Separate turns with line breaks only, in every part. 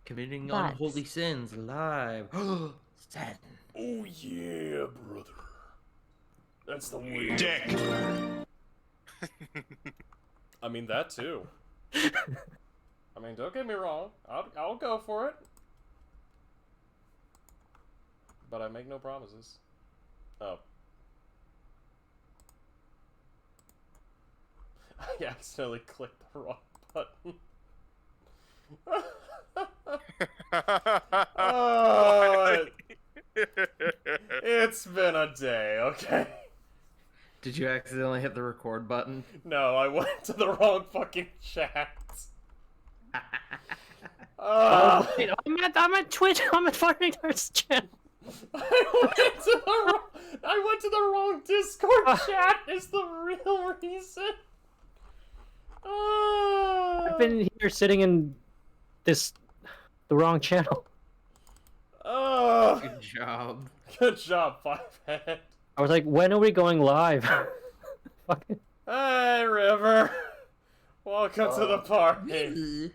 Committing
Butts.
unholy sins live. Satin.
Oh yeah, brother. That's the way.
Dick.
I mean that too. I mean, don't get me wrong. I'll go for it. But I make no promises. Oh. I accidentally clicked the wrong button. Oh, it's been a day, okay?
Did you accidentally hit the record button?
No, I went to the wrong fucking chat.
Wait, I'm at Twitch. I'm at Fire Arts channel.
I went to the wrong Discord chat is the real reason.
I've been here sitting in the wrong channel.
Good job.
Good job, Fivehead.
I was like, when are we going live? Fucking.
Hey, River. Welcome to the party.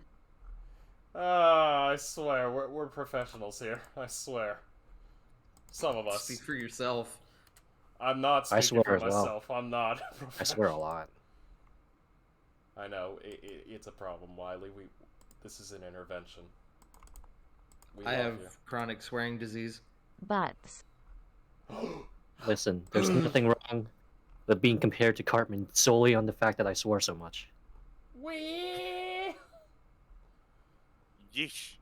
I swear, we're professionals here. I swear. Some of us.
Speak for yourself.
I'm not speaking
swear
for
as well.
myself. I'm not.
I swear a lot.
I know it's a problem, Wiley. This is an intervention.
I have chronic swearing disease.
Butts.
Listen, there's nothing wrong with being compared to Cartman solely on the fact that I swore so much.
Wee.
Yeesh.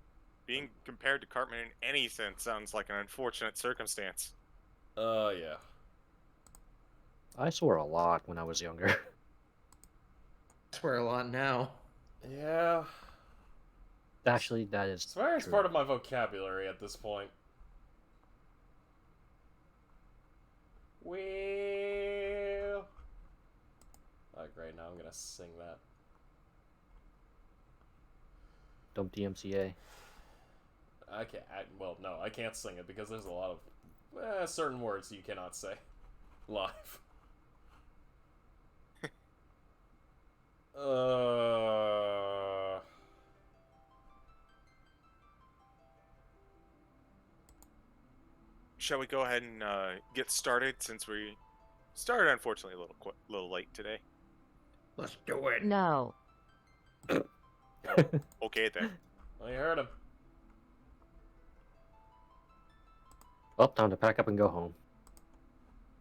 Being compared to Cartman in any sense sounds like an unfortunate circumstance.
Yeah.
I swore a lot when I was younger.
I swear a lot now.
Yeah.
Actually, that is
Swearing's
true.
part of my vocabulary at this point. Well. Oh, great. Now I'm gonna sing that.
Don't DMCA.
I can't. Well, no, I can't sing it because there's a lot of certain words you cannot say live.
Shall we go ahead and get started since we started unfortunately a little late today?
Let's do it.
No.
Okay then.
Well, you heard him.
Well, time to pack up and go home.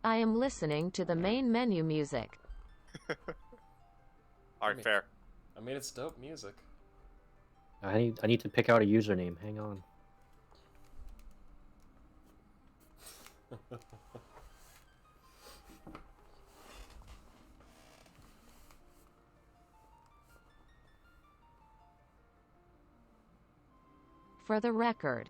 I am listening to the main menu music.
Alright, fair.
I mean, it's dope music.
I need to pick out a username. Hang on.
For the record.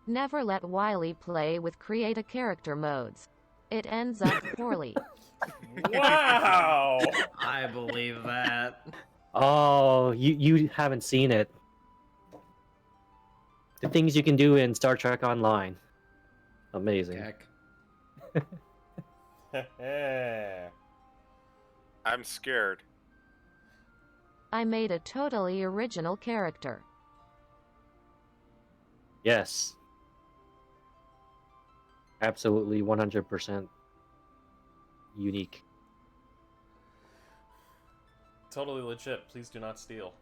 Never let Wiley play with create a character modes. It ends up poorly.
Wow!
I believe that.
Oh, you haven't seen it. The things you can do in Star Trek Online. Amazing.
Heck.
I'm scared.
I made a totally original character.
Yes. Absolutely 100% unique.
Totally legit. Please do not steal.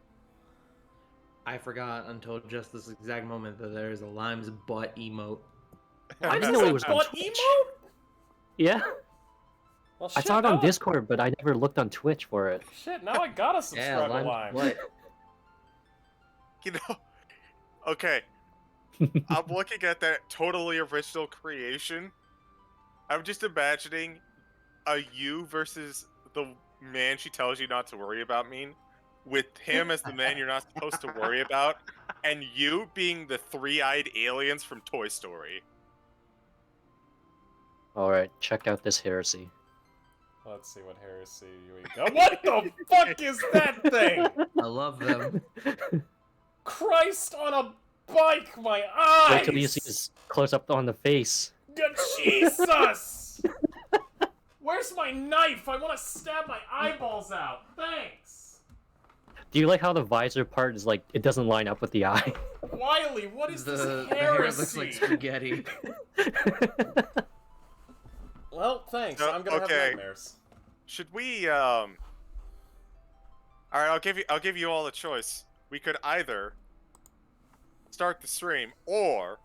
I forgot until just this exact moment that there is a Lime's butt emote.
I didn't know it was on
What
Twitch.
emote?
Yeah.
Well,
I
shit,
saw it on
now
Discord, but I never looked on Twitch for it.
Shit, now I gotta
Yeah,
subscribe to
Lime's
Lime.
butt.
You know, okay. I'm looking at that totally original creation. I'm just imagining a you versus the man she tells you not to worry about meme, with him as the man you're not supposed to worry about, and you being the three-eyed aliens from Toy Story.
Alright, check out this heresy.
Let's see what heresy we got. What the fuck is that thing?
I love them.
Christ on a bike, my
Wait till you see
eyes!
his close up on the face.
Jesus! Where's my knife? I want to stab my eyeballs out. Thanks.
Do you like how the visor part is like it doesn't line up with the eye?
Wiley, what is this
The
heresy?
hair looks like spaghetti.
Well, thanks.
No,
I'm gonna have
okay.
nightmares.
Should we? All right, I'll give you all a choice. We could either start the stream, or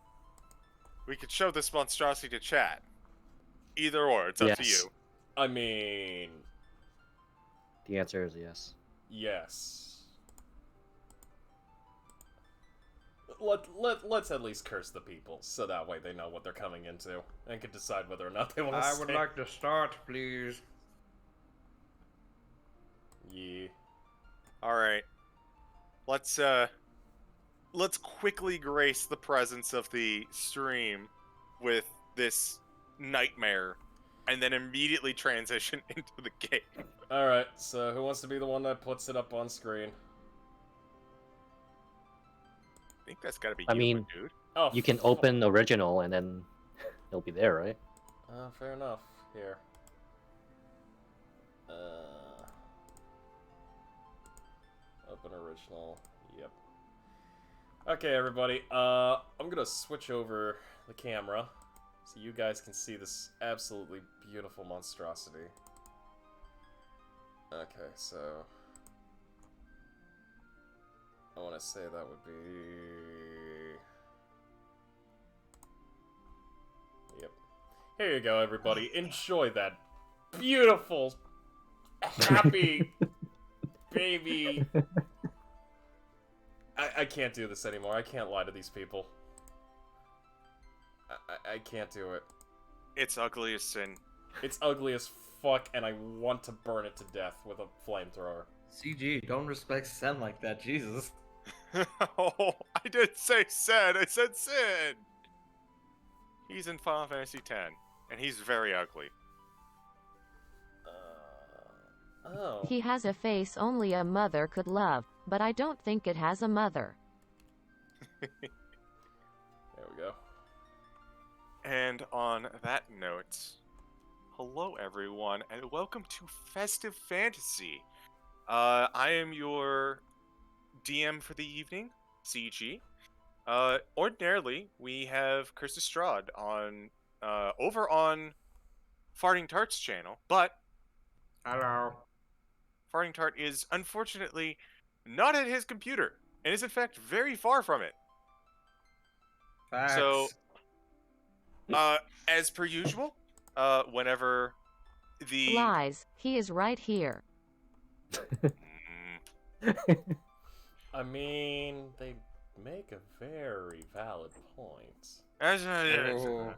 we could show this monstrosity to chat. Either or, it's up to
Yes.
you.
I mean,
The answer is yes.
yes. Let's at least curse the people, so that way they know what they're coming into and can decide whether or not they want to
I
stay.
would like to start, please.
Yeah.
All right, let's quickly grace the presence of the stream with this nightmare, and then immediately transition into the game.
Alright, so who wants to be the one that puts it up on screen?
I think that's gotta be
I
you,
mean,
my dude.
Oh,
You can open original and then it'll be there, right?
Fair enough. Here. Open original. Yep. Okay, everybody. I'm gonna switch over the camera so you guys can see this absolutely beautiful monstrosity. Okay, so I want to say that would be. Yep. Here you go, everybody. Enjoy that beautiful, happy baby. I can't do this anymore. I can't lie to these people. I can't do it.
It's ugly as sin.
It's ugly as fuck, and I want to burn it to death with a flamethrower.
CG, don't respect Sen like that, Jesus.
Oh, I didn't say sin. I said sin. He's in Final Fantasy X, and he's very ugly.
Oh.
He has a face only a mother could love, but I don't think it has a mother.
There we go.
And on that note, hello everyone, and welcome to Festive Fantasy. I am your DM for the evening, CG. Ordinarily, we have Kirsten Strahd on over on Farting Tart's channel, but
Hello.
Farting Tart is unfortunately not at his computer, and is in fact very far from it.
Facts.
So, as per usual, whenever the
Lies, he is right here.
I mean, they make a very valid point.
as
Oh.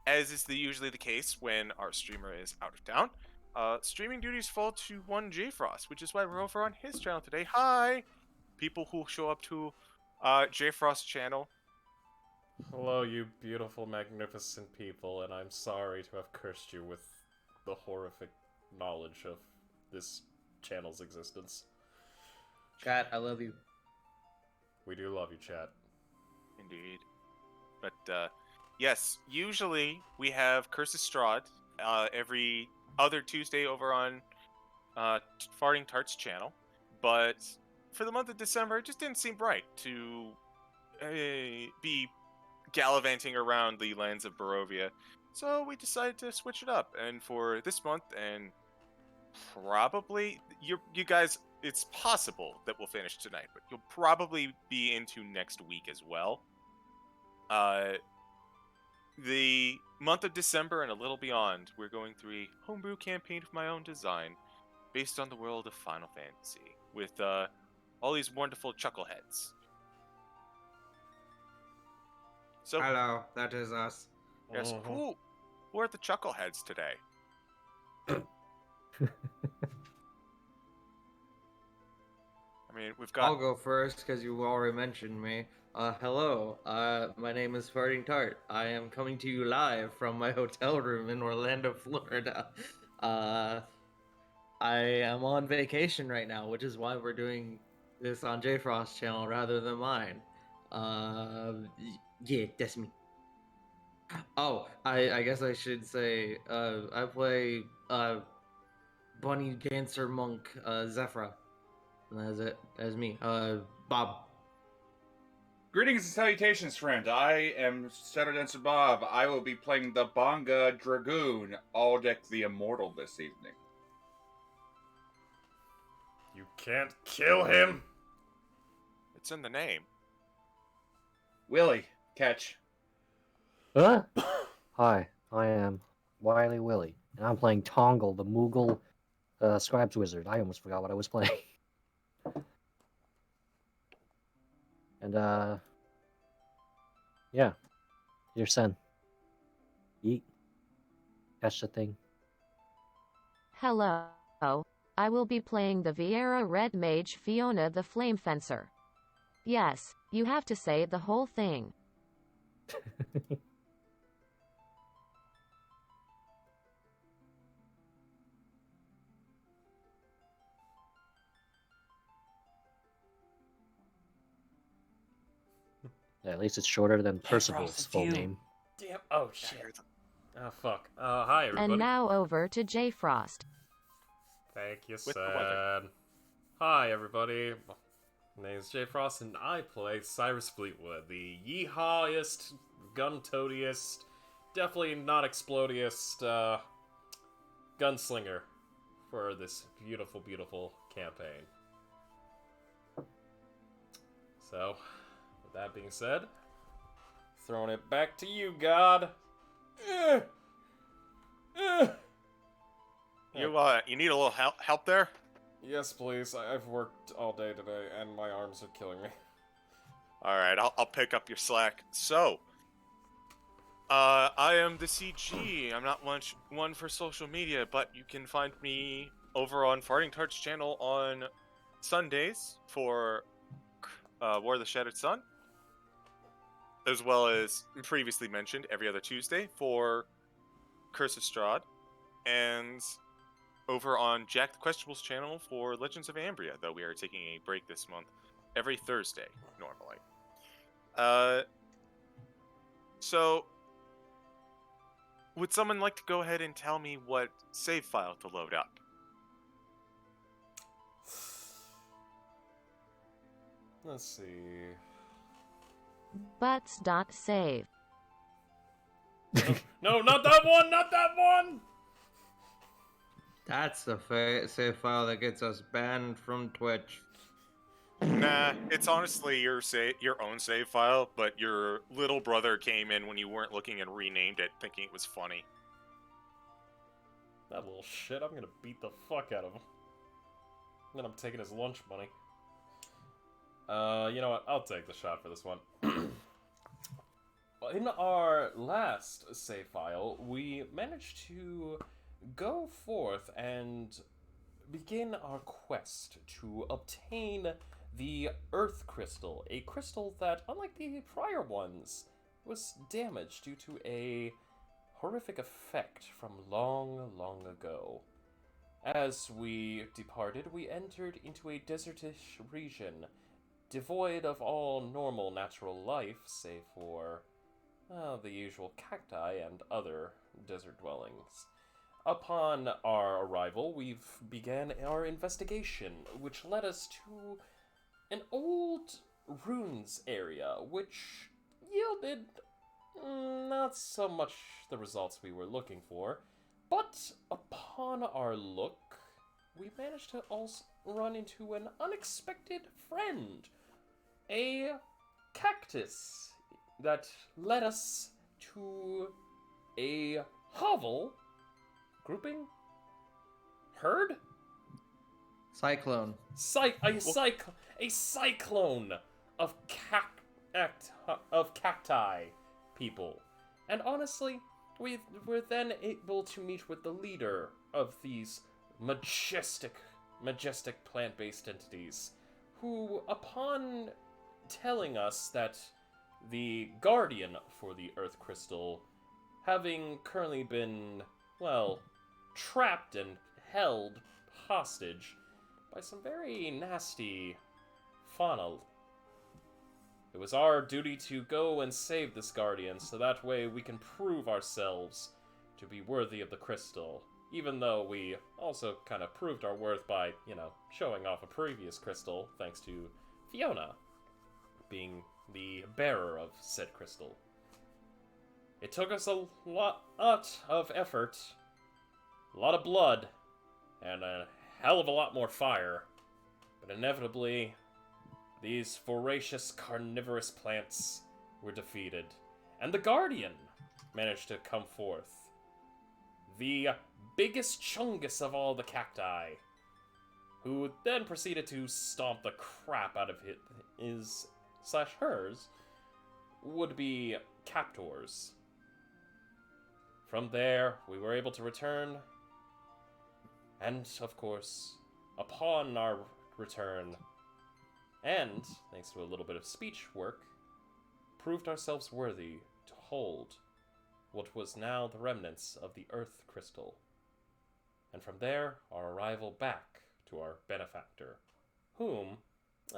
is usually the case when our streamer is out of town, streaming duties fall to one JFrost, which is why we're over on his channel today. Hi, people who show up to JFrost's channel.
Hello, you beautiful, magnificent people, and I'm sorry to have cursed you with the horrific knowledge of this channel's existence.
Chat, I love you.
We do love you, chat.
Indeed. But, yes, usually we have Curses Strahd every other Tuesday over on Farting Tart's channel. But for the month of December, it just didn't seem right to be gallivanting around the lands of Barovia. So we decided to switch it up. And for this month, and probably, you guys, it's possible that we'll finish tonight, but you'll probably be into next week as well. The month of December and a little beyond, we're going through a homebrew campaign of my own design, based on the world of Final Fantasy, with all these wonderful chuckleheads. So,
Hello, that is us.
yes,
Mhm.
who are the chuckleheads today? I mean, we've
I'll
got.
go first because you already mentioned me. Hello. My name is Farting Tart. I am coming to you live from my hotel room in Orlando, Florida. I am on vacation right now, which is why we're doing this on J Frost's channel rather than mine. Yeah, that's me. Oh, I guess I should say I play bunny dancer monk Zephyra. And that's it. That's me. Bob.
Greetings and salutations, friend. I am Shadow Dancer Bob. I will be playing the Bonga Dragoon, Aldeck the Immortal, this evening.
You can't kill him!
It's in the name.
Willie, catch.
Huh? Hi, I am Wily Willy, and I'm playing Tongle, the Moogle Scribes Wizard. I almost forgot what I was playing. And, yeah. Your son. Eat. Catch the thing.
Hello. I will be playing the Vieira Red Mage Fiona the Flame Fencer. Yes, you have to say the whole thing.
Yeah, at least it's shorter than
Hey,
Percival's
Frost, it's
full
you.
name.
Damn. Oh, shit. Oh, fuck. Hi, everybody.
And now over to J Frost.
Thank you,
With the weather.
Sad. Hi, everybody. My name's Jay Frost, and I play Cyrus Fleetwood, the yeehawiest, gun-toadiest, definitely not explodiest, gunslinger for this beautiful, beautiful campaign. So, with that being said, throwing it back to you, God.
You need a little help there?
Yes, please. I've worked all day today, and my arms are killing me.
Alright, I'll pick up your slack. So, I am the CG. I'm not one for social media, but you can find me over on Farting Tart's channel on Sundays for War of the Shattered Sun, as well as previously mentioned every other Tuesday for Curse of Strahd, and over on Jack the Questionable's channel for Legends of Ambria, though we are taking a break this month, every Thursday, normally. So, would someone like to go ahead and tell me what save file to load up?
Let's see.
Butts.save.
No, not that one! Not that one!
That's the save file that gets us banned from Twitch.
Nah, it's honestly your own save file, but your little brother came in when you weren't looking and renamed it, thinking it was funny.
That little shit, I'm gonna beat the fuck out of him. Then I'm taking his lunch money. You know what? I'll take the shot for this one. In our last save file, we managed to go forth and begin our quest to obtain the Earth Crystal, a crystal that, unlike the prior ones, was damaged due to a horrific effect from long, long ago. As we departed, we entered into a desertish region, devoid of all normal natural life, save for the usual cacti and other desert dwellings. Upon our arrival, we've began our investigation, which led us to an old ruins area, which yielded not so much the results we were looking for, but upon our look, we managed to also run into an unexpected friend, a cactus that led us to a hovel grouping herd
Cyclone.
a cyclone of cacti people. And honestly, we were then able to meet with the leader of these majestic plant-based entities, who, upon telling us that the guardian for the Earth Crystal, having currently been, well, trapped and held hostage by some very nasty fauna. It was our duty to go and save this guardian, so that way we can prove ourselves to be worthy of the crystal. Even though we also kind of proved our worth by, showing off a previous crystal, thanks to Fiona being the bearer of said crystal. It took us a lot of effort, a lot of blood, and a hell of a lot more fire. But inevitably, these voracious carnivorous plants were defeated, and the Guardian managed to come forth. The biggest chungus of all the cacti, who then proceeded to stomp the crap out of his/hers would-be captors. From there, we were able to return, and, of course, upon our return, and, thanks to a little bit of speech work, proved ourselves worthy to hold what was now the remnants of the Earth Crystal. And from there, our arrival back to our benefactor, whom,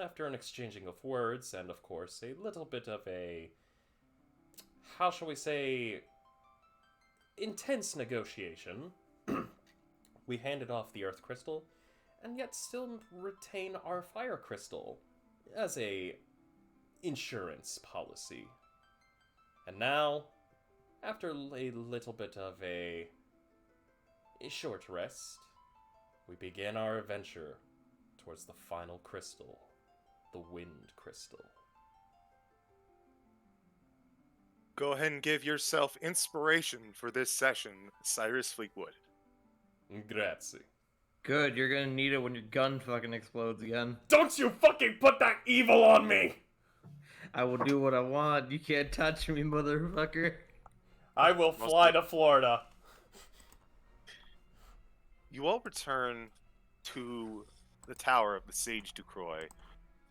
after an exchanging of words, and of course, a little bit of a, how shall we say, intense negotiation, we handed off the Earth Crystal, and yet still retain our Fire Crystal as a insurance policy. And now, after a little bit of a short rest, we begin our adventure towards the final crystal, the Wind Crystal.
Go ahead and give yourself inspiration for this session, Cyrus Fleetwood.
Grazie.
Good, you're gonna need it when your gun fucking explodes again.
Don't you fucking put that evil on me!
I will do what I want. You can't touch me, motherfucker.
I will fly to Florida.
You all return to the tower of the Sage du Croix,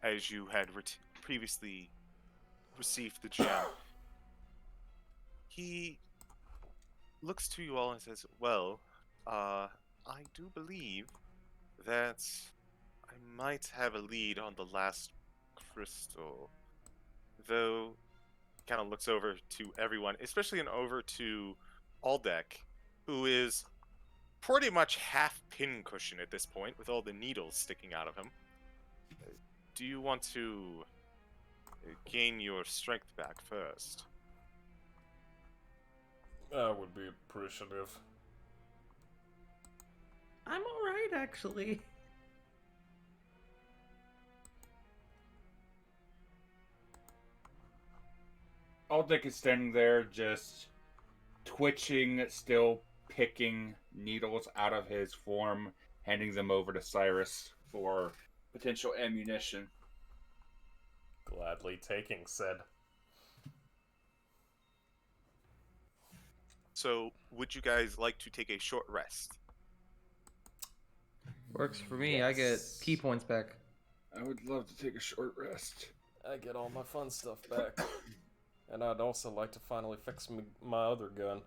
as you had previously received the gem. He looks to you all and says, well, I do believe that I might have a lead on the last crystal. Though, kind of looks over to everyone, especially and over to Aldec, who is pretty much half pincushion at this point, with all the needles sticking out of him. Do you want to gain your strength back first?
I would be appreciative.
I'm alright, actually.
Aldic is standing there just twitching, still picking needles out of his form, handing them over to Cyrus for potential ammunition.
Gladly taking said.
So, would you guys like to take a short rest?
Works for me. I get key points back.
I would love to take a short rest.
I get all my fun stuff back. And I'd also like to finally fix my other gun.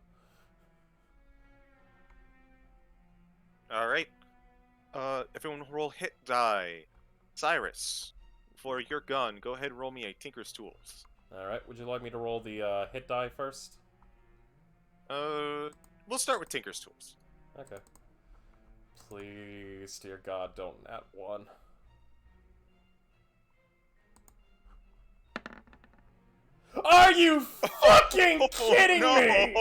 Alright. Everyone roll hit die. Cyrus, for your gun, go ahead and roll me a Tinker's Tools.
Alright, would you like me to roll the hit die first?
We'll start with Tinker's Tools.
Okay. Please, dear God, don't nat one. Are you fucking kidding me?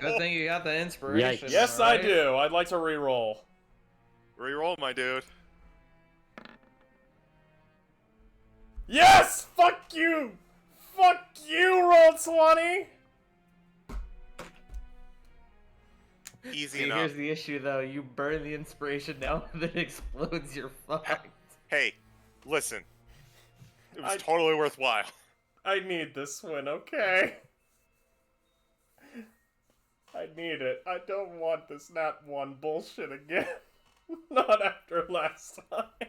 Good thing you got the inspiration.
Yikes.
Yes, I
right?
do. I'd like to re-roll.
Reroll, my dude.
Yes! Fuck you! Fuck you, roll 20!
Easy
See,
enough.
here's the issue, though. You burn the inspiration now, and it explodes. You're fucked.
Hey, listen. It was
I-
totally worthwhile.
I need this win, okay? I need it. I don't want this nat 1 bullshit again. Not after last time.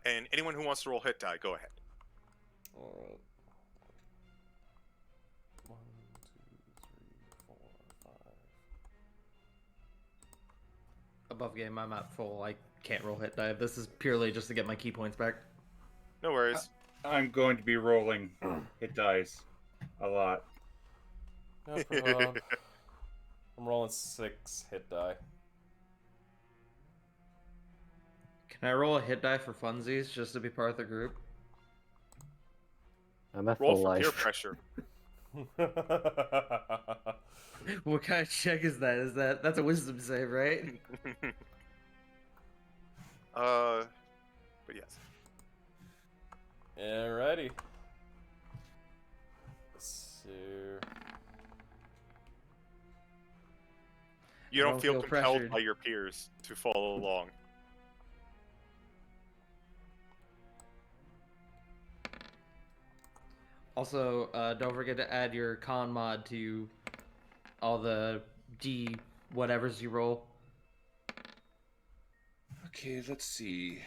And anyone who wants to roll hit die, go ahead.
Alright. 1, 2, 3, 4, 5.
Above game, I'm at full. I can't roll hit die. This is purely just to get my key points back.
No worries.
I'm going to be rolling hit dice a lot.
No problem. I'm rolling 6 hit die.
Can I roll a hit die for funsies just to be part of the group?
I'm at
Roll
full
for peer
life.
pressure.
What kind of check is that? That's a wisdom save, right?
But yes.
Alrighty. So
You
I
don't
don't
feel
feel
compelled
pressured.
by your peers to follow along.
Also, don't forget to add your con mod to all the D whatevers you roll.
Okay, let's see.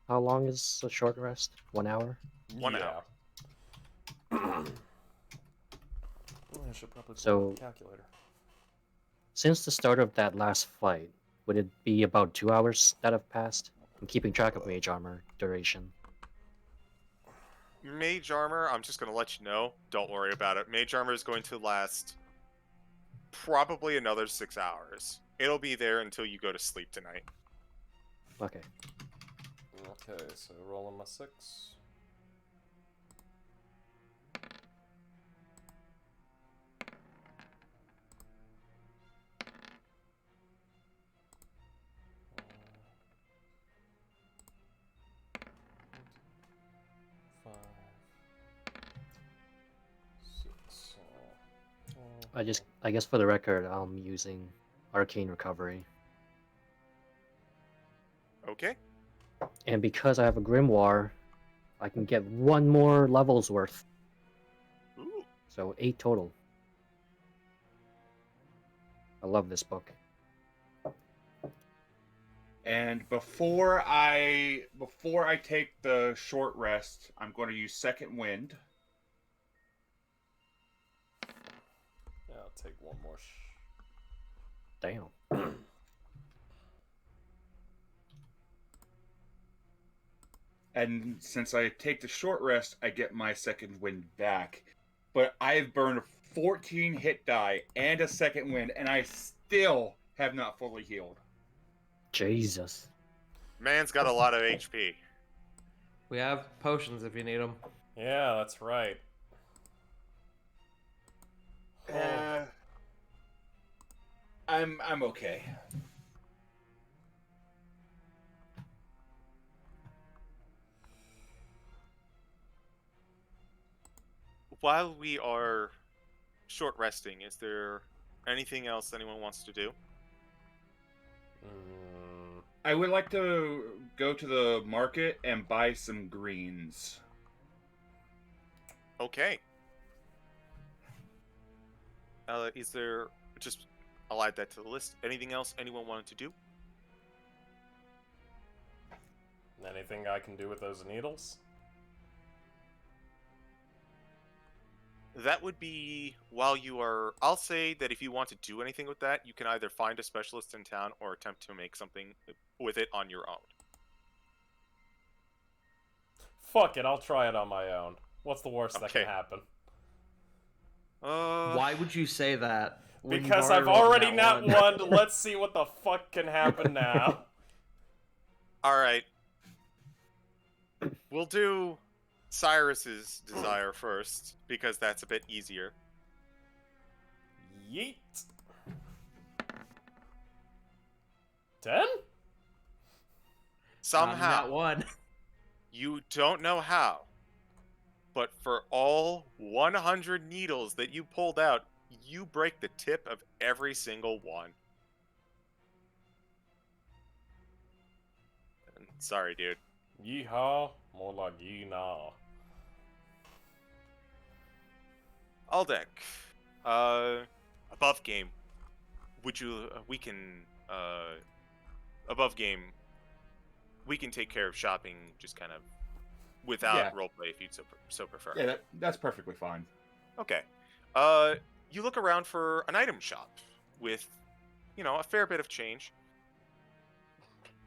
How long is a short rest? 1 hour?
1
yeah.
hour.
I should probably pull
So-
out the calculator.
Since the start of that last fight, would it be about 2 hours that have passed? I'm keeping track of mage armor duration.
Mage armor, I'm just going to let you know. Don't worry about it. Mage armor is going to last probably another 6 hours. It'll be there until you go to sleep tonight.
Okay.
Okay, so rolling my 6. Five, 6.
I guess for the record, I'm using arcane recovery.
Okay?
And because I have a grimoire, I can get 1 more level's worth.
Ooh.
So 8 total. I love this book.
And before I take the short rest, I'm going to use second wind.
Yeah, I'll take one more.
Damn.
And since I take the short rest, I get my second wind back. But I've burned 14 hit die and a second wind, and I still have not fully healed.
Jesus.
Man's got a lot of HP.
We have potions if you need them.
Yeah, that's right.
I'm okay.
While we are short resting, is there anything else anyone wants to do?
I would like to go to the market and buy some greens.
Okay. Is there just? I'll add that to the list. Anything else anyone wanted to do?
Anything I can do with those needles?
That would be while you are. I'll say that if you want to do anything with that, you can either find a specialist in town or attempt to make something with it on your own.
Fuck it, I'll try it on my own. What's the worst that can
Okay.
happen?
Why would you say that? when you've
Because I've
rolled
already
that
not won. Let's see what the fuck can happen now.
All right. We'll do Cyrus's desire first because that's a bit easier.
Yeet. 10?
Somehow,
Not one.
you don't know how, but for all 100 needles that you pulled out, you break the tip of every single one. Sorry, dude.
Yeehaw. More like yee-naw.
Aldeck, above game. Would you? We can. Above game. We can take care of shopping, just kind of without
Yeah.
roleplay, if you'd so prefer.
Yeah, that's perfectly fine.
Okay. You look around for an item shop with, a fair bit of change.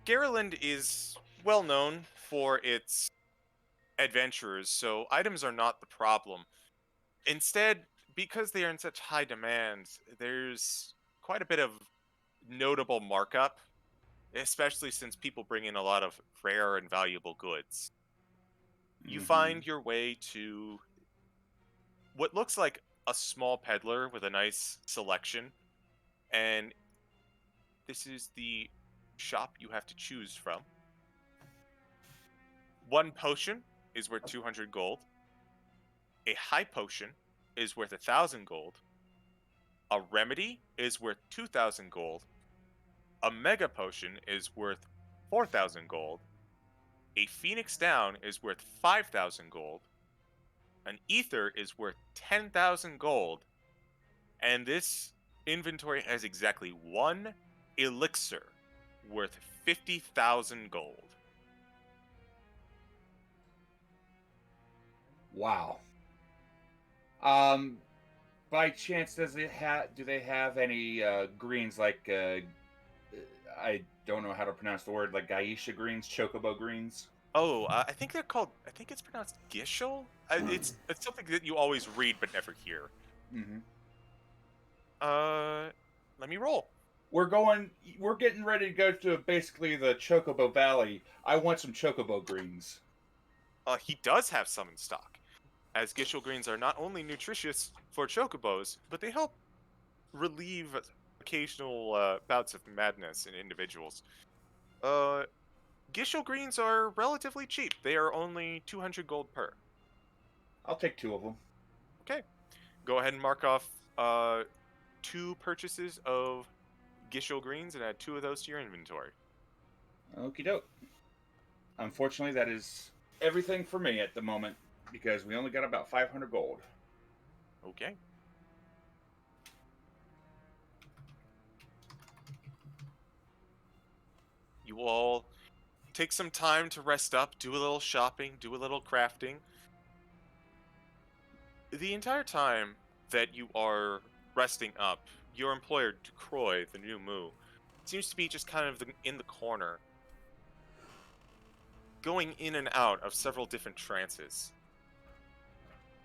Garyland is well known for its adventurers, so items are not the problem. Instead, because they are in such high demand, there's quite a bit of notable markup, especially since people bring in a lot of rare and valuable goods. You find your way to what looks like a small peddler with a nice selection, and this is the shop you have to choose from. One potion is worth 200 gold. A high potion is worth 1,000 gold. A remedy is worth 2,000 gold. A mega potion is worth 4,000 gold. A phoenix down is worth 5,000 gold. An ether is worth 10,000 gold. And this inventory has exactly one elixir worth 50,000 gold.
Wow. By chance, do they have any greens like I don't know how to pronounce the word, like Gaisha greens, Chocobo greens?
Oh, I think they're called. I think it's pronounced Gishel. It's something that you always read but never hear.
Mm-hmm.
Let me roll.
We're getting ready to go to basically the Chocobo Valley. I want some Chocobo greens.
He does have some in stock, as Gishel greens are not only nutritious for chocobos, but they help relieve occasional bouts of madness in individuals. Uh, Gishel greens are relatively cheap. They are only 200 gold per.
I'll take 2 of them.
Okay. Go ahead and mark off 2 purchases of Gishel greens and add 2 of those to your inventory.
Okie doke. Unfortunately, that is everything for me at the moment because we only got about 500 gold.
Okay. You all take some time to rest up, do a little shopping, do a little crafting. The entire time that you are resting up, your employer, Ducroy, the new Moo, seems to be just kind of in the corner, going in and out of several different trances.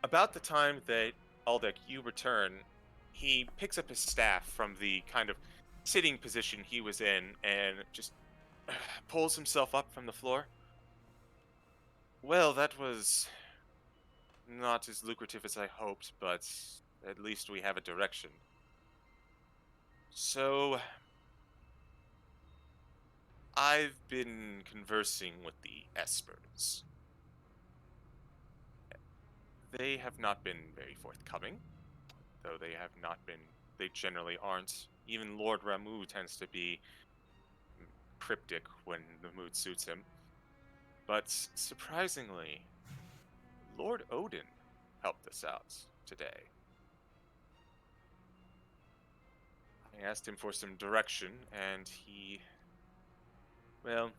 About the time that Aldec, you return, he picks up his staff from the kind of sitting position he was in and just pulls himself up from the floor. Well, that was not as lucrative as I hoped, but at least we have a direction. So, I've been conversing with the Espers. They have not been very forthcoming, though they generally aren't. Even Lord Ramu tends to be cryptic when the mood suits him. But surprisingly, Lord Odin helped us out today. I asked him for some direction, and he, well,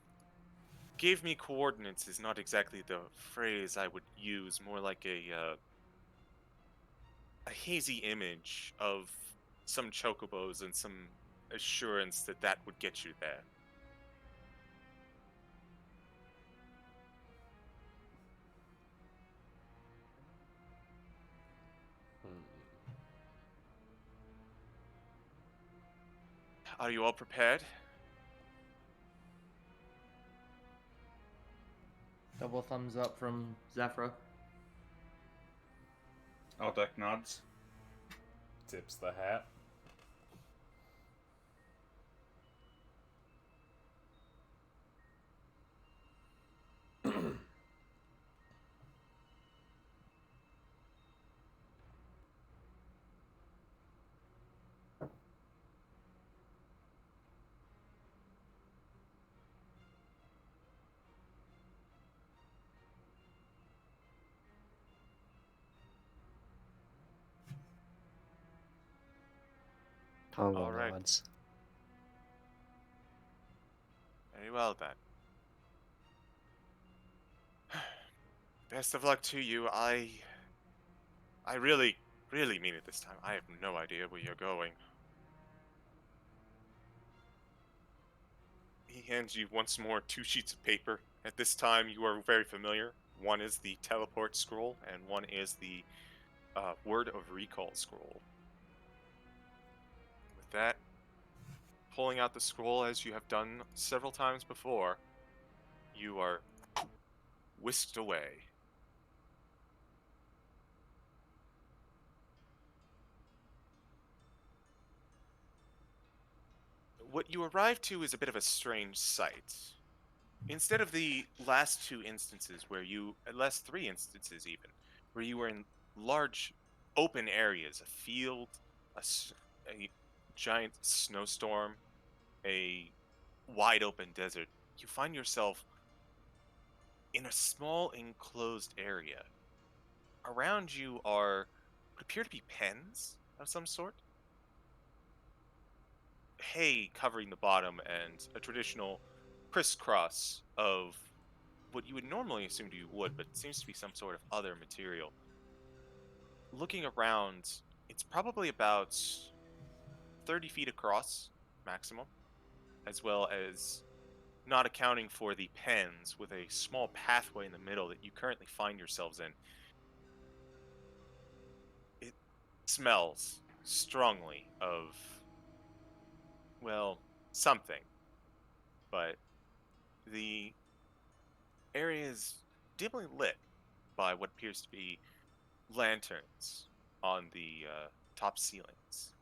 gave me coordinates is not exactly the phrase I would use, more like a hazy image of some chocobos and some assurance that that would get you there. Are you all prepared?
Double thumbs up from Zephyra.
Aldec nods.
Tips the hat.
Tongo
All right.
nods.
Very well then. Best of luck to you. I really, really mean it this time. I have no idea where you're going. He hands you once more 2 sheets of paper. At this time, you are very familiar. One is the teleport scroll, and one is the word of recall scroll. With that, pulling out the scroll as you have done several times before, you are whisked away. What you arrive to is a bit of a strange sight. Instead of the last 2 instances last 3 instances even, where you were in large open areas, a field, a giant snowstorm, a wide open desert, you find yourself in a small enclosed area. Around you are what appear to be pens of some sort. Hay covering the bottom and a traditional crisscross of what you would normally assume to be wood, but it seems to be some sort of other material. Looking around, it's probably about 30 feet across, maximum, as well as not accounting for the pens with a small pathway in the middle that you currently find yourselves in. It smells strongly of, well, something, but the area is dimly lit by what appears to be lanterns on the top ceilings.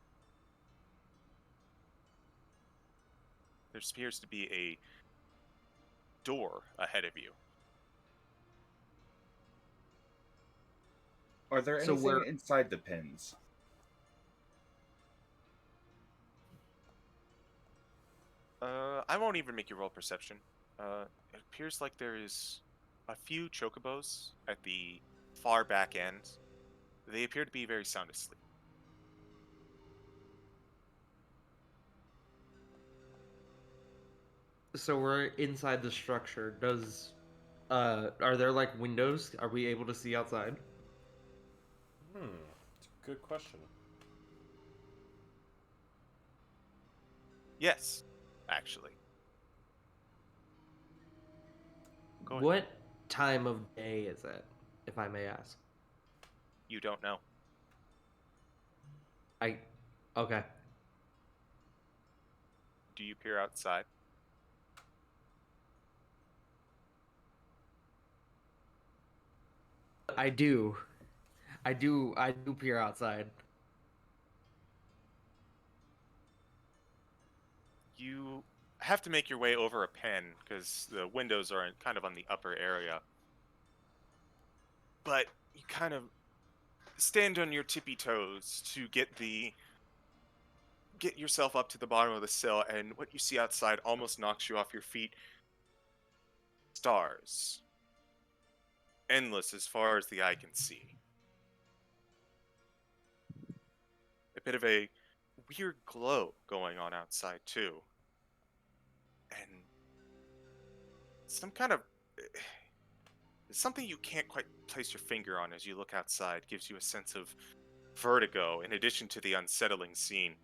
There appears to be a door ahead of you.
Are there
So
anything
we're
inside the pins?
I won't even make you roll perception. It appears like there is a few chocobos at the far back end. They appear to be very sound asleep.
we're inside the structure. Are there like windows? Are we able to see outside?
It's a good question.
Yes, actually. Go ahead.
What time of day is it, if I may ask?
You don't know.
I okay.
Do you peer outside?
I do. I do peer outside.
You have to make your way over a pen because the windows are kind of on the upper area. But you kind of stand on your tippy toes to get yourself up to the bottom of the sill, and what you see outside almost knocks you off your feet. Stars. Endless as far as the eye can see. A bit of a weird glow going on outside, too. And some kind of. Something you can't quite place your finger on as you look outside gives you a sense of vertigo in addition to the unsettling scene.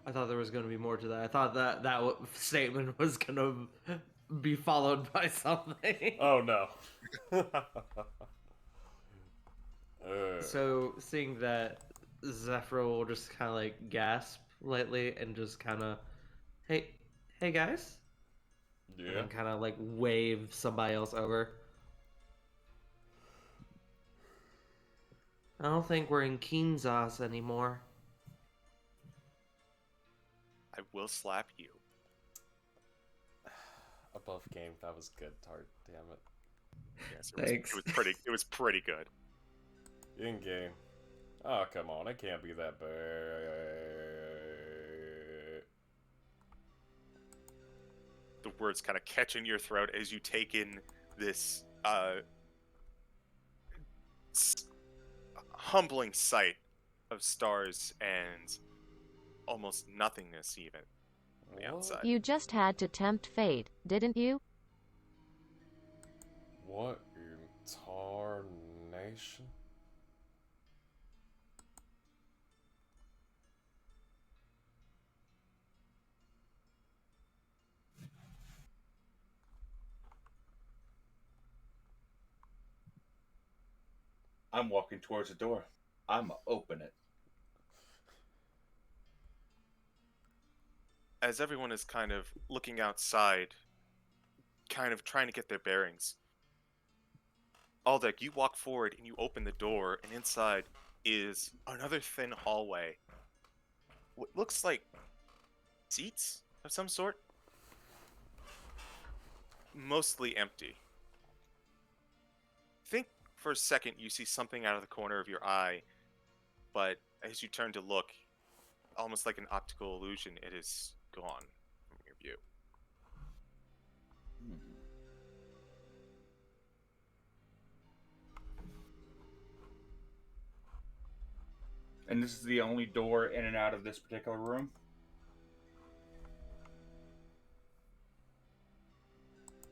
I thought there was going to be more to that. I thought that statement was going to be followed by something.
Oh no.
So seeing that, Zephyr will just kind of like gasp lightly and just kind of, hey guys, and
Yeah.
then kind of like wave somebody else over. I don't think we're in Kansas anymore.
I will slap you.
Above game, that was good, Tart. Damn it.
Yes,
Thanks.
It was pretty good.
In game. Oh, come on. It can't be that bad.
The words kind of catch in your throat as you take in this humbling sight of stars and almost nothingness even. on the
What?
outside.
You just had to tempt fate, didn't you?
What in tarnation?
I'm walking towards the door. I'm gonna open it.
As everyone is kind of looking outside, kind of trying to get their bearings, Aldec, you walk forward and you open the door, and inside is another thin hallway. What looks like seats of some sort, mostly empty. Think for a second you see something out of the corner of your eye, but as you turn to look, almost like an optical illusion, it is gone from your view.
Hmm. And this is the only door in and out of this particular room?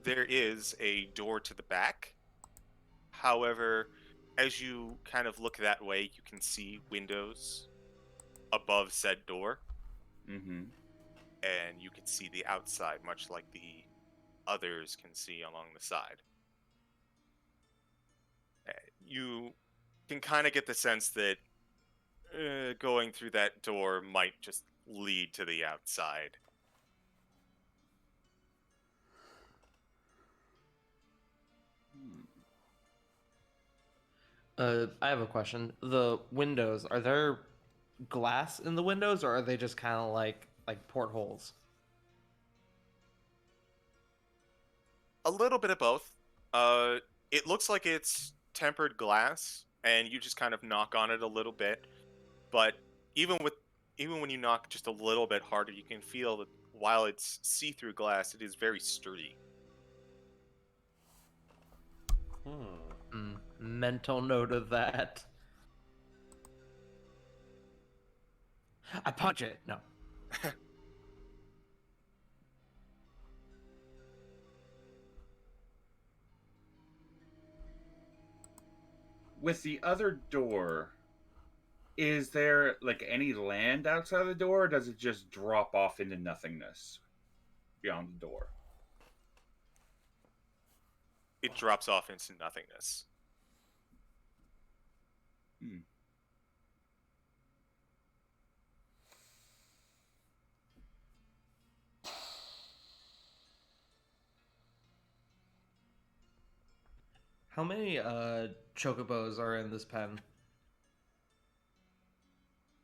There is a door to the back. However, as you kind of look that way, you can see windows above said door,
Mm-hmm.
and you can see the outside, much like the others can see along the side. You can kind of get the sense that going through that door might just lead to the outside.
Hmm.
I have a question. The windows, are there glass in the windows, or are they just kind of like portholes?
A little bit of both. Uh, it looks like it's tempered glass, and you just kind of knock on it a little bit. But even with even when you knock just a little bit harder, you can feel that while it's see-through glass, it is very sturdy.
Mental note of that. I punch it. No.
With the other door, is there like any land outside the door, or does it just drop off into nothingness beyond the door?
It drops off into nothingness.
Hmm.
How many chocobos are in this pen?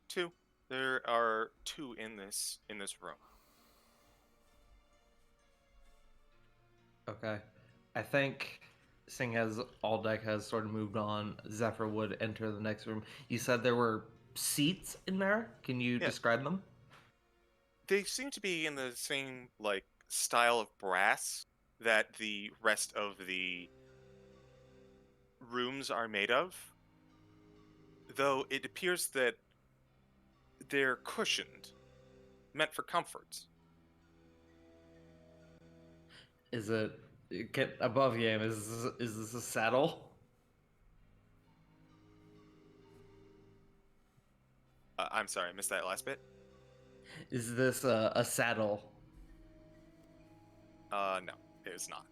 2. There are 2 in this room.
Okay. I think seeing as Aldeck has sort of moved on, Zephyr would enter the next room. You said there were seats in there. Can you
Yes.
describe them?
They seem to be in the same like style of brass that the rest of the rooms are made of, though it appears that they're cushioned, meant for comfort.
Is it get above game? Is this a saddle?
I'm sorry, I missed that last bit.
Is this a saddle?
No, it is not.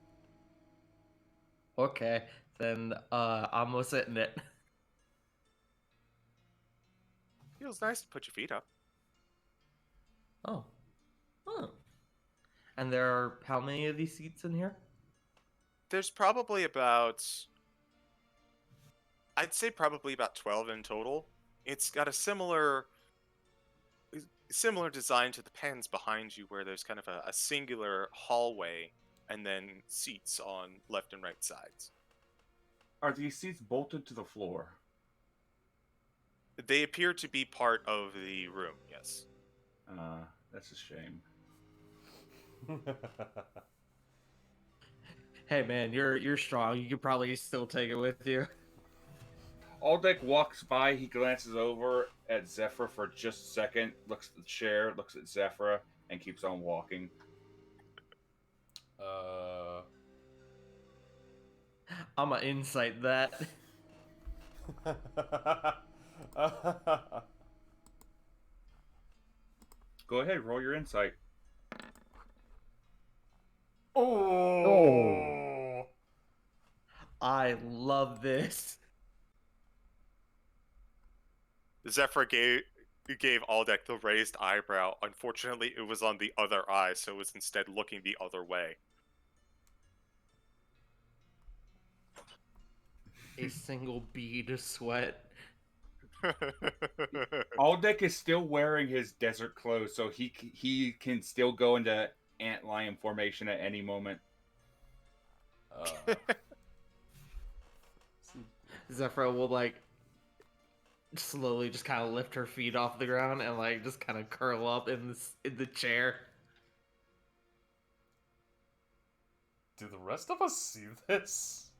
Okay, then I'm gonna sit in it.
Feels nice to put your feet up.
Oh, oh. And there are how many of these seats in here?
There's probably about, I'd say probably about 12 in total. It's got a similar design to the pens behind you, where there's kind of a singular hallway and then seats on left and right sides.
Are these seats bolted to the floor?
They appear to be part of the room, yes.
That's a shame.
Hey man, you're strong. You could probably still take it with you.
Aldeck walks by, he glances over at Zephyr for just a second, looks at the chair, looks at Zephyr, and keeps on walking.
I'ma insight that.
Go ahead, roll your insight.
Oh!
I love this.
Zephyr gave Aldec the raised eyebrow. Unfortunately, it was on the other eye, so it was instead looking the other way.
A single bead of sweat.
Aldeck is still wearing his desert clothes, so he can still go into antlion formation at any moment.
Zephyr will like slowly just kind of lift her feet off the ground and like just kind of curl up in the chair.
Do the rest of us see this?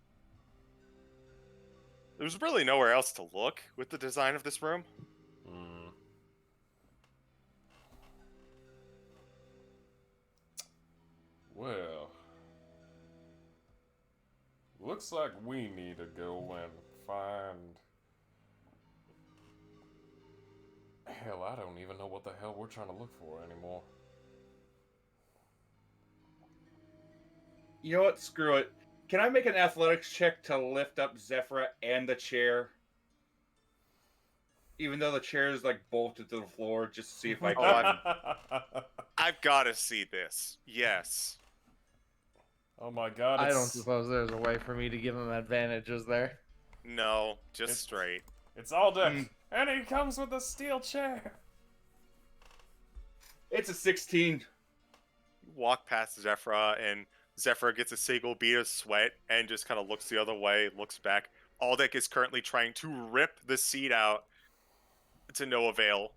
There's really nowhere else to look with the design of this room.
Hmm. Well, looks like we need to go and find... Hell, I don't even know what the hell we're trying to look for anymore.
You know what? Screw it. Can I make an athletics check to lift up Zephyra and the chair? Even though the chair is like bolted to the floor, just to see if I can.
I've got to see this. Yes.
Oh my god,
I
it's...
don't suppose there's a way for me to give him advantages there.
No, just
It's-
straight.
It's Aldeck, and he comes with a steel chair.
It's a 16.
You walk past Zephyra, and Zephyra gets a single bead of sweat and just kind of looks the other way, looks back. Aldec is currently trying to rip the seat out to no avail.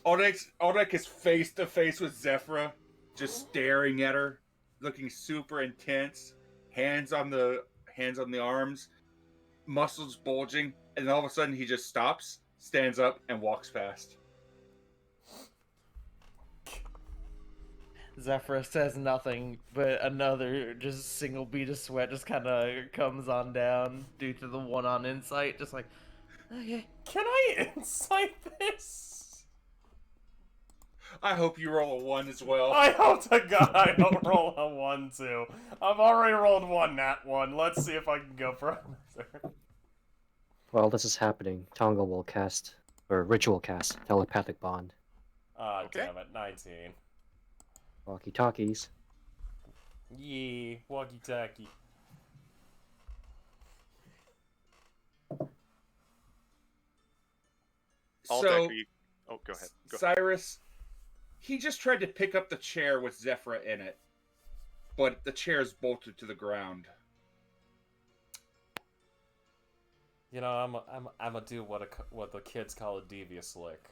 Aldeck is face to face with Zephyra, just staring at her, looking super intense. Hands on the arms, muscles bulging, and then all of a sudden he just stops, stands up, and walks past.
Zephyr says nothing, but another just single bead of sweat just kind of comes on down due to the one on insight. Just like, okay.
Can I insight this?
I hope you roll a 1 as well.
I hope to God I don't roll a 1 too. I've already rolled one nat 1. Let's see if I can go for another.
While this is happening, Tonga will cast, or ritual cast, telepathic bond.
Ah,
Okay.
damn it, 19.
Walkie talkies.
Yee, walkie-talkie.
Aldec,
So,
are you... Oh, go ahead. Go ahead.
Cyrus, he just tried to pick up the chair with Zephyra in it, but the chair is bolted to the ground.
You know, I'm gonna do what the kids call a devious lick.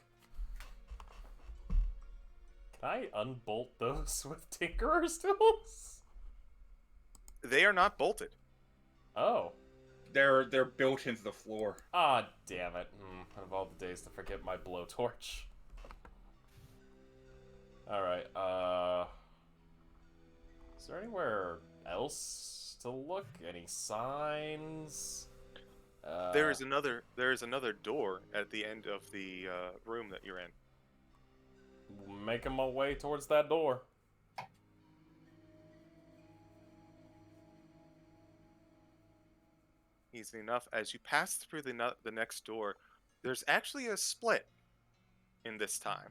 Can I unbolt those with Tinkerer's tools?
They are not bolted.
Oh.
They're built into the floor.
Ah, damn it. Of all the days to forget my blowtorch. Alright, is there anywhere else to look? Any signs?
There is another door at the end of the room that you're in.
Making my way towards that door.
Easy enough. As you pass through the next door, there's actually a split in this time.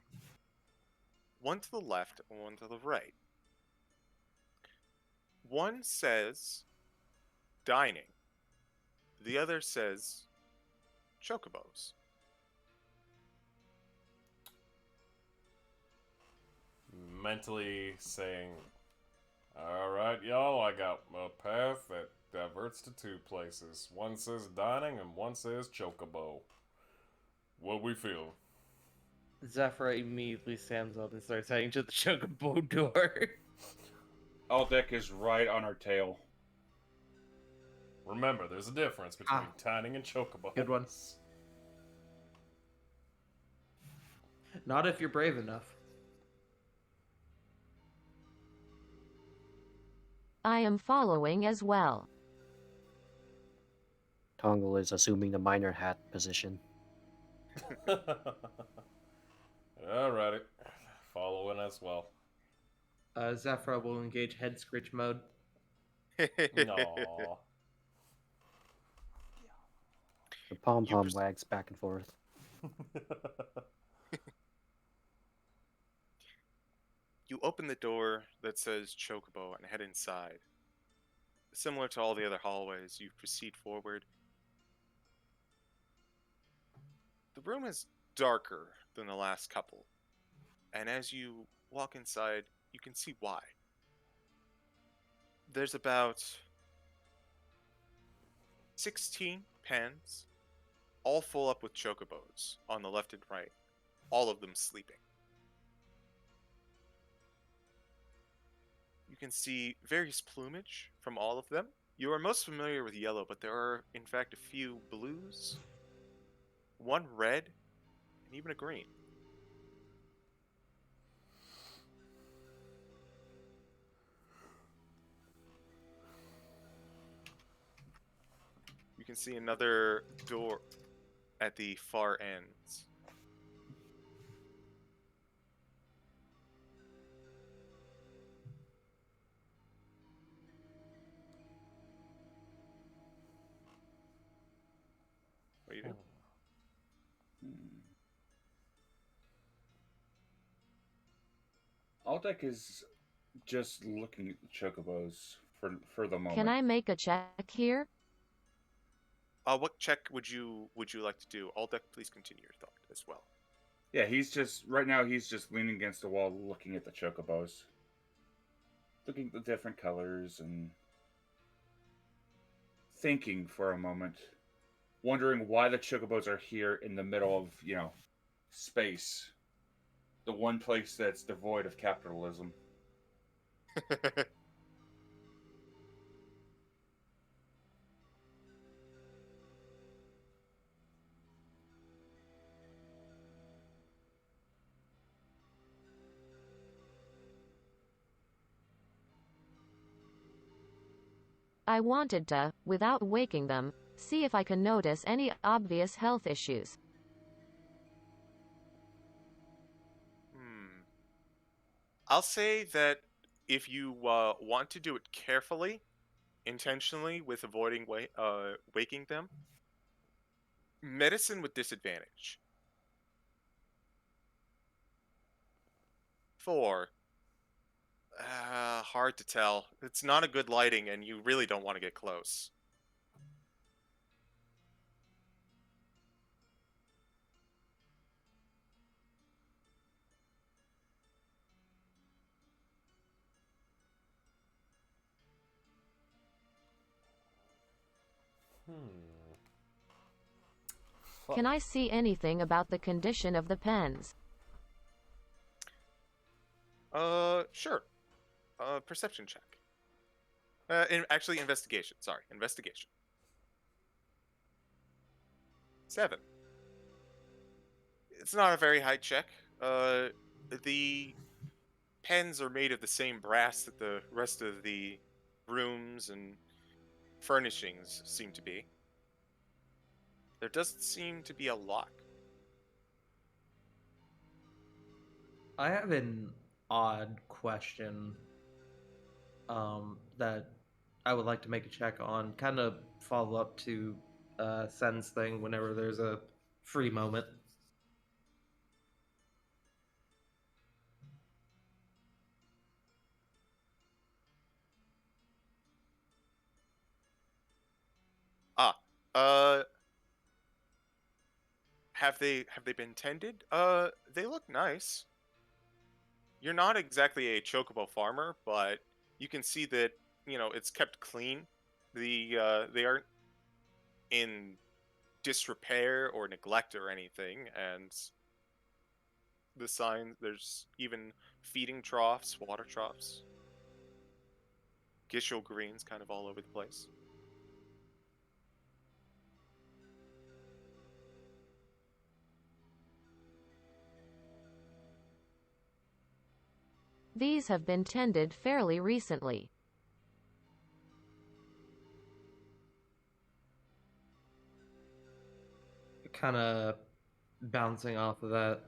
One to the left and one to the right. One says dining. The other says chocobos.
Mentally saying, alright, y'all, I got a path that diverts to 2 places. One says dining and one says chocobo. What we feel?
Zephyr immediately stands up and starts heading to the Chocobo door.
Aldeck is right on our tail.
Remember, there's a difference between dining and chocobo.
Good one. Not if you're brave enough.
I am following as well.
Tongle is assuming the miner hat position.
Alrighty. Following as well.
Zephyra will engage head scritch mode.
Aww.
The pom
You
pom
pers-
wags back and forth.
You open the door that says Chocobo and head inside. Similar to all the other hallways, you proceed forward. The room is darker than the last couple, and as you walk inside, you can see why. There's about 16 pens, all full up with chocobos on the left and right, all of them sleeping. You can see various plumage from all of them. You are most familiar with yellow, but there are, in fact, a few blues, one red, and even a green. You can see another door at the far ends. What do you do?
Aldeck is just looking at the chocobos for the moment.
Can I make a check here?
What check would you like to do? Aldeck, please continue your thought as well.
Yeah, he's just right now. He's just leaning against the wall, looking at the chocobos, looking at the different colors, and thinking for a moment, wondering why the chocobos are here in the middle of space, the one place that's devoid of capitalism.
I wanted to, without waking them, see if I can notice any obvious health issues.
Hmm. I'll say that if you want to do it carefully, intentionally, with avoiding waking them, medicine with disadvantage. 4. Hard to tell. It's not a good lighting, and you really don't want to get close.
Can I see anything about the condition of the pens?
Sure. Perception check. Actually, investigation. Sorry, investigation. 7. It's not a very high check. The pens are made of the same brass that the rest of the rooms and furnishings seem to be. There doesn't seem to be a lock.
I have an odd question that I would like to make a check on. Kind of follow up to Sen's thing whenever there's a free moment.
Ah, have they been tended? They look nice. You're not exactly a chocobo farmer, but you can see that it's kept clean. They aren't in disrepair or neglect or anything, and the sign there's even feeding troughs, water troughs, gishel greens kind of all over the place.
These have been tended fairly recently.
Kind of bouncing off of that,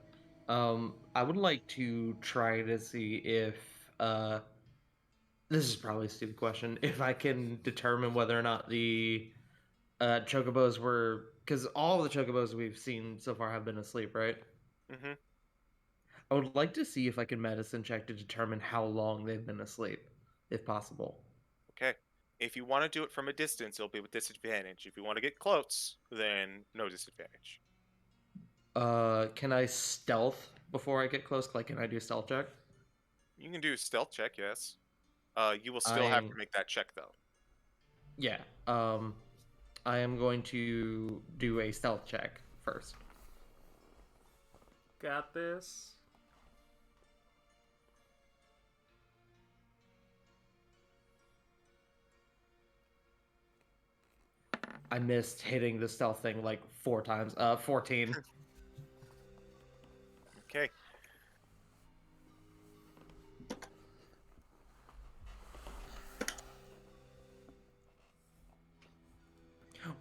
I would like to try to see if this is probably a stupid question. If I can determine whether or not the chocobos were, because all the chocobos we've seen so far have been asleep, right?
Mm-hmm.
I would like to see if I can medicine check to determine how long they've been asleep, if possible.
Okay. If you want to do it from a distance, it'll be with disadvantage. If you want to get close, then no disadvantage.
Can I stealth before I get close? Like, can I do a stealth check?
You can do a stealth check, yes. You will still have to
I'm
make that check though.
yeah. I am going to do a stealth check first.
Got this.
I missed hitting the stealth thing like 4 times. 14.
Okay.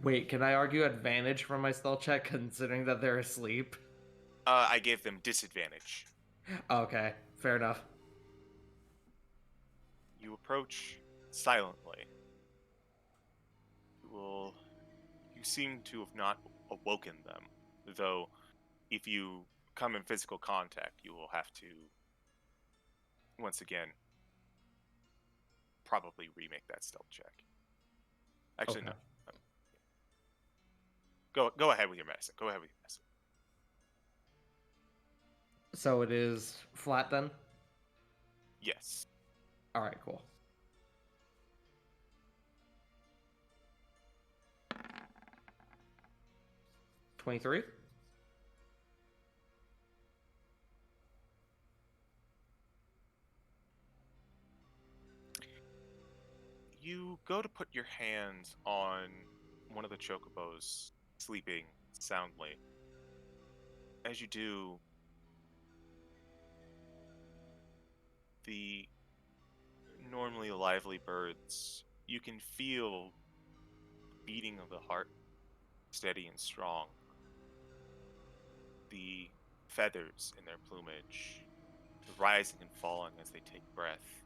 Wait, can I argue advantage from my stealth check considering that they're asleep?
I gave them disadvantage.
Okay, fair enough.
You approach silently. You seem to have not awoken them, though if you come in physical contact, you will have to once again probably remake that stealth check. Actually,
Okay.
no. Go ahead with your medicine. Go ahead with your medicine.
So it is flat then?
Yes.
Alright, cool. 23?
You go to put your hands on one of the chocobos sleeping soundly. As you do, the normally lively birds, you can feel the beating of the heart steady and strong. The feathers in their plumage rising and falling as they take breath.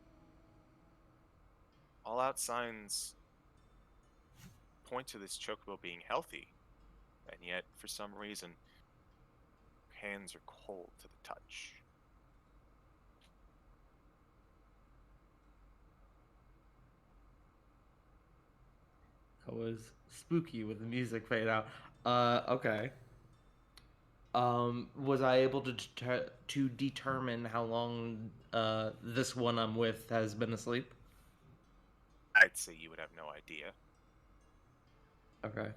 All out signs point to this chocobo being healthy, and yet, for some reason, hands are cold to the touch.
That was spooky with the music fade out. Okay. Was I able to determine how long this one I'm with has been asleep?
I'd say you would have no idea.
Okay.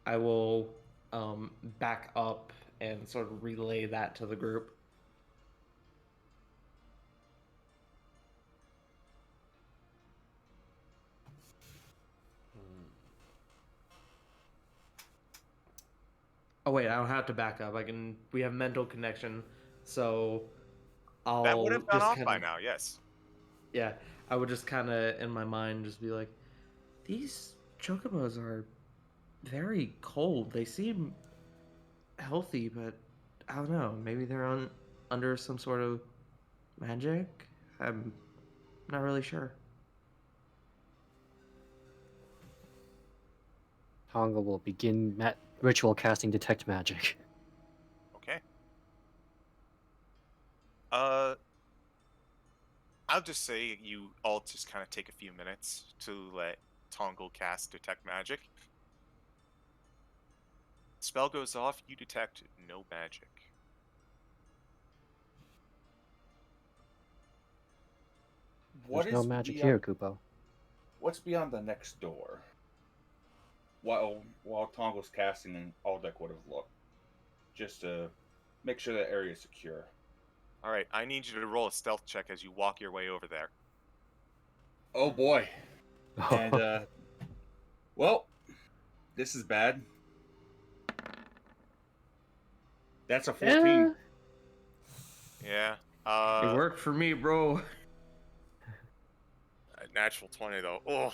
I will back up and sort of relay that to the group. Oh wait, I don't have to back up. I can. We have mental connection, so
That would
I'll
have gone
just
off
kind
by
of
now, yes.
yeah. I would just kind of in my mind just be like, these chocobos are very cold. They seem healthy, but I don't know. Maybe they're under some sort of magic. I'm not really sure.
Tonga will begin ritual casting detect magic.
Okay. I'll just say you all just kind of take a few minutes to let Tongle cast Detect Magic. Spell goes off, you detect no magic.
What
There's no
is
magic
beyond?
here, Kupo.
What's beyond the next door? While Tongle's casting, and Aldeck would have looked just to make sure that area is secure.
Alright, I need you to roll a stealth check as you walk your way over there.
Oh boy! And well, this is bad. That's a 14.
Yeah.
Yeah.
It worked for me, bro.
A natural 20 though. Oh,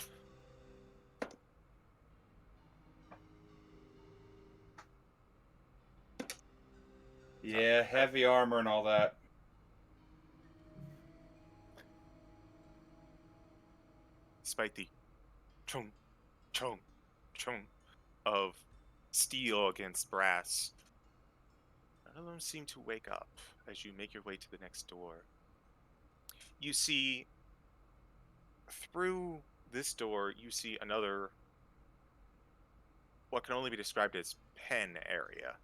Yeah, heavy armor and all that.
despite the chung, chung, chung of steel against brass, none of them seem to wake up as you make your way to the next door. You see, through this door, you see another, what can only be described as pen area.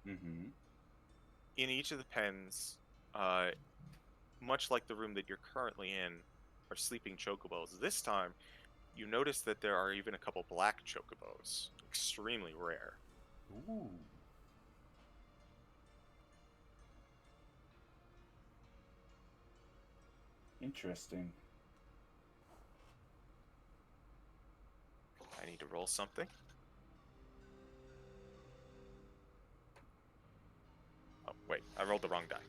Mm-hmm.
In each of the pens, uh, much like the room that you're currently in, are sleeping chocobos. This time, you notice that there are even a couple black chocobos, extremely rare.
Ooh.
Interesting.
I need to roll something. Oh, wait, I rolled the wrong die.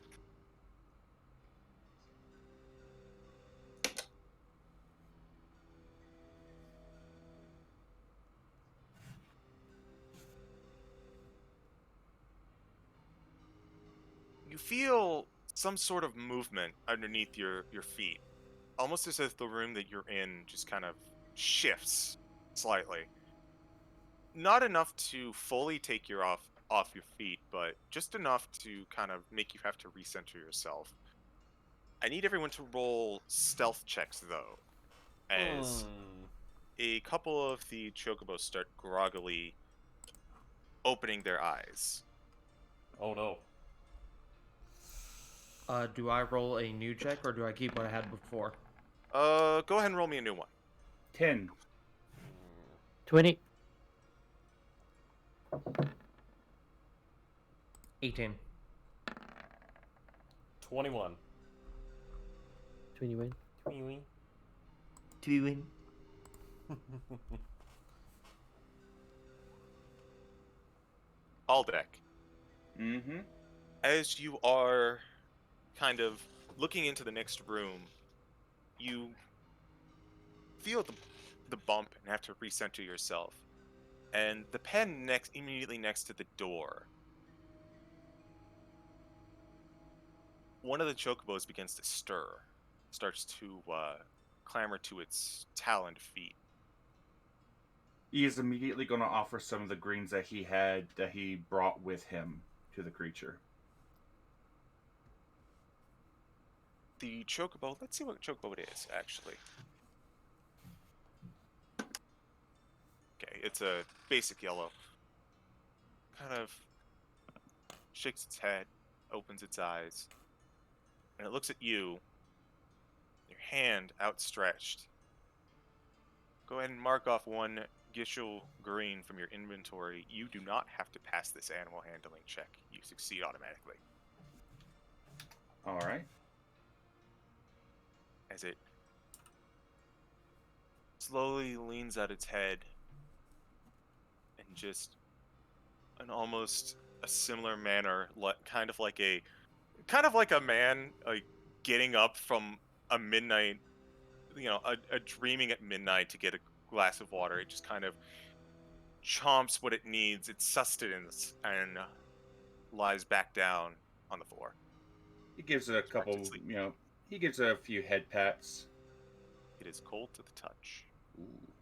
You feel some sort of movement underneath your feet, almost as if the room that you're in just kind of shifts slightly. Not enough to fully take you off your feet, but just enough to kind of make you have to recenter yourself. I need everyone to roll stealth checks though, as a couple of the chocobos start groggily opening their eyes.
Oh no.
Do I roll a new check or do I keep what I had before?
Go ahead and roll me a new one.
10.
20.
18.
21.
21.
21.
Do you win?
Aldeck,
Mm-hmm.
as you are kind of looking into the next room, you feel the bump and have to recenter yourself. And the pen immediately next to the door, one of the chocobos begins to stir, starts to clamber to its taloned feet.
He is immediately going to offer some of the greens that he brought with him to the creature.
The chocobo, let's see what chocobo it is, actually. Okay, it's a basic yellow. Kind of shakes its head, opens its eyes, and it looks at you, your hand outstretched. Go ahead and mark off one Gishel green from your inventory. You do not have to pass this animal handling check. You succeed automatically.
All right.
As it slowly leans out its head and just in almost a similar manner, kind of like a man like getting up from a midnight, a dreaming at midnight to get a glass of water. It just kind of chomps what it needs, its sustenance, and lies back down on the floor.
He gives it a
Back to
couple,
sleep.
he gives it a few head pats.
It is cold to the touch.
Ooh.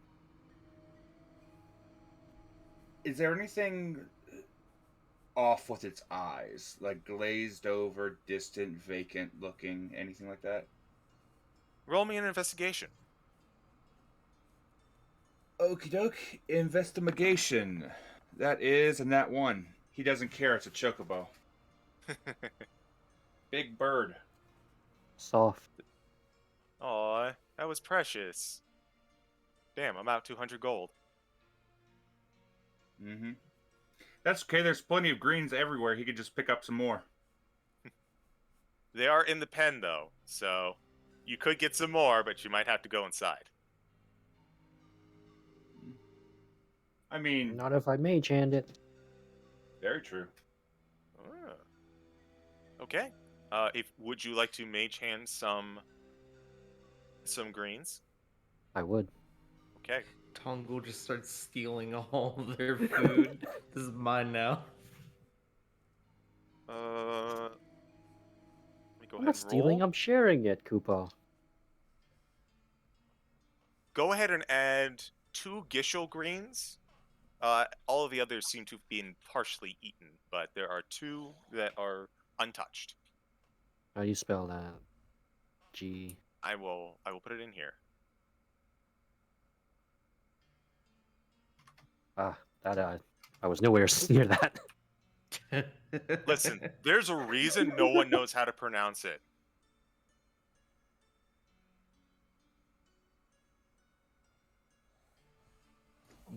Is there anything off with its eyes? Like glazed over, distant, vacant looking, anything like that?
Roll me an investigation.
Okie doke. Investigation. That is, and that one. He doesn't care, it's a chocobo. Big bird.
Soft.
Aw, that was precious. Damn, I'm out 200 gold.
Mm-hmm. That's okay, there's plenty of greens everywhere. He could just pick up some more.
They are in the pen, though, so you could get some more, but you might have to go inside.
I mean,
Not if I mage hand it.
very true.
Ah. Okay. If would you like to mage hand some greens?
I would.
Okay.
Tongo just starts stealing all their food. This is mine now.
Let me go
I'm
ahead
not
and
stealing,
roll.
I'm sharing it, Kupo.
Go ahead and add 2 Gishel greens. All of the others seem to have been partially eaten, but there are 2 that are untouched.
How do you spell that? G.
I will put it in here.
Ah, that I was nowhere near that.
Listen, there's a reason no one knows how to pronounce it.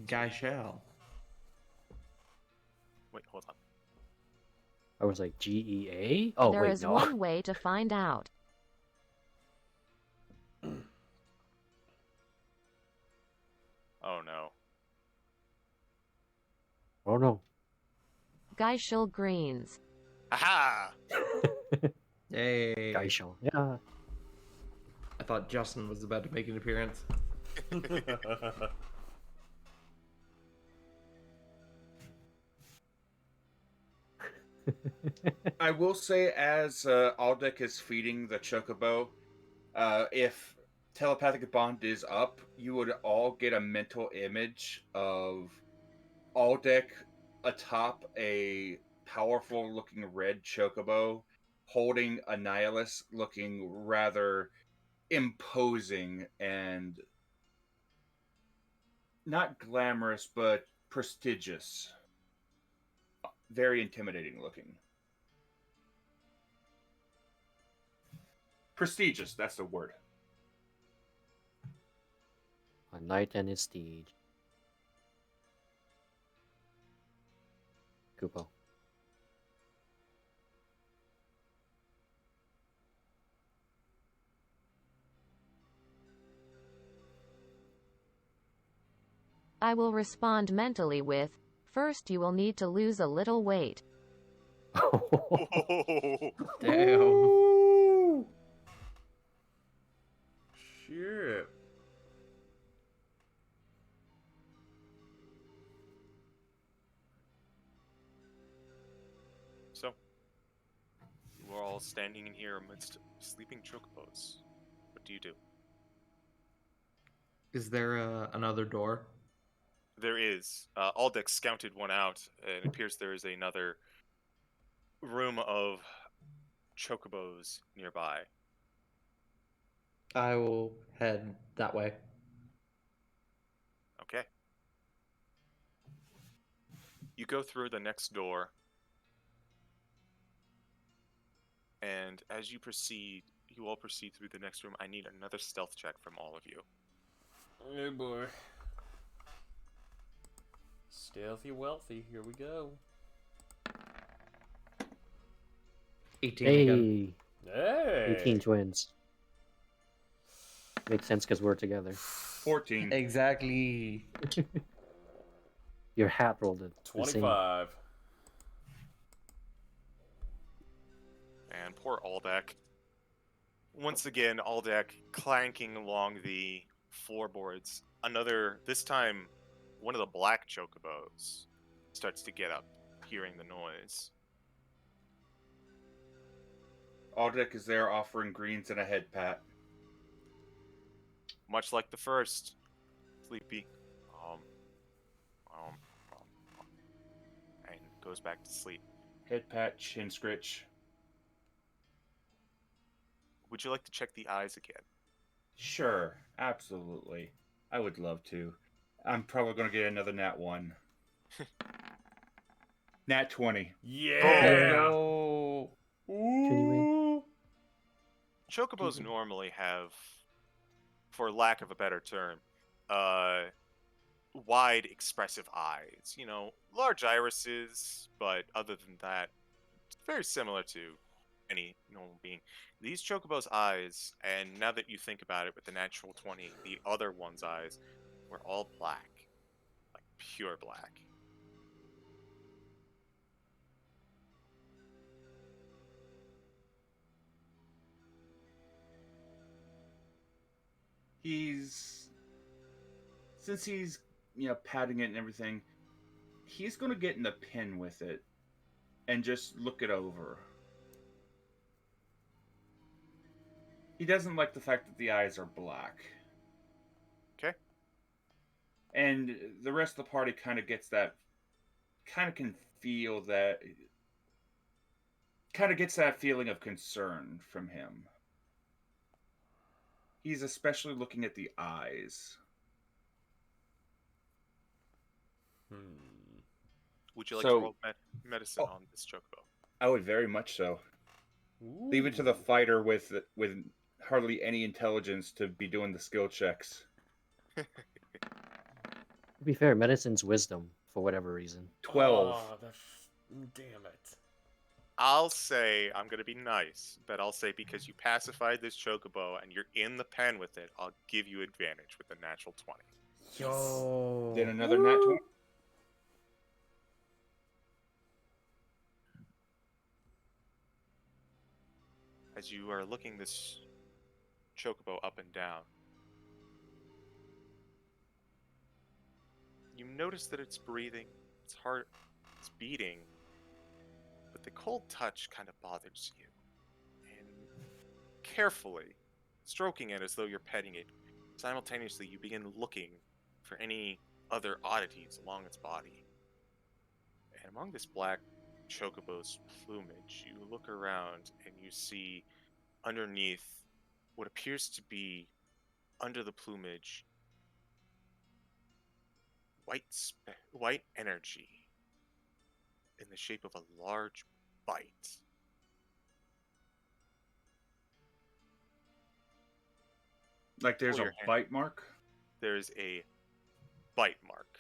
Guy shall.
Wait, hold on.
I was like GEA? Oh,
There
wait,
is
no.
one way to find out.
Oh no.
Oh no.
Geishel Greens.
Aha!
Hey.
Geishel. Yeah.
I thought Justin was about to make an appearance.
I will say, as Aldec is feeding the Chocobo, if telepathic bond is up, you would all get a mental image of Aldec atop a powerful-looking red Chocobo, holding a Nihilus looking rather imposing and not glamorous, but prestigious. Very intimidating looking. Prestigious, that's the word.
A knight and his steed. Kupo.
I will respond mentally with, first you will need to lose a little weight.
Oh,
Damn.
Ooh. Shit.
so you are all standing in here amidst sleeping chocobos. What do you do?
Is there another door?
There is. Aldex scouted one out, and it appears there is another room of chocobos nearby.
I will head that way.
Okay. You go through the next door, and as you proceed, you all proceed through the next room. I need another stealth check from all of you.
Oh boy. Stealthy wealthy, here we go.
18 again.
Hey,
Hey!
18 twins. Makes sense because we're together.
14.
Exactly.
Your hat rolled it. The same.
25.
And poor Aldeck. Once again, Aldeck clanking along the floorboards. This time, one of the black chocobos starts to get up, hearing the noise.
Aldrich is there offering greens and a head pat.
Much like the first, sleepy. Um, um, and goes back to sleep.
Head pat, chin scritch.
Would you like to check the eyes again?
Sure, absolutely. I would love to. I'm probably going to get another nat 1. Nat 20.
Yeah!
Let's go.
Ooh!
Chocobos normally have, for lack of a better term, wide, expressive eyes. You know, large irises, but other than that, it's very similar to any normal being. These Chocobos' eyes, and now that you think about it with the natural 20, the other one's eyes were all black. Like pure black.
Since he's patting it and everything, he's gonna get in the pen with it and just look it over. He doesn't like the fact that the eyes are black.
Okay.
And the rest of the party kind of gets that, kind of can feel that, kind of gets that feeling of concern from him. He's especially looking at the eyes.
Would you like to
So-
roll medicine
Oh.
on this Chocobo?
I would very much so. Leave it to the fighter with hardly any intelligence to be doing the skill checks.
To be fair, medicine's wisdom for whatever reason.
12.
Oh, damn it.
I'll say, I'm going to be nice, but I'll say because you pacified this Chocobo and you're in the pen with it, I'll give you advantage with the natural 20.
Yo.
Then another nat 20.
As you are looking this Chocobo up and down, you notice that it's breathing, its heart is beating, but the cold touch kind of bothers you. And carefully stroking it as though you're petting it, simultaneously you begin looking for any other oddities along its body. And among this black Chocobo's plumage, you look around and you see underneath what appears to be under the plumage white energy in the shape of a large bite.
Like there's
Pull
a
your hand.
bite mark.
There's a bite mark.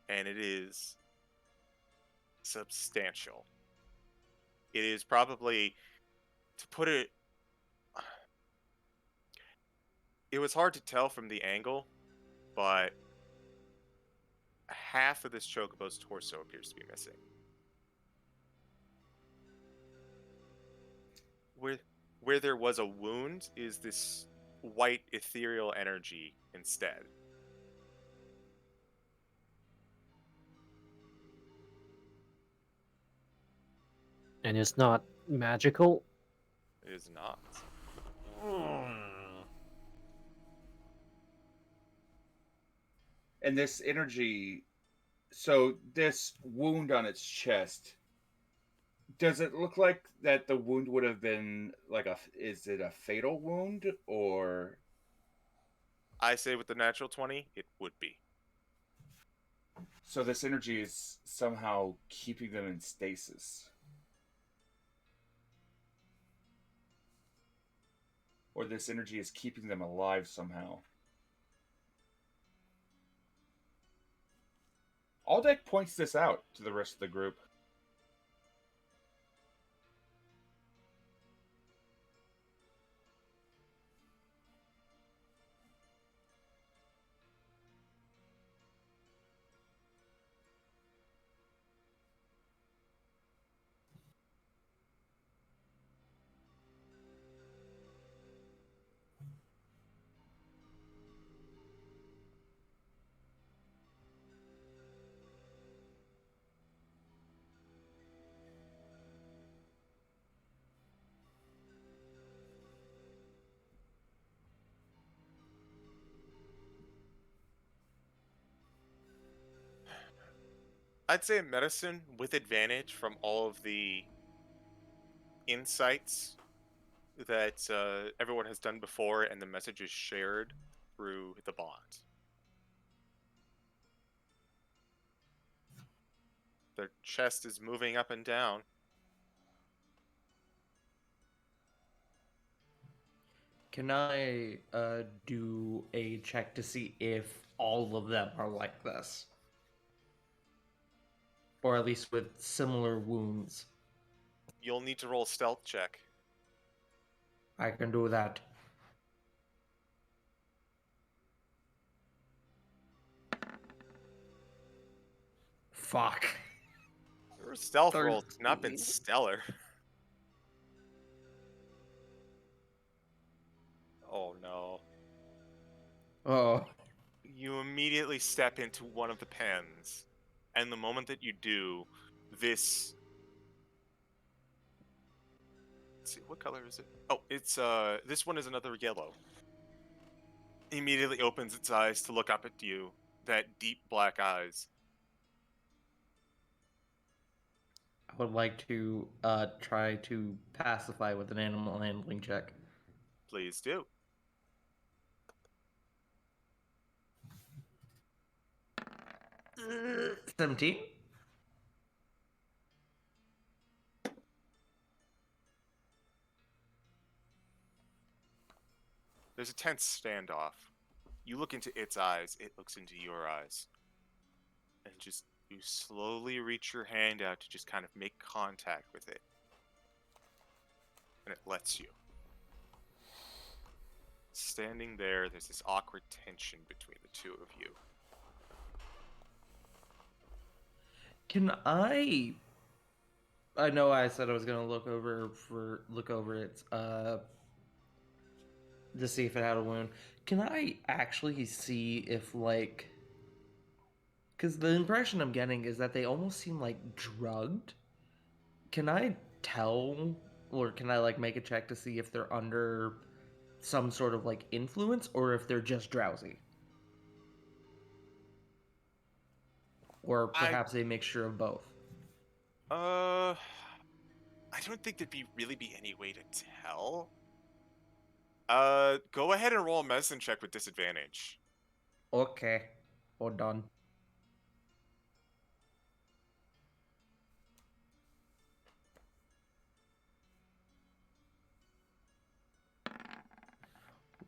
And it is substantial. It is probably, to put it, it was hard to tell from the angle, but half of this Chocobo's torso appears to be missing. Where there was a wound is this white ethereal energy instead.
And it's not magical.
It is not.
And this energy, so this wound on its chest, does it look like that the wound would have been like is it a fatal wound or?
I say with the natural 20, it would be.
So this energy is somehow keeping them in stasis. Or this energy is keeping them alive somehow. Aldeck points this out to the rest of the group.
I'd say medicine with advantage from all of the insights that everyone has done before and the messages shared through the bond. Their chest is moving up and down.
Can I do a check to see if all of them are like this? Or at least with similar wounds.
You'll need to roll a stealth check.
I can do that. fuck.
Your stealth roll has not been
13.
stellar. Oh no.
Oh.
You immediately step into one of the pens, and the moment that you do, this. Let's see, what color is it? Oh, it's this one is another yellow. Immediately opens its eyes to look up at you, that deep black eyes.
I would like to try to pacify with an animal handling check.
Please do.
17?
There's a tense standoff. You look into its eyes, it looks into your eyes. And just you slowly reach your hand out to just kind of make contact with it. And it lets you. Standing there's this awkward tension between the two of you.
Can I know I said I was gonna look over its to see if it had a wound. Can I actually see if like, because the impression I'm getting is that they almost seem like drugged. Can I tell, or can I like make a check to see if they're under some sort of like influence or if they're just drowsy? Or perhaps a mixture of both.
I don't think there'd really be any way to tell. Go ahead and roll a medicine check with disadvantage.
Okay. Hold on.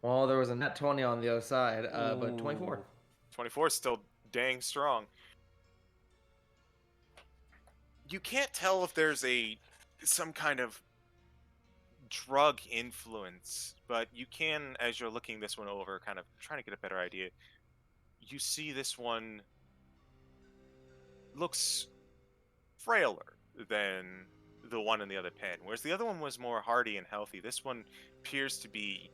Well, there was a net 20 on the other side, but 24.
Ooh.
24 is still dang strong. You can't tell if there's some kind of drug influence, but you can, as you're looking this one over, kind of trying to get a better idea. You see this one looks frailer than the one in the other pen, whereas the other one was more hardy and healthy. This one appears to be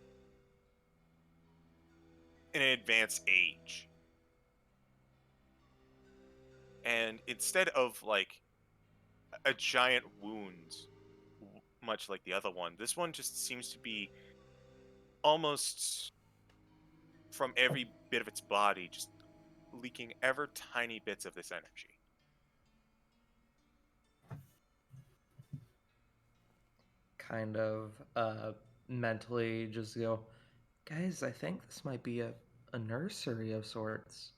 in an advanced age. And instead of like a giant wound, much like the other one, this one just seems to be almost from every bit of its body just leaking ever tiny bits of this energy.
Kind of mentally just go, guys, I think this might be a nursery of sorts.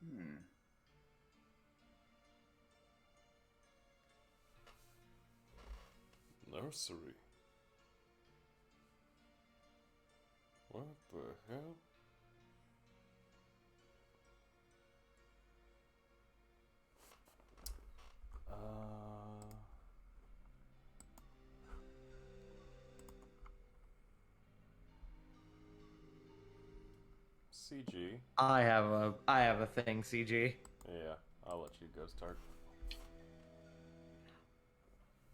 Hmm.
Nursery. What the hell? CG.
I have a thing, CG.
Yeah, I'll let you go start.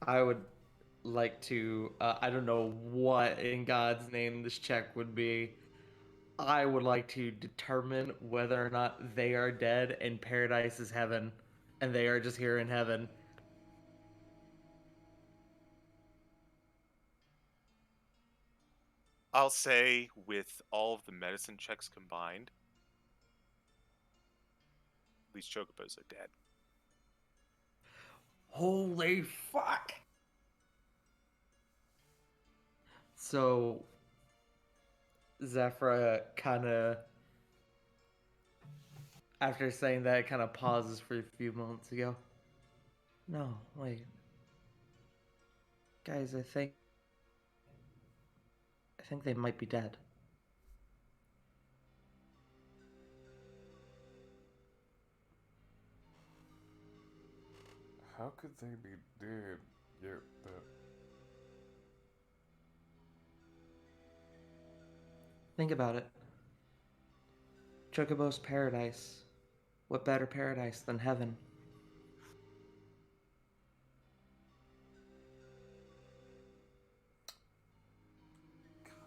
I would like to I don't know what in God's name this check would be. I would like to determine whether or not they are dead and paradise is heaven and they are just here in heaven.
I'll say with all of the medicine checks combined, these chocobos are dead.
Holy fuck. So Zephyra kind of, after saying that, kind of pauses for a few moments ago. No, wait. Guys, I think they might be dead.
How could they be dead?
Think about it. Chocobo's paradise. What better paradise than heaven?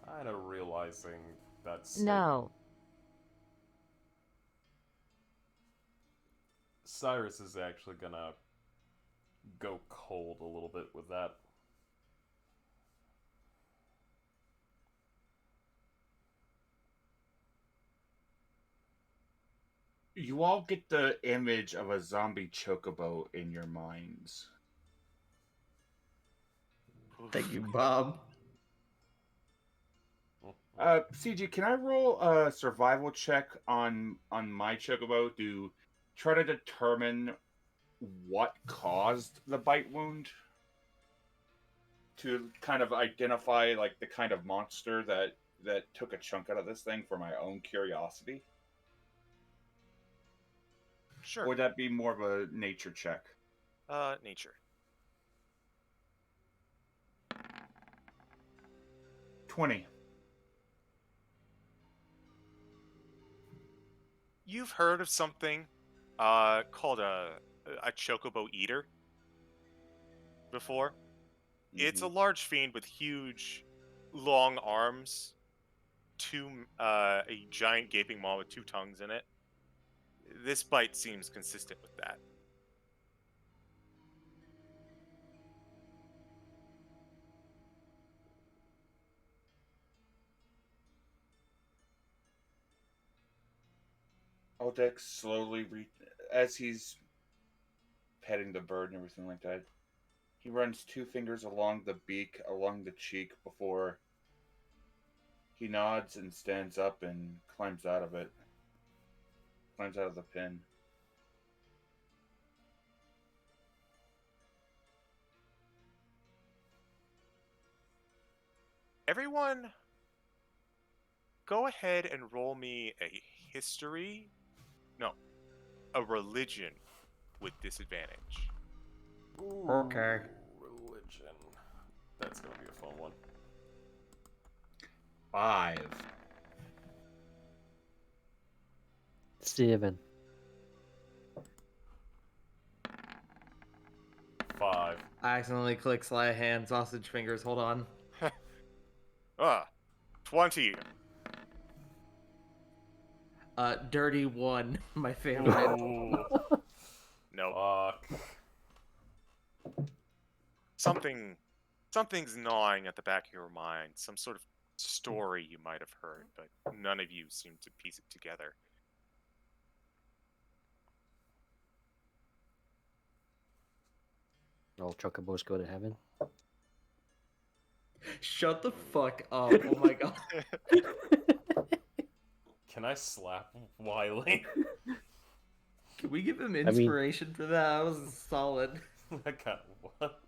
Kind of realizing that's
No.
Cyrus is actually gonna go cold a little bit with that.
You all get the image of a zombie chocobo in your minds.
Thank you, Bob.
CG, can I roll a survival check on my chocobo to try to determine what caused the bite wound? To kind of identify like the kind of monster that took a chunk out of this thing for my own curiosity.
Sure.
Or would that be more of a nature check?
Nature.
20.
You've heard of something called a chocobo eater before? It's a large fiend with huge, long arms, a giant gaping maw with 2 tongues in it. This bite seems consistent with that.
Aldex slowly, as he's petting the bird and everything like that, he runs 2 fingers along the beak, along the cheek before he nods and stands up and climbs out of it. Climbs out of the pin.
Everyone, go ahead and roll me a history. No, a religion with disadvantage.
Ooh,
Okay.
religion. That's gonna be a fun one.
5.
7.
5.
I accidentally clicked sleight of hand, sausage fingers. Hold on.
20.
Dirty 1, my favorite.
Ooh.
Nope.
Fuck.
Something's gnawing at the back of your mind. Some sort of story you might have heard, but none of you seem to piece it together.
All chocobos go to heaven.
Shut the fuck up. Oh my god.
Can I slap Wiley?
Can we give him
mean-
inspiration for that? That was solid.
That got what?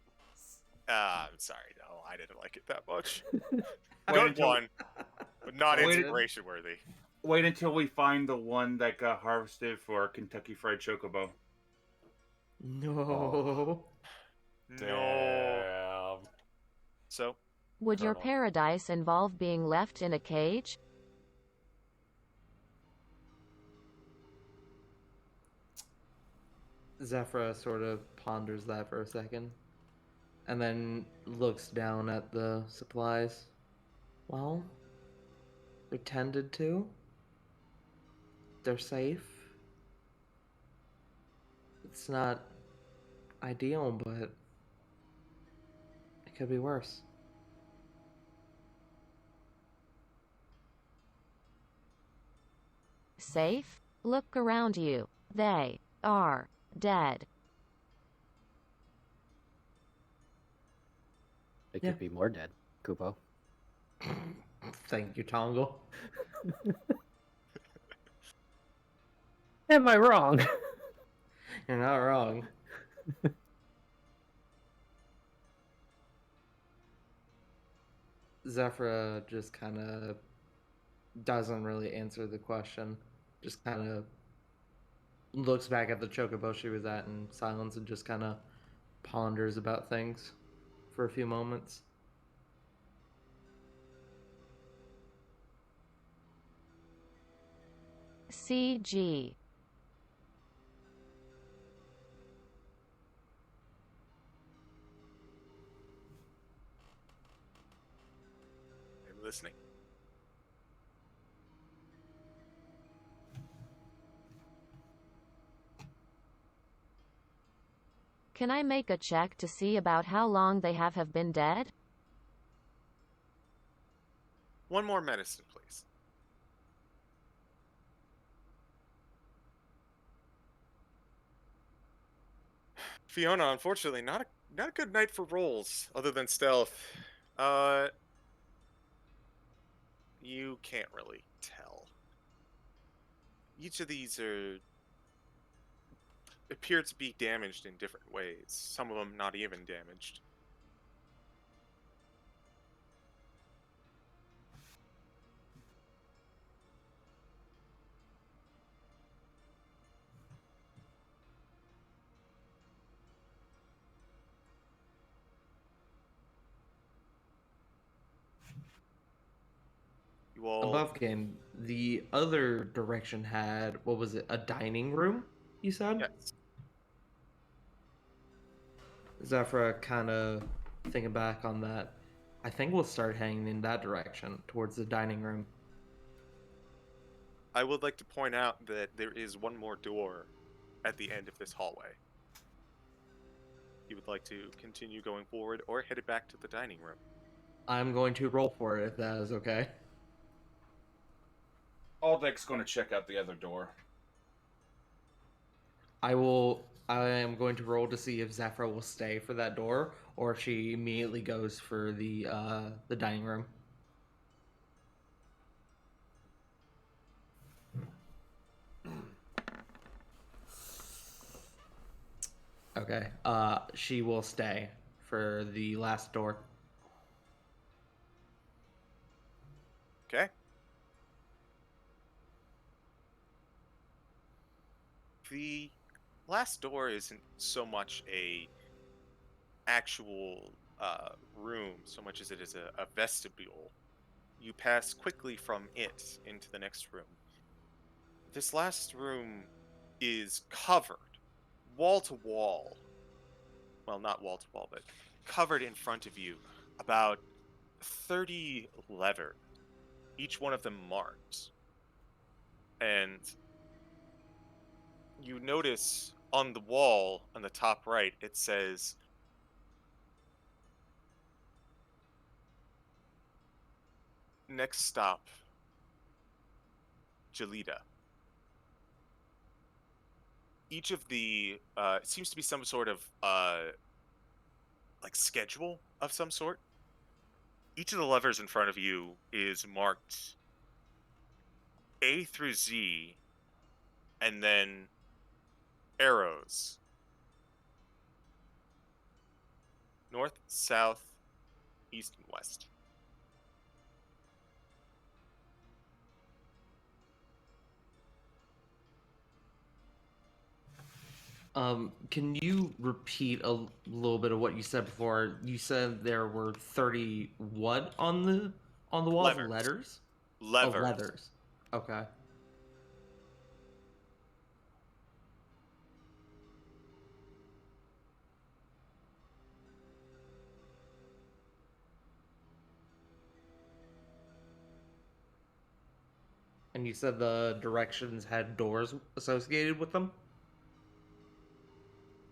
I'm sorry, no, I didn't like it that much.
Wait
Good
until-
one, but not
Wait-
inspiration worthy.
Wait until we find the one that got harvested for Kentucky Fried Chocobo.
No.
No.
Damn.
So,
Would your
Colonel.
paradise involve being left in a cage?
Zephyra sort of ponders that for a second. And then looks down at the supplies. Well, they're tended to. They're safe. It's not ideal, but it could be worse.
Safe? Look around you. They are dead.
They
Yeah.
could be more dead, Kupo.
Thank you, Tongle.
Am I wrong?
You're not wrong. Zephyra just kind of doesn't really answer the question. Just kind of looks back at the chocobo she was at in silence and just kind of ponders about things for a few moments.
CG.
I'm listening.
Can I make a check to see about how long they have been dead?
One more medicine, please. Fiona, unfortunately, not a good night for rolls other than stealth. You can't really tell. Each of these appear to be damaged in different ways. Some of them not even damaged. You all,
Above game, the other direction had, what was it, a dining room, you said?
yes.
Zephyra kind of thinking back on that. I think we'll start heading in that direction towards the dining room.
I would like to point out that there is one more door at the end of this hallway. You would like to continue going forward or head it back to the dining room.
I'm going to roll for it if that is okay.
Aldec's going to check out the other door.
I am going to roll to see if Zephyra will stay for that door or if she immediately goes for the dining room. Okay. She will stay for the last door.
Okay? The last door isn't so much a actual room so much as it is a vestibule. You pass quickly from it into the next room. This last room is covered wall to wall. Well, not wall to wall, but covered in front of you. About 30 lever, each one of them marked. And you notice on the wall on the top right, it says next stop, Jalida. Each of the it seems to be some sort of like schedule of some sort. Each of the levers in front of you is marked A through Z and then arrows. North, south, east, and west.
Can you repeat a little bit of what you said before? You said there were 30 what on the walls?
Levers.
Letters? Oh,
Levers.
letters. Okay. And you said the directions had doors associated with them?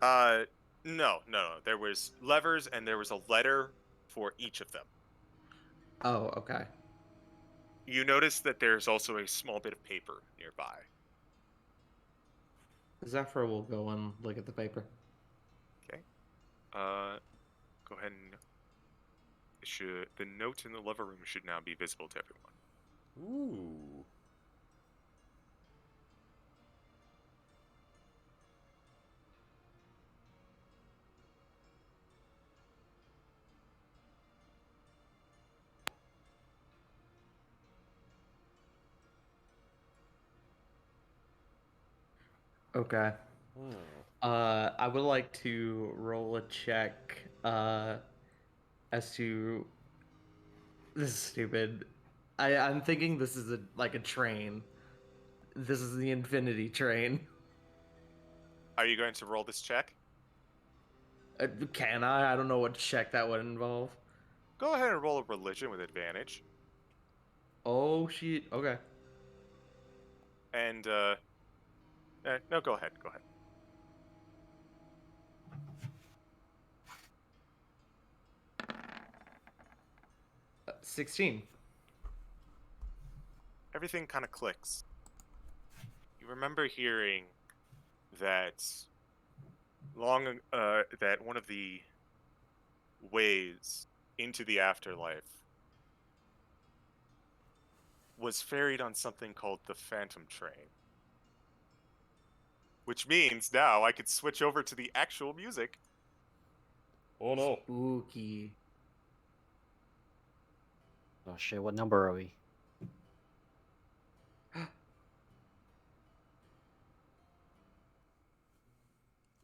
Uh, no. There was levers and there was a letter for each of them.
Oh, okay.
You notice that there's also a small bit of paper nearby.
Zephyr will go and look at the paper.
Okay. Go ahead and the note in the lever room should now be visible to everyone.
Ooh.
Okay.
Hmm.
I would like to roll a check as to this is stupid. I'm thinking this is like a train. This is the Infinity Train.
Are you going to roll this check?
Can I? I don't know what check that would involve.
Go ahead and roll a religion with advantage.
Oh shit. Okay.
And no, go ahead. Go ahead.
16.
Everything kind of clicks. You remember hearing that that one of the ways into the afterlife was ferried on something called the Phantom Train. Which means now I could switch over to the actual music.
Oh no.
Spooky.
Oh shit, what number are we?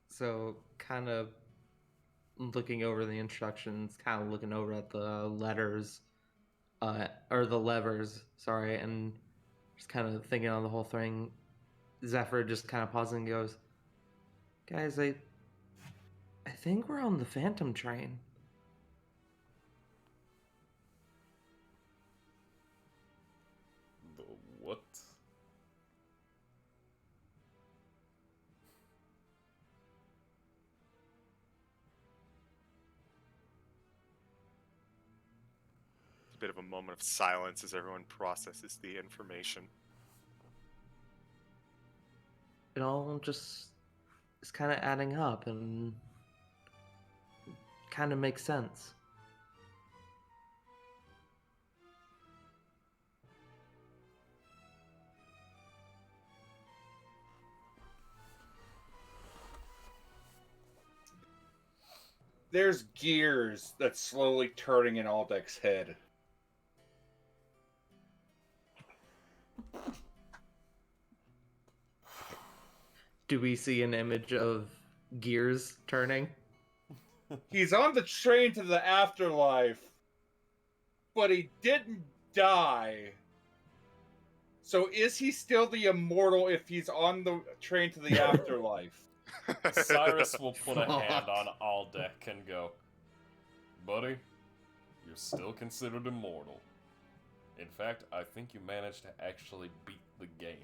So, kind of looking over the instructions, kind of looking over at the letters, or the levers, sorry, and just kind of thinking on the whole thing. Zephyr just kind of pauses and goes, "Guys, I think we're on the Phantom Train."
The what?
It's a bit of a moment of silence as everyone processes the information.
It all just is kind of adding up and kind of makes sense.
There's gears that's slowly turning in Aldec's head.
Do we see an image of gears turning?
He's on the train to the afterlife, but he didn't die. So is he still the immortal if he's on the train to the afterlife?
Cyrus will put a
Fuck.
hand on Aldeck and go, "Buddy, you're still considered immortal. In fact, I think you managed to actually beat the game."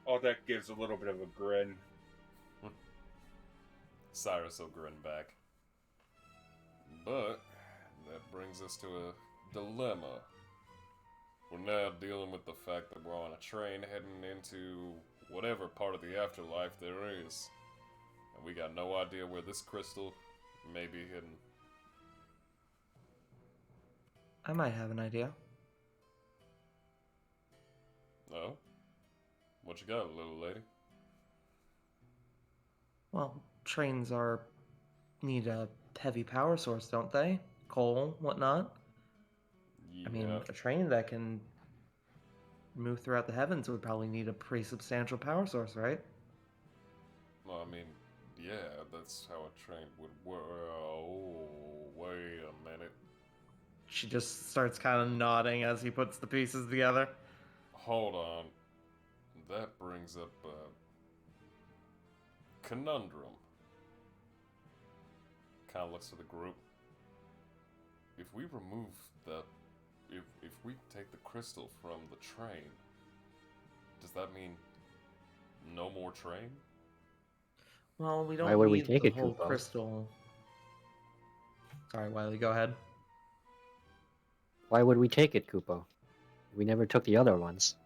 Aldeck gives a little bit of a grin.
Cyrus will grin back. But that brings us to a dilemma. We're now dealing with the fact that we're on a train heading into whatever part of the afterlife there is. And we got no idea where this crystal may be hidden.
I might have an idea.
No? What you got, little lady?
Well, trains need a heavy power source, don't they? Coal, whatnot.
Yeah.
I mean, a train that can move throughout the heavens would probably need a pretty substantial power source, right?
Well, I mean, yeah, that's how a train would work. Oh, wait a minute.
She just starts kind of nodding as he puts the pieces together.
Hold on. That brings up a conundrum. Kind of looks to the group. If we remove the... If we take the crystal from the train, does that mean no more train?
Well, we
Why
don't
would we
need
take
the
it,
whole
Kupo?
crystal. Sorry, Wiley, go ahead.
Why would we take it, Kupo? We never took the other ones.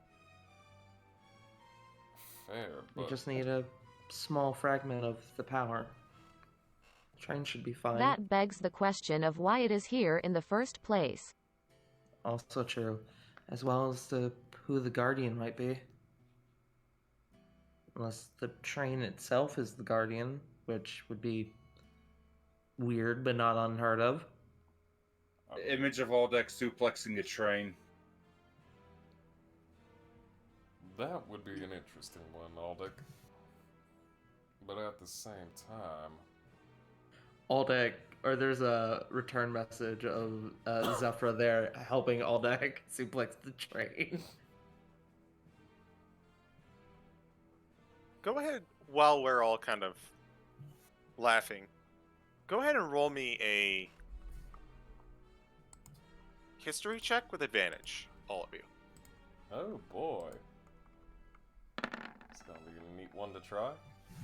Fair,
We
but...
just need a small fragment of the power. The train should be fine.
That begs the question of why it is here in the first place.
Also true, as well as who the guardian might be. Unless the train itself is the guardian, which would be weird but not unheard of.
Image of Aldex suplexing a train.
That would be an interesting one, Aldic. But at the same time,
Aldeck, or there's a return message of Zephyra there helping Aldeck suplex the train.
Go ahead, while we're all kind of laughing, go ahead and roll me a history check with advantage, all of you.
oh boy, it's gonna be a neat one to try.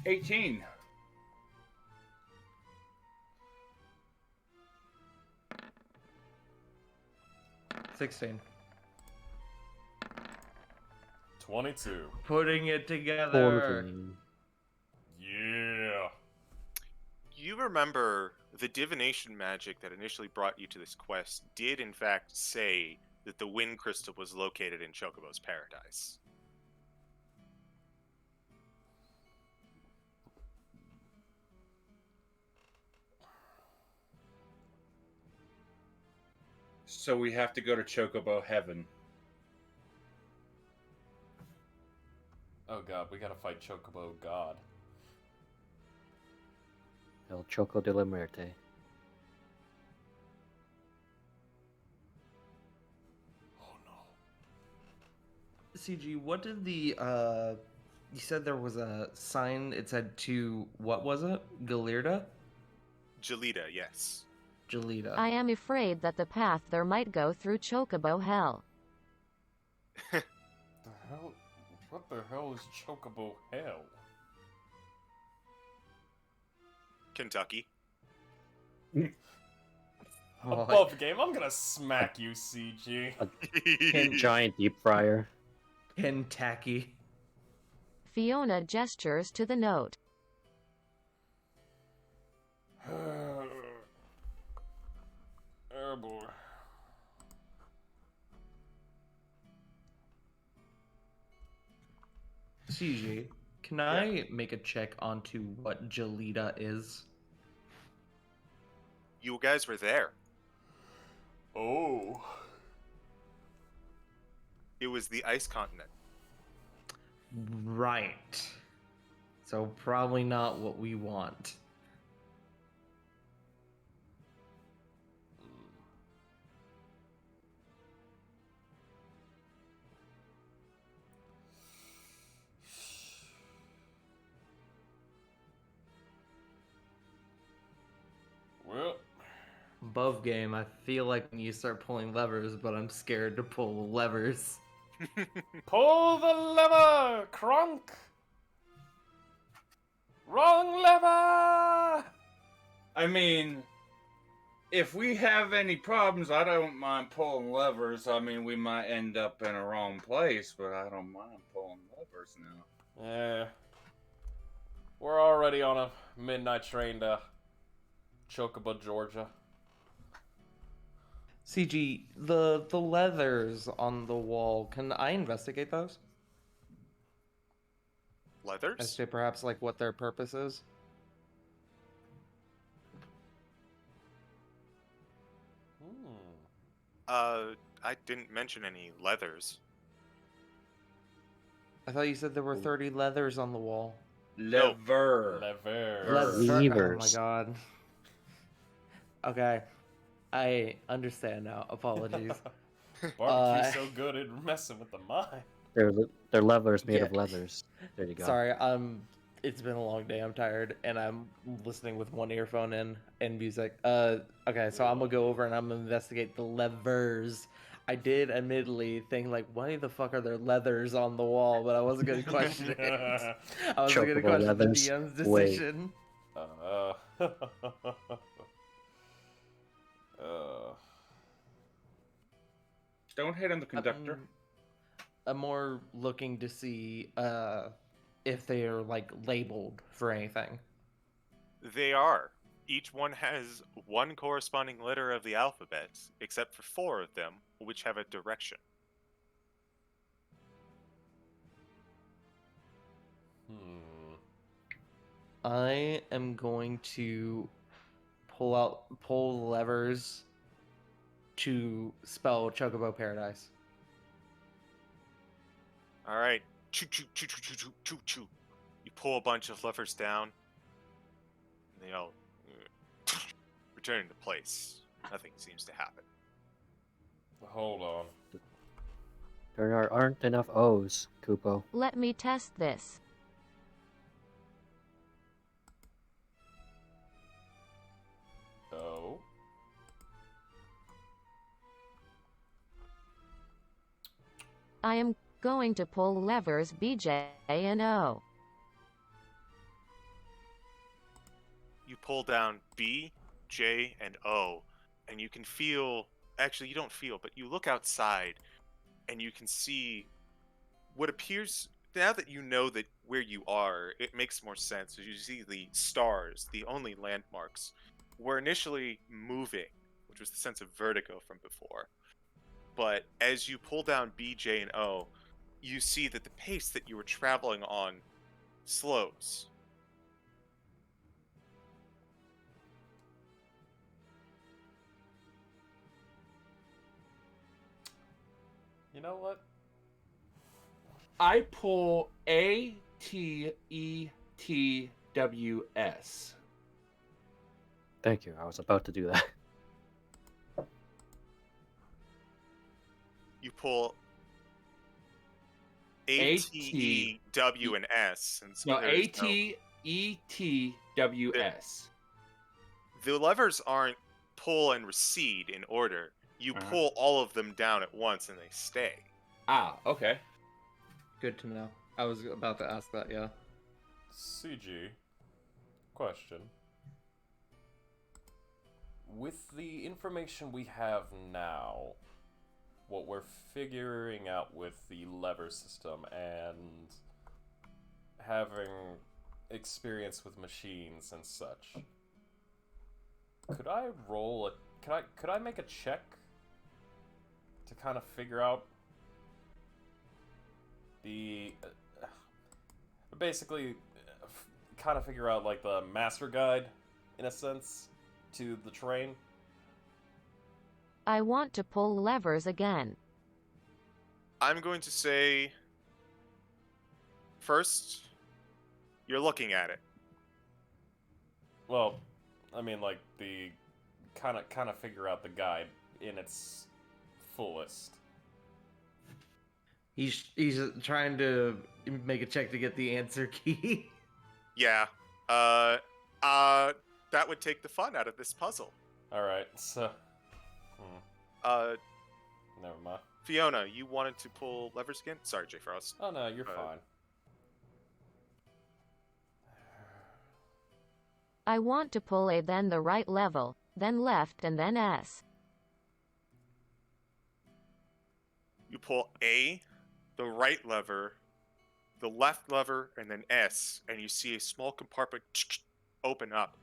18.
$16.
22.
Putting it together.
14.
Yeah.
You remember the divination magic that initially brought you to this quest did in fact say that the wind crystal was located in Chocobo's paradise.
So we have to go to Chocobo Heaven.
Oh god, we gotta fight Chocobo God.
El Choco de la Muerte.
Oh no.
CG, what did the you said there was a sign, it said to, what was it? Galirda?
Jalita, yes.
Jalita.
I am afraid that the path there might go through Chocobo Hell.
The hell? What the hell is Chocobo Hell?
Kentucky.
Oh,
Above game, I'm gonna smack you, CG.
Giant deep fryer.
Kentucky.
Fiona gestures to the note.
Oh boy.
CG, can I make a check onto what Jalita is?
You guys were there.
Oh.
It was the ice continent.
Right. So probably not what we want.
Well,
Above game, I feel like when you start pulling levers, but I'm scared to pull levers.
pull the lever, Crunk! Wrong lever!
I mean, if we have any problems, I don't mind pulling levers. I mean, we might end up in a wrong place, but I don't mind pulling levers now.
Yeah. We're already on a midnight train to Chocobo, Georgia.
CG, the leathers on the wall, can I investigate those? As
Leathers?
to perhaps like what their purpose is?
I didn't mention any leathers.
I thought you said there were 30 leathers on the wall.
No.
Lever.
Lever.
Oh my
Levers.
god. Okay. I understand now. Apologies.
Barbecue's so good at messing with the mind.
They're levers made of
Yeah.
leathers. There you go.
Sorry, it's been a long day. I'm tired, and I'm listening with one earphone in and music. Okay, so I'm gonna go over and I'm gonna investigate the levers. I did admittedly think like, why the fuck are there leathers on the wall? But I wasn't gonna question it. I wasn't gonna
Chocobo
question the
leathers.
DM's
Wait.
decision.
uh,
Don't hit on the conductor.
I'm more looking to see if they are like labeled for anything.
They are. Each one has one corresponding letter of the alphabet, except for 4 of them, which have a direction.
I am going to pull levers to spell Chocobo Paradise.
All right. Choo choo choo choo choo choo choo choo. You pull a bunch of levers down, and they all return to place. Nothing seems to happen.
Hold on.
There aren't enough O's, Kupo.
Let me test this.
Oh.
I am going to pull levers BJ and O.
You pull down B, J, and O, and you can feel. Actually, you don't feel, but you look outside, and you can see what appears. Now that you know that where you are, it makes more sense. As you see the stars, the only landmarks, were initially moving, which was the sense of vertigo from before. But as you pull down B, J, and O, you see that the pace that you were traveling on slows.
You know what?
I pull ATETWS.
Thank you. I was about to do that.
You pull A, T, E, W, and S. And so
No,
there is no-
ATETWS.
The levers aren't pull and recede in order. You
Uh-huh.
pull all of them down at once and they stay.
Ah, okay.
Good to know. I was about to ask that, yeah.
CG. Question. With the information we have now, what we're figuring out with the lever system and having experience with machines and such, could I roll a could I make a check to kind of figure out the basically kind of figure out like the master guide in a sense to the train?
I want to pull levers again.
I'm going to say first, you're looking at it.
Well, I mean like the kind of figure out the guide in its fullest.
He's trying to make a check to get the answer key.
Yeah. That would take the fun out of this puzzle.
All right, so
Uh,
never mind.
Fiona, you wanted to pull levers again? Sorry, J Frost.
Oh no, you're fine.
I want to pull A, then the right level, then left, and then S.
You pull A, the right lever, the left lever, and then S, and you see a small compartment open up.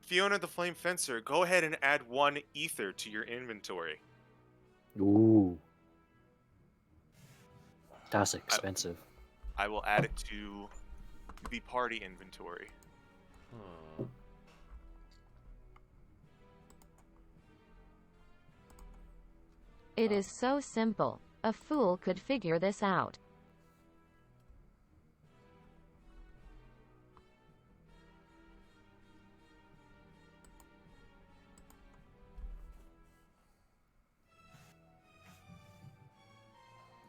Fiona the Flame Fencer, go ahead and add 1 ether to your inventory.
Ooh. That's expensive.
I will add it to the party inventory.
It is so simple. A fool could figure this out.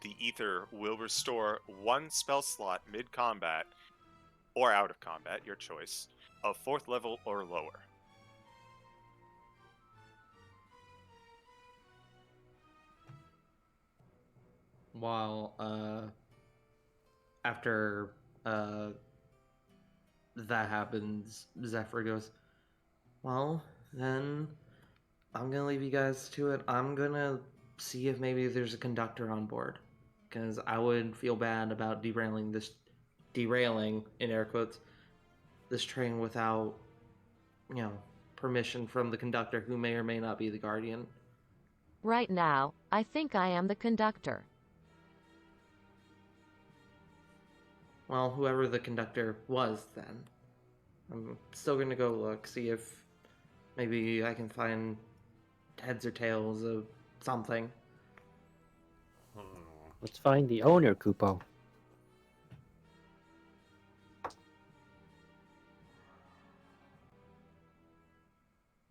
The ether will restore 1 spell slot mid-combat, or out of combat, your choice, of 4th level or lower.
While after that happens, Zephyr goes, well, then I'm gonna leave you guys to it. I'm gonna see if maybe there's a conductor on board, because I would feel bad about derailing in air quotes this train without, permission from the conductor, who may or may not be the guardian.
Right now, I think I am the conductor.
Well, whoever the conductor was then. I'm still gonna go look, see if maybe I can find heads or tails of something.
Hmm.
Let's find the owner, Kupo.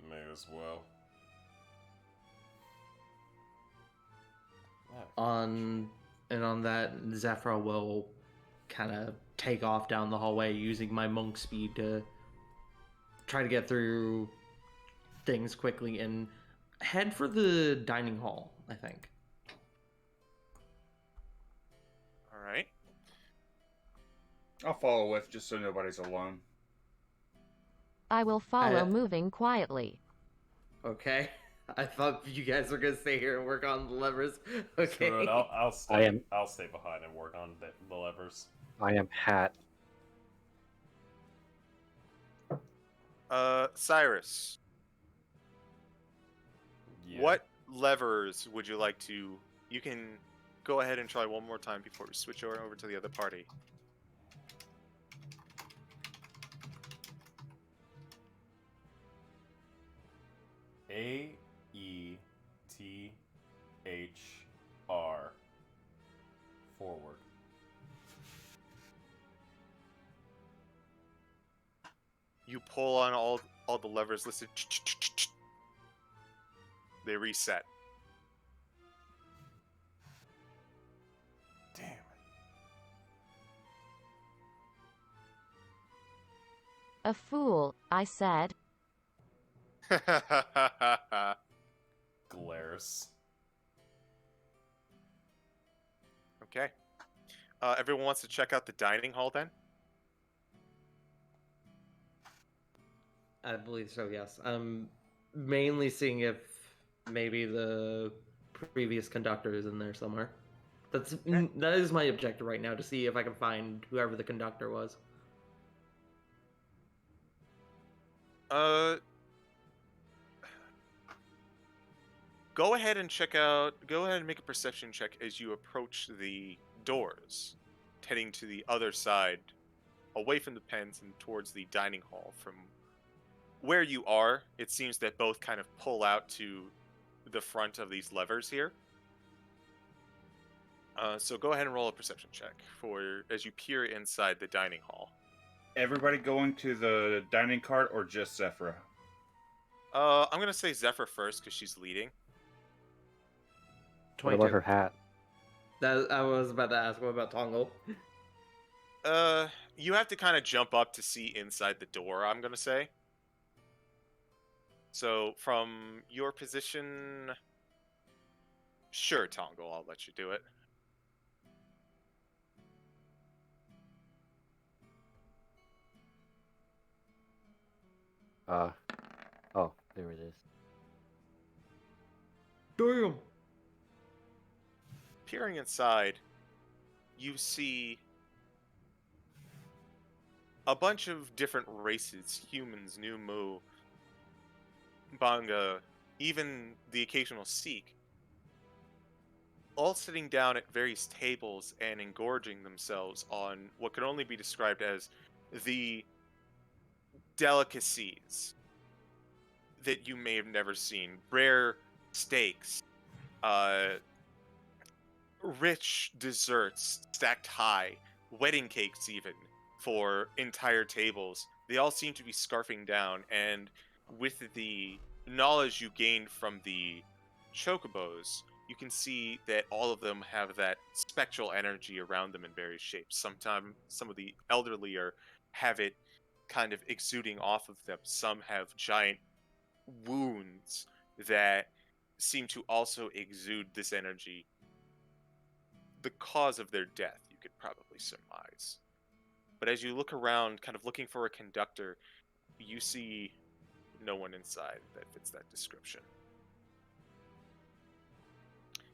May as well.
On that, Zephyra will kind of take off down the hallway using my monk speed to try to get through things quickly and head for the dining hall, I think.
All right.
I'll follow with just so nobody's alone.
I will follow,
I-
moving quietly.
Okay. I thought you guys were gonna stay here and work on the levers. Okay.
Screw it. I'll stay.
I am-
I'll stay behind and work on the levers.
I am Hat.
Cyrus,
Yeah.
what levers would you like to? You can go ahead and try one more time before we switch over to the other party.
AETHR. Forward.
You pull on all the levers listed. They reset.
Damn.
A fool, I said.
Glares.
Okay. Everyone wants to check out the dining hall then?
I believe so, yes. I'm mainly seeing if maybe the previous conductor is in there somewhere. That is my objective right now, to see if I can find whoever the conductor was.
Go ahead and check out. Go ahead and make a perception check as you approach the doors, heading to the other side, away from the pens and towards the dining hall. From where you are, it seems that both kind of pull out to the front of these levers here. So go ahead and roll a perception check for as you peer inside the dining hall.
Everybody going to the dining cart or just Zephyra?
I'm gonna say Zephyr first because she's leading.
What about her hat?
I was about to ask, what about Tongle?
You have to kind of jump up to see inside the door, I'm gonna say. So from your position, sure, Tongle, I'll let you do it.
Oh, there it is.
Damn.
Peering inside, you see a bunch of different races: humans, New Mu, Banga, even the occasional Sikh, all sitting down at various tables and engorging themselves on what can only be described as the delicacies that you may have never seen. Rare steaks, rich desserts stacked high, wedding cakes even for entire tables. They all seem to be scarfing down, and with the knowledge you gained from the chocobos, you can see that all of them have that spectral energy around them in various shapes. Sometimes some of the elderly have it kind of exuding off of them. Some have giant wounds that seem to also exude this energy. The cause of their death, you could probably surmise. But as you look around, kind of looking for a conductor, you see no one inside that fits that description.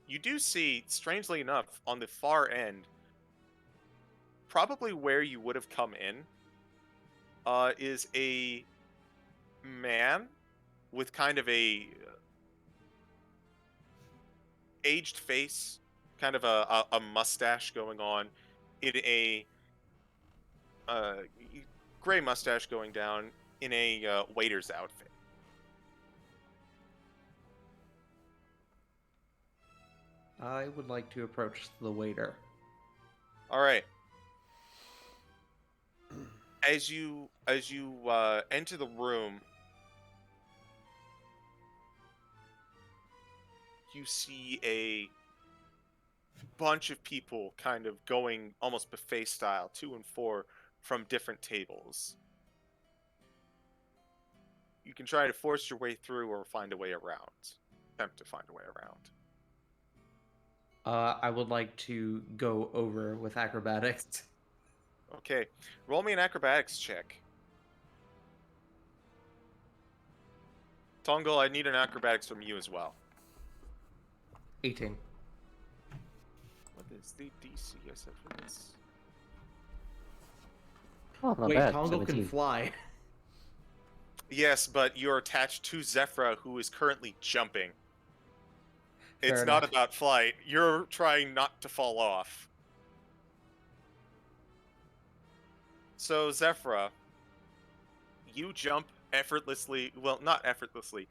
You do see, strangely enough, on the far end, probably where you would have come in, is a man with kind of a aged face, kind of a mustache going on, in a gray mustache going down, in a waiter's outfit.
I would like to approach the waiter.
All right. As you enter the room, you see a bunch of people kind of going almost buffet style to and for from different tables. You can try to force your way through or find a way around. Attempt to find a way around.
I would like to go over with acrobatics.
Okay, roll me an acrobatics check. Tongal, I need an acrobatics from you as well.
18.
What is the DC I said for this?
Oh, not
Wait,
bad.
Tongle can
17.
fly.
Yes, but you're attached to Zephyra, who is currently jumping.
Fair
It's
enough.
not about flight. You're trying not to fall off. So, Zephyra, you jump effortlessly. Well, not effortlessly.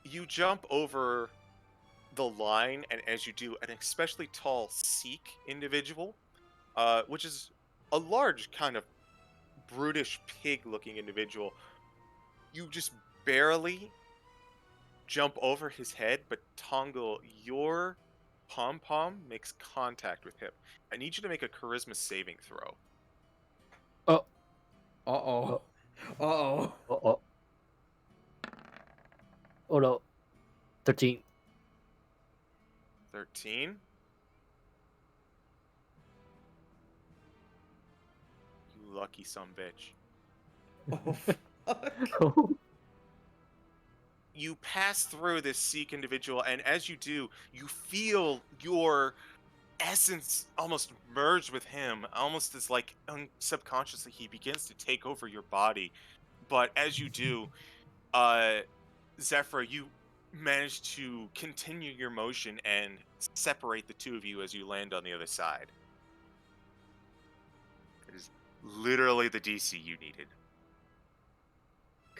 You jump over the line, and as you do, an especially tall Sikh individual, which is a large, kind of brutish pig-looking individual, you just barely jump over his head, but Tongle, your pom-pom makes contact with him. I need you to make a charisma saving throw.
Oh,
Uh-oh. Uh-oh.
oh, oh. Oh no. 13.
13. You lucky sumbitch.
Oh, fuck.
You pass through this Sikh individual, and as you do, you feel your essence almost merge with him, almost as like subconsciously he begins to take over your body. But as you do, uh, Zephyr, you manage to continue your motion and separate the two of you as you land on the other side. It is literally the DC you needed.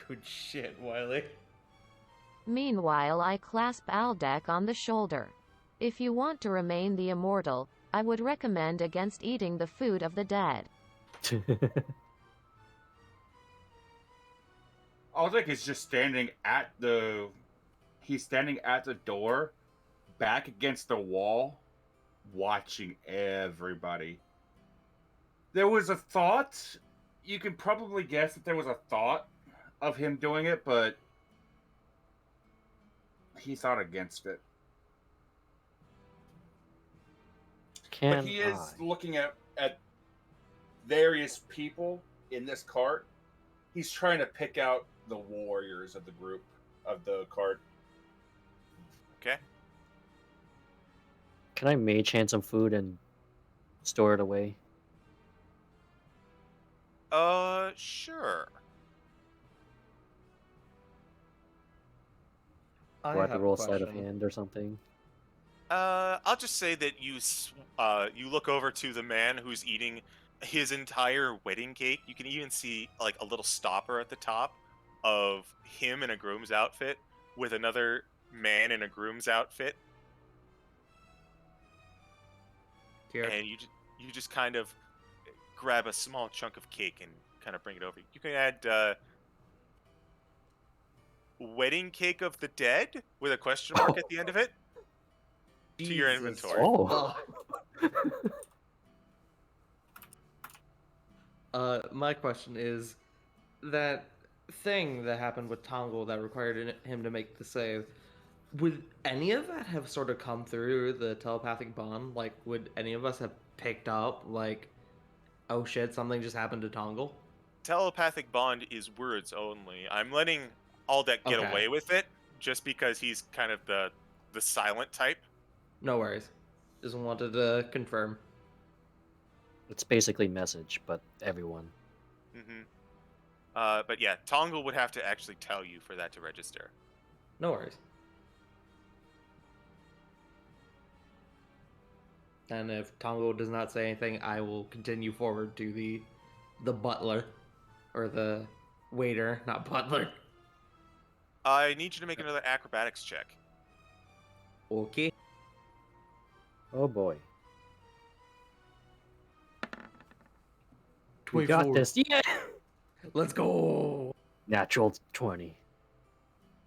Good shit, Wiley.
Meanwhile, I clasp Aldec on the shoulder. If you want to remain the immortal, I would recommend against eating the food of the dead.
Aldrich is just standing at the. He's standing at the door, back against the wall, watching everybody. There was a thought. You can probably guess that there was a thought of him doing it, but he thought against it. But
Can
he
I?
is looking at various people in this cart. He's trying to pick out the warriors of the group of the cart.
Okay?
Can I mage hand some food and store it away?
Sure.
Do I have to
have a
roll sleight of
question.
hand or something?
I'll just say that you look over to the man who's eating his entire wedding cake. You can even see like a little stopper at the top of him in a groom's outfit with another man in a groom's outfit,
Here.
and you just kind of grab a small chunk of cake and kind of bring it over. You can add wedding cake of the dead with a question mark at the end of it to your
Jesus
inventory.
Oh.
My question is that thing that happened with Tongle that required him to make the save. Would any of that have sort of come through the telepathic bond? Like, would any of us have picked up, like, oh shit, something just happened to Tongle?
Telepathic bond is words only. I'm letting Aldec get
Okay.
away with it just because he's kind of the silent type.
No worries. Just wanted to confirm.
It's basically message, but everyone.
Mm-hmm. But yeah, Tongle would have to actually tell you for that to register.
No worries. And if Tongle does not say anything, I will continue forward to the butler. Or the waiter, not butler.
I need you to make another acrobatics check.
Okay.
Oh boy. We
24.
got this. Yeah.
Let's go.
Natural 20.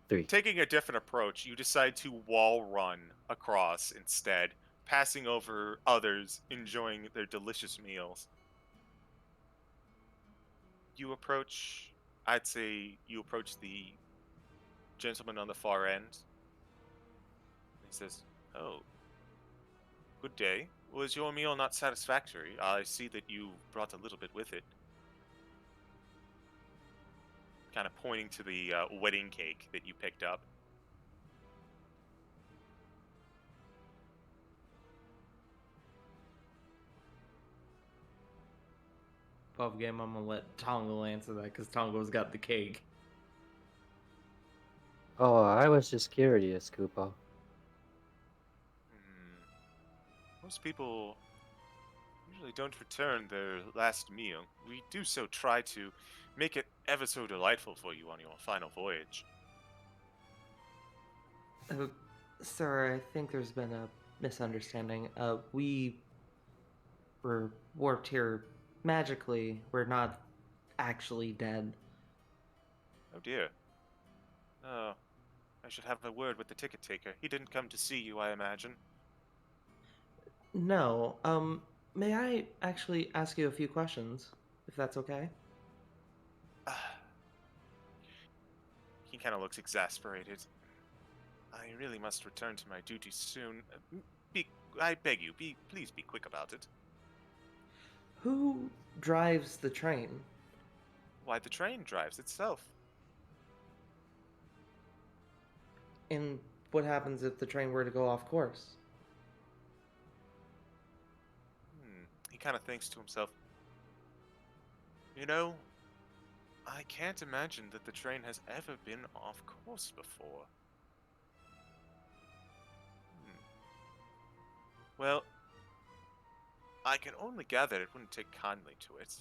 3.
Taking a different approach, you decide to wall run across instead, passing over others enjoying their delicious meals. I'd say you approach the gentleman on the far end. He says, "Oh, good day. Was your meal not satisfactory? I see that you brought a little bit with it." Kind of pointing to the wedding cake that you picked up.
Puff game, I'm gonna let Tongo answer that because Tongo's got the cake.
Oh, I was just curious, Koopa.
Hmm. Most people usually don't return their last meal. We do so try to make it ever so delightful for you on your final voyage.
Uh, Sir, I think there's been a misunderstanding. We were warped here magically. We're not actually dead.
Oh dear. Oh, I should have a word with the ticket taker. He didn't come to see you, I imagine.
No. May I actually ask you a few questions, if that's okay?
He kind of looks exasperated. I really must return to my duties soon. I beg you, please be quick about it.
Who drives the train?
Why, the train drives itself.
And what happens if the train were to go off course?
He kind of thinks to himself, you know, I can't imagine that the train has ever been off course before. Hmm. Well, I can only gather it wouldn't take kindly to it.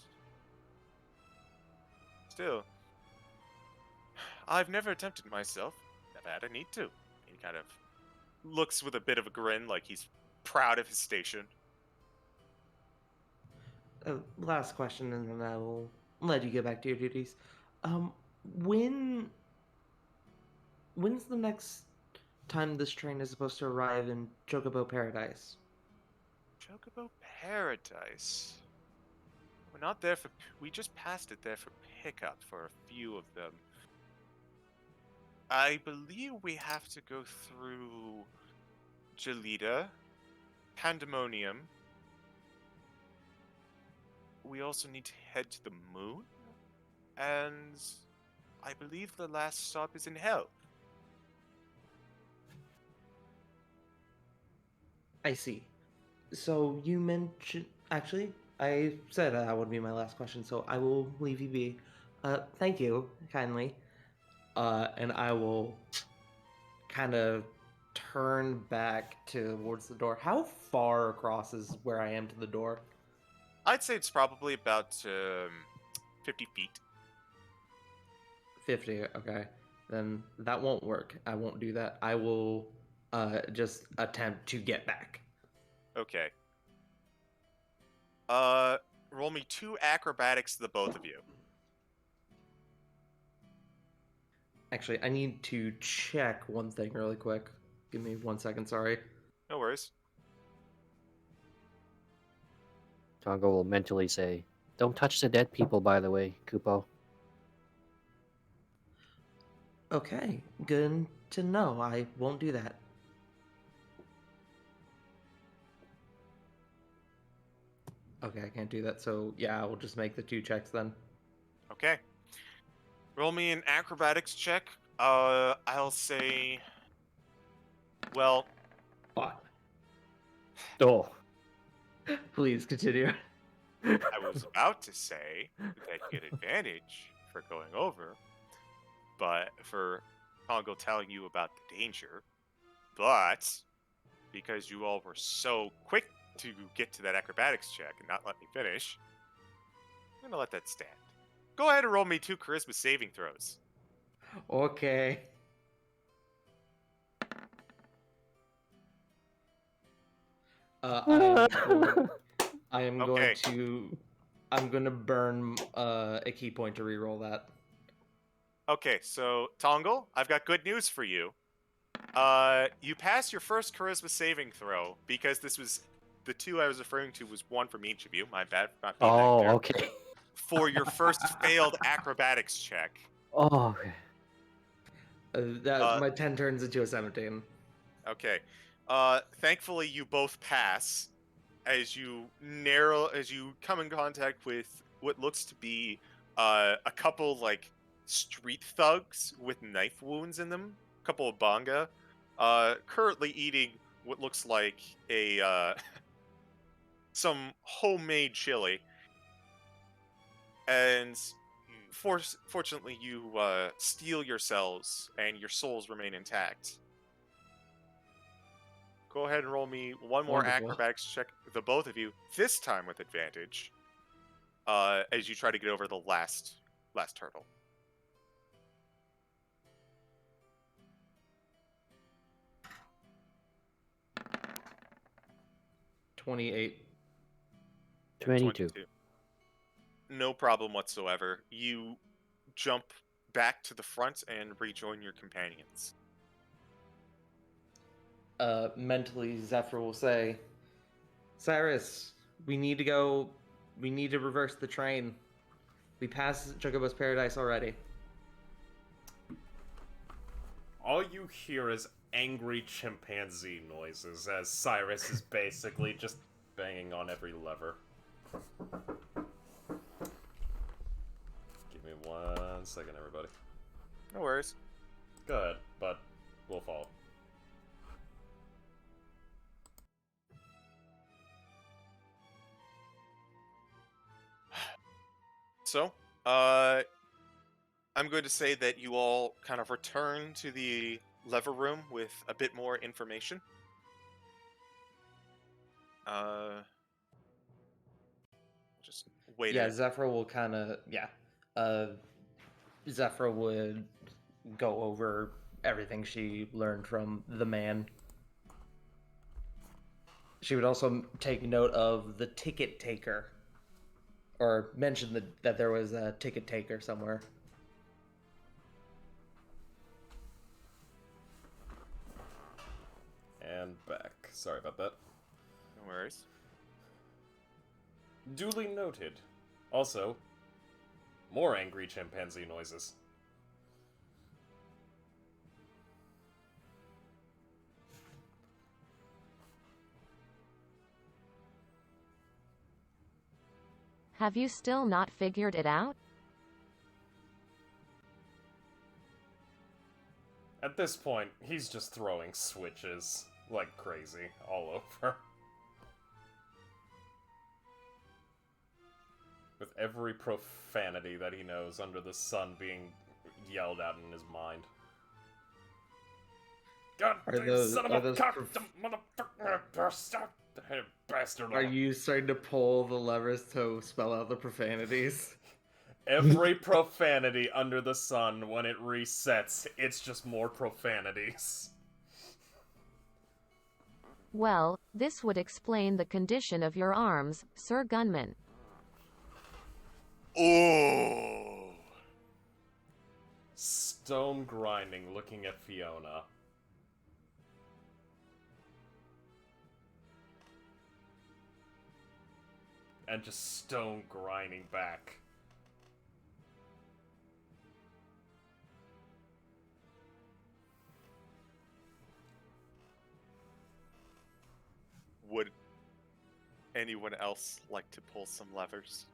Still, I've never attempted myself. Never had a need to. He kind of looks with a bit of a grin like he's proud of his station.
Last question, and then I will let you get back to your duties. Um, when when's the next time this train is supposed to arrive in Chocobo Paradise?
Chocobo Paradise. We're not there for. We just passed it there for pickup for a few of them. I believe we have to go through Gelida, Pandemonium. We also need to head to the moon, and I believe the last stop is in Hell.
I see. So you mentioned actually, I said that would be my last question, so I will leave you be. Thank you kindly. And I will kind of turn back towards the door. How far across is where I am to the door?
I'd say it's probably about 50 feet.
50. Okay. Then that won't work. I won't do that. I will just attempt to get back.
Okay. Roll me 2 acrobatics to the both of you.
Actually, I need to check one thing really quick. Give me 1 second, sorry.
No worries.
Tongo will mentally say, "Don't touch the dead people, by the way, Koopo."
Okay, good to know. I won't do that. Okay, I can't do that. So yeah, I will just make the 2 checks then.
Okay. Roll me an acrobatics check. I'll say. Well,
Fuck.
Oh.
Please continue.
I was about to say that you get advantage for going over, but for Congo telling you about the danger. But because you all were so quick to get to that acrobatics check and not let me finish, I'm gonna let that stand. Go ahead and roll me 2 charisma saving throws.
Okay. I am going
Okay.
to. I'm going to burn a key point to reroll that.
Okay, so Tongle, I've got good news for you. You passed your first charisma saving throw because this was the two I was referring to was one from each of you. My bad for not being that
Oh,
clear.
okay.
For your first failed acrobatics check.
Oh, okay.
That
Uh,
my 10 turns into a 17.
Okay. Thankfully, you both pass as you come in contact with what looks to be a couple like street thugs with knife wounds in them. A couple of banga, currently eating what looks like a some homemade chili, and fortunately, you steal yourselves, and your souls remain intact. Go ahead and roll me one more
Wonderful.
acrobatics check, the both of you, this time with advantage, as you try to get over the last hurdle.
28.
22.
22. No problem whatsoever. You jump back to the front and rejoin your companions.
Mentally, Zephyr will say, Cyrus, we need to go. We need to reverse the train. We passed Chocobo's Paradise already.
All you hear is angry chimpanzee noises as Cyrus is basically just banging on every lever. Give me 1 second, everybody.
No worries.
Go ahead, but we'll follow.
So, I'm going to say that you all kind of return to the lever room with a bit more information. Just wait
Yeah,
it.
Zephyr will kind of Zephyr would go over everything she learned from the man. She would also take note of the ticket taker, or mention that there was a ticket taker somewhere.
And back. Sorry about that.
No worries.
Duly noted. Also, more angry chimpanzee noises.
Have you still not figured it out?
At this point, he's just throwing switches like crazy all over. With every profanity that he knows under the sun being yelled out in his mind. God damn son of a cock, motherfucker, bastard.
Are you starting to pull the levers to spell out the profanities?
Every profanity under the sun, when it resets, it's just more profanities.
Well, this would explain the condition of your arms, Sir Gunman.
Oh.
Stone grinding, looking at Fiona. And just stone grinding back.
Would anyone else like to pull some levers?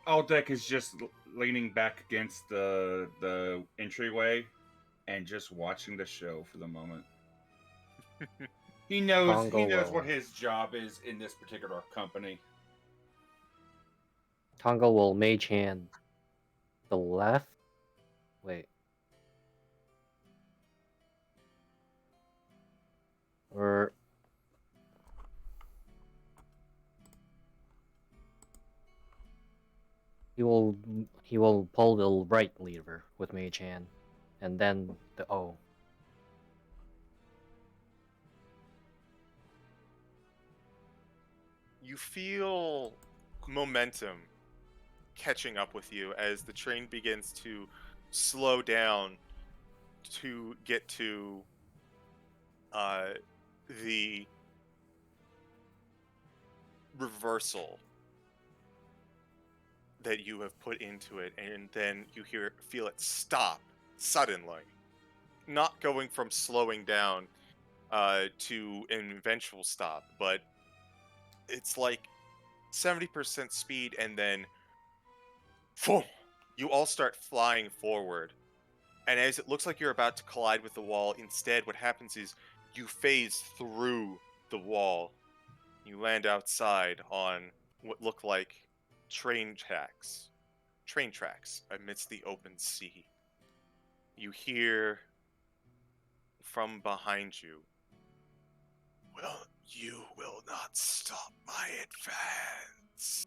Aldeck is just leaning back against the entryway and just watching the show for the moment. He knows
Tongle
what his job is in this particular company.
Tongle will mage hand the left. Wait. Or he will pull the right lever with mage hand. and then the O.
You feel momentum catching up with you as the train begins to slow down to get to the reversal that you have put into it, and then you feel it stop suddenly, not going from slowing down to an eventual stop, but it's like 70% speed, and then boom, you all start flying forward. And as it looks like you're about to collide with the wall, instead what happens is you phase through the wall. You land outside on what look like train tracks amidst the open sea. You hear from behind you, "Well, you will not stop my advance."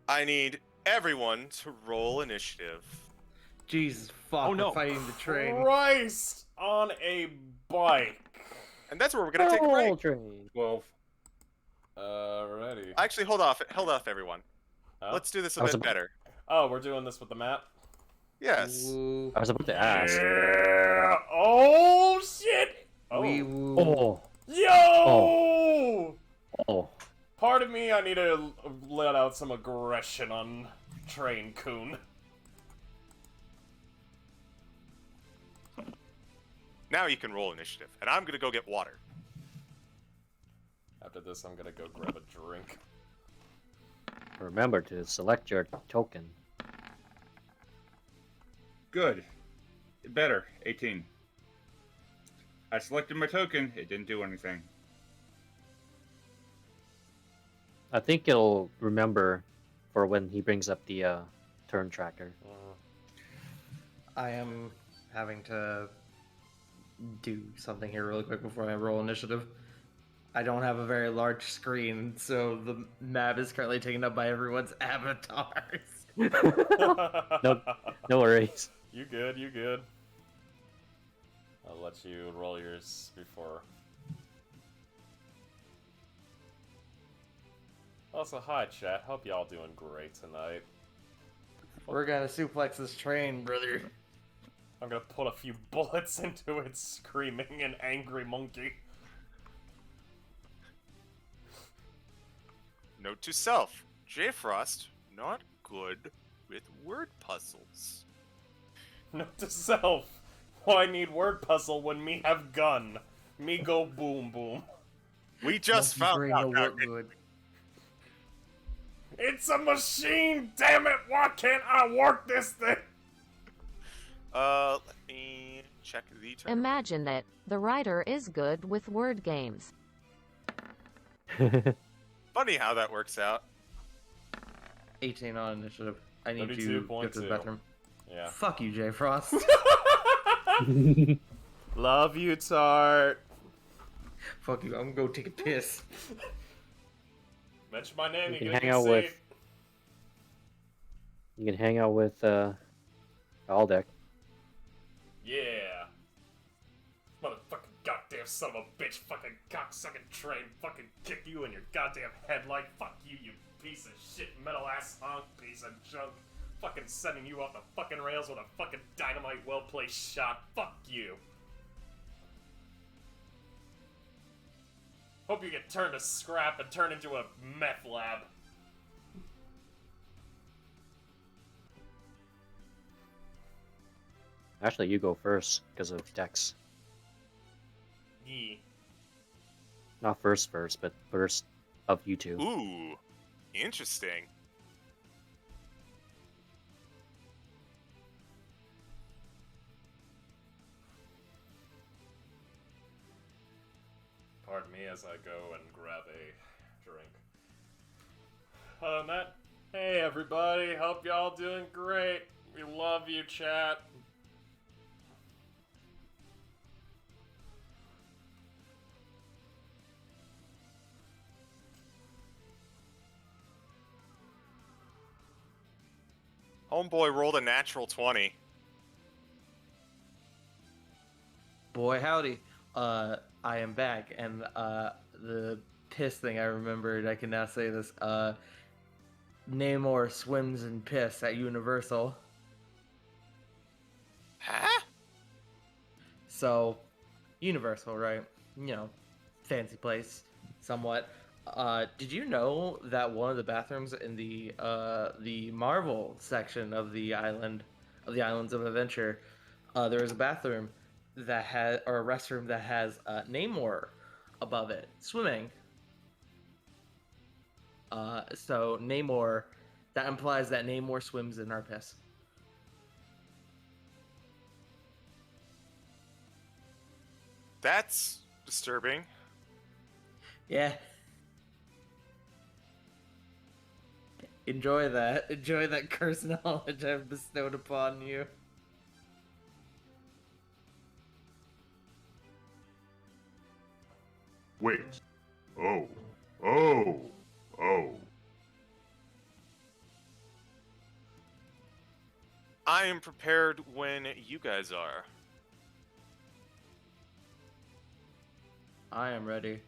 I need everyone to roll initiative.
Jesus fuck,
Oh no!
we're fighting the train.
Christ on a bike.
And that's where we're gonna take a
Roll
break.
train.
12.
Alrighty.
Actually, hold off, everyone.
Huh?
Let's do this a
I was
bit
ab-
better.
Oh, we're doing this with the map?
Yes.
Woo.
I was about to ask.
Yeah! Oh shit! Oh.
Wee woo.
Oh,
Yo!
oh.
Part of me, I need to let out some aggression on Train Coon.
Now you can roll initiative, and I'm gonna go get water.
After this, I'm gonna go grab a drink.
Remember to select your token.
Good. Better. 18. I selected my token. It didn't do anything.
I think it'll remember for when he brings up the turn tracker.
I am having to do something here really quick before I roll initiative. I don't have a very large screen, so the map is currently taken up by everyone's avatars.
No, no worries.
You good, you good. I'll let you roll yours before. Also, hi chat, hope y'all doing great tonight.
We're gonna suplex this train, brother.
I'm gonna put a few bullets into it, screaming an angry monkey.
Note to self: J Frost, not good with word puzzles.
Note to self, why need word puzzle when me have gun? Me go boom boom.
We just
Monkey
found
brain
out
will
that
work good.
It's a machine, damn it! Why can't I work this thing?
Let me check the turn.
Imagine that. The writer is good with word games.
Funny how that works out.
18 on initiative. I need to go to the
32.2.
bathroom.
Yeah.
Fuck you, J Frost.
Love you, Tart.
Fuck you, I'm gonna go take a piss.
Mention my name,
You
you
can
get
hang out
safe.
with- You can hang out with Aldeck.
Yeah. Motherfucking goddamn son of a bitch, fucking cocksucking train, fucking kick you in your goddamn headlight. Fuck you, you piece of shit, metal ass hunk, piece of junk. Fucking sending you off the fucking rails with a fucking dynamite well placed shot. Fuck you. Hope you get turned to scrap and turned into a meth lab.
Actually, you go first because of Dex.
Yee.
Not first, but first of you two.
Ooh, interesting.
Pardon me as I go and grab a drink. Other than that, hey everybody, hope y'all doing great. We love you, chat.
Homeboy rolled a natural 20.
Boy, howdy. I am back, and the piss thing I remembered. I can now say this. Namor swims in piss at Universal.
Huh?
So, Universal, right? You know, fancy place, somewhat. Did you know that one of the bathrooms in the Marvel section of the Islands of Adventure, there is a bathroom that has, or a restroom that has Namor above it, swimming. So Namor, that implies that Namor swims in our piss.
That's disturbing.
Yeah. Enjoy that. Enjoy that curse knowledge I've bestowed upon you.
Wait. Oh. Oh. Oh.
I am prepared when you guys are.
I am ready.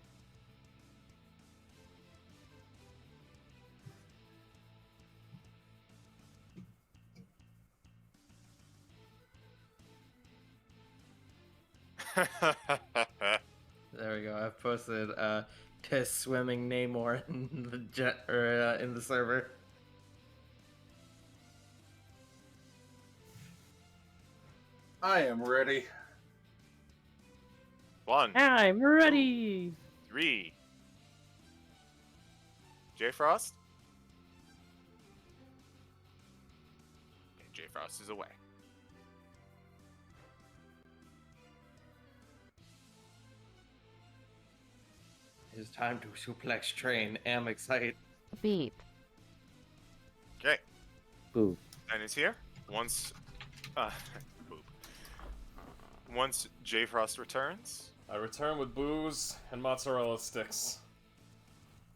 There we go. I've posted piss swimming Namor in the in the server.
I am ready.
1,
I'm ready.
3. J Frost? Okay, J Frost is away.
It's time to suplex train. Am excited.
Beep.
Okay,
Boo.
and it's here. Once, boop. Once J Frost returns.
I return with booze and mozzarella sticks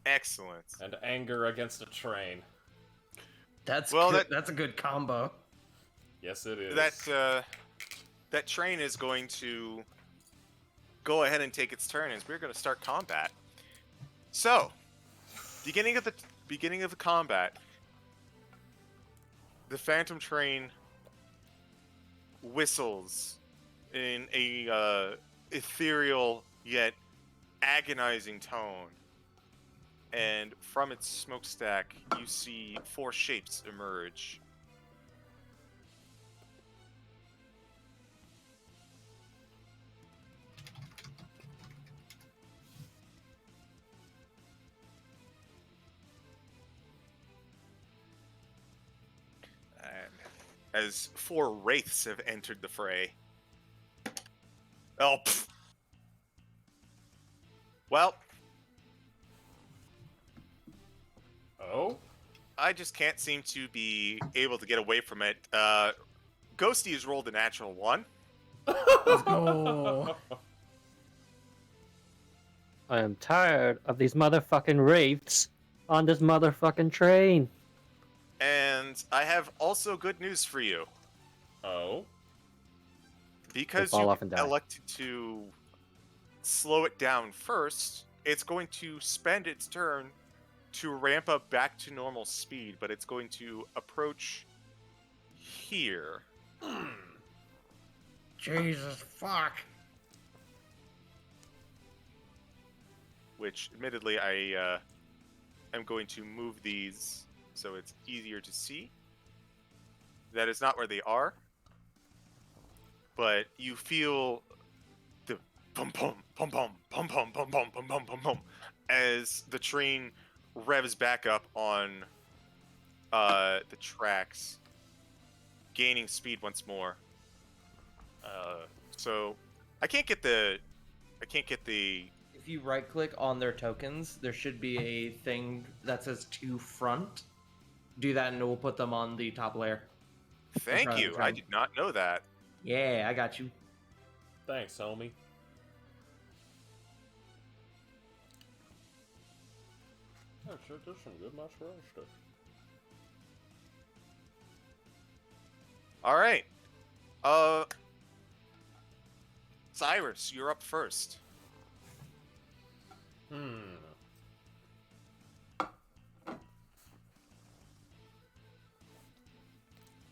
Excellent.
and anger against a train.
That's
Well,
good. That's a good combo.
Yes, it is.
That train is going to go ahead and take its turn, as we're going to start combat. So, beginning of the combat, the Phantom Train whistles in a ethereal yet agonizing tone, and from its smokestack, you see 4 shapes emerge. And as 4 wraiths have entered the fray. Oh, pfft. Well,
Oh?
I just can't seem to be able to get away from it. Ghosty has rolled a natural 1.
Let's go.
I am tired of these motherfucking wraiths on this motherfucking train.
And I have also good news for you.
Oh?
Because
fall
you
off and die.
elected to slow it down first, it's going to spend its turn to ramp up back to normal speed, but it's going to approach here.
Jesus fuck.
Which, admittedly, I am going to move these so it's easier to see. That is not where they are, but you feel the pum pum pum pum pum pum pum pum pum pum pum pum as the train revs back up on the tracks, gaining speed once more. So I can't get the
If you right click on their tokens, there should be a thing that says to front. Do that and it will put them on the top layer.
Thank
front of
you.
the
I
train.
did not know that.
Yeah, I got you.
Thanks, homie. Oh, sure, there's some good mozzarella sticks.
All right. Cyrus, you're up first.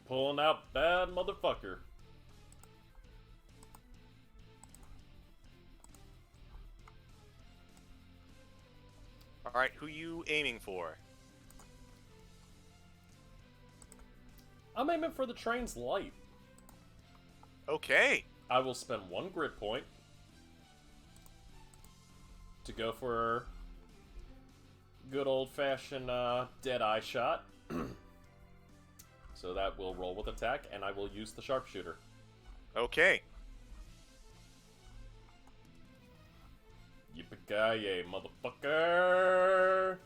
Pulling out bad motherfucker.
All right, who you aiming for?
I'm aiming for the train's light.
Okay.
I will spend 1 grit point to go for good old-fashioned dead eye shot. So that will roll with attack, and I will use the sharpshooter.
Okay.
Yippee-ki-yay, motherfucker!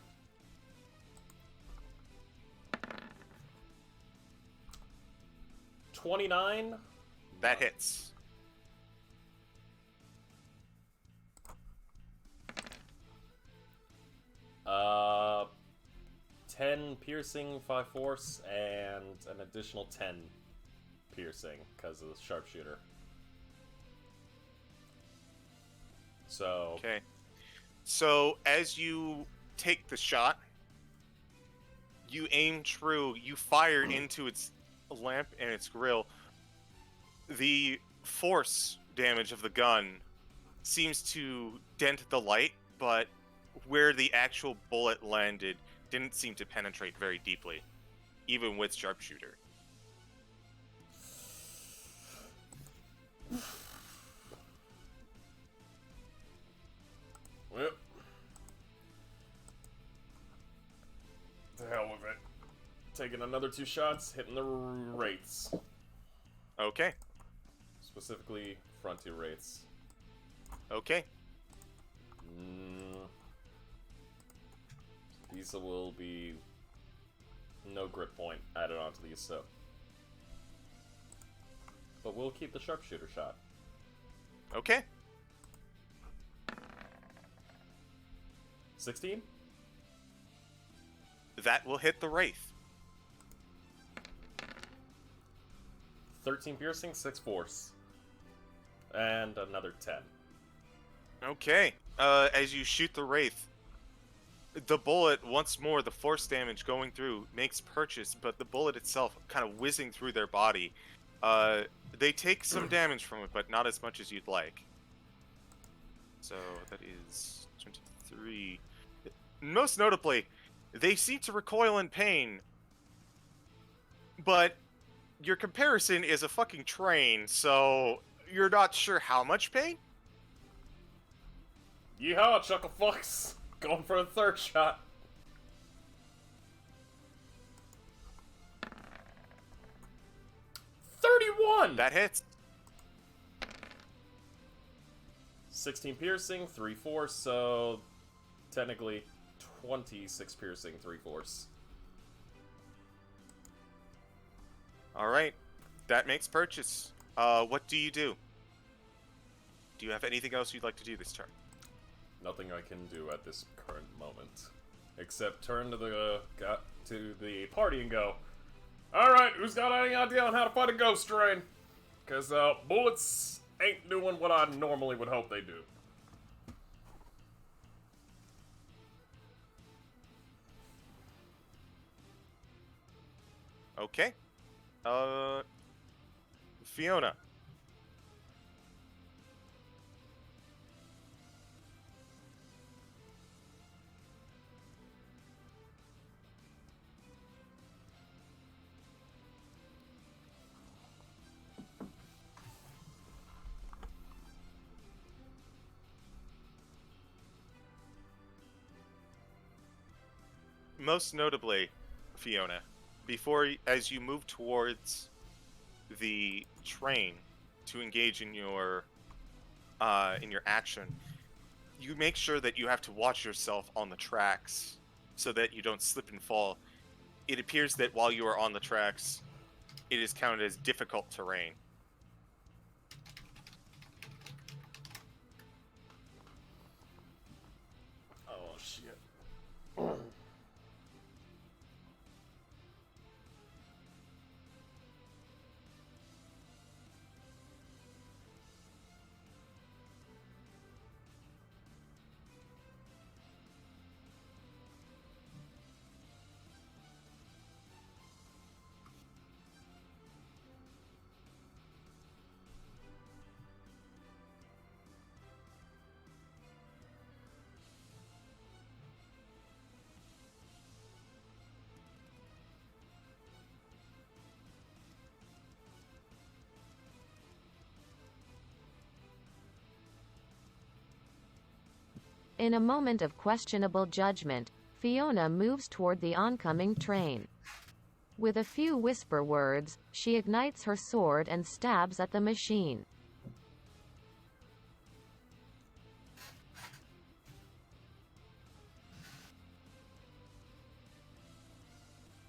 $29.
That hits.
Uh, 10 piercing, 5 force, and an additional 10 piercing because of the sharpshooter. So,
Okay. So as you take the shot, you aim true, you fire into its lamp and its grill. The force damage of the gun seems to dent the light, but where the actual bullet landed didn't seem to penetrate very deeply, even with sharpshooter.
well, the hell with it. Taking another 2 shots, hitting the wraiths.
Okay.
Specifically, front 2 wraiths.
Okay.
These will be no grit point added onto these, so. But we'll keep the sharpshooter shot.
Okay.
16?
That will hit the wraith.
13 piercing, 6 force. And another 10.
Okay. As you shoot the wraith, the bullet, once more, the force damage going through makes purchase, but the bullet itself kind of whizzing through their body. They take some damage from it, but not as much as you'd like. So that is 23. Most notably, they seem to recoil in pain, but your comparison is a fucking train, so you're not sure how much pain?
Yeehaw, chuckle fucks! Going for a 3rd shot. $31!
That hits.
16 piercing, 3 force, so technically 26 piercing, 3 force.
Alright. That makes purchase. What do you do? Do you have anything else you'd like to do this turn?
Nothing I can do at this current moment, except turn to the party and go, "Alright, who's got any idea on how to fight a ghost train? Because bullets ain't doing what I normally would hope they do."
Okay. Fiona. Most notably, Fiona, as you move towards the train to engage in your action, you make sure that you have to watch yourself on the tracks so that you don't slip and fall. It appears that while you are on the tracks, it is counted as difficult terrain.
Oh, shit.
In a moment of questionable judgment, Fiona moves toward the oncoming train. With a few whisper words, she ignites her sword and stabs at the machine.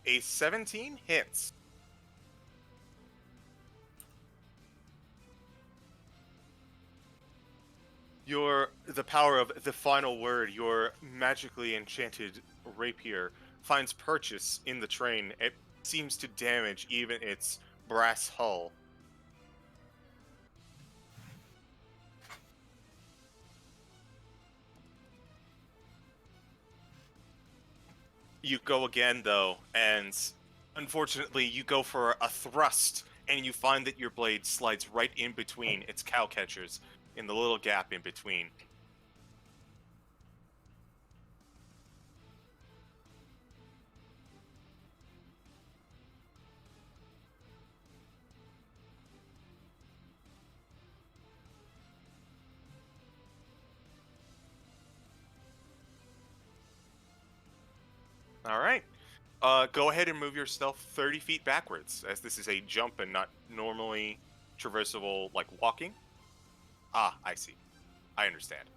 A 17 hits. The power of the final word, your magically enchanted rapier, finds purchase in the train. It seems to damage even its brass hull. You go again, though, and unfortunately, you go for a thrust, and you find that your blade slides right in between its cow catchers, in the little gap in between. All right. Go ahead and move yourself 30 feet backwards, as this is a jump and not normally traversable like walking. Ah, I see. I understand.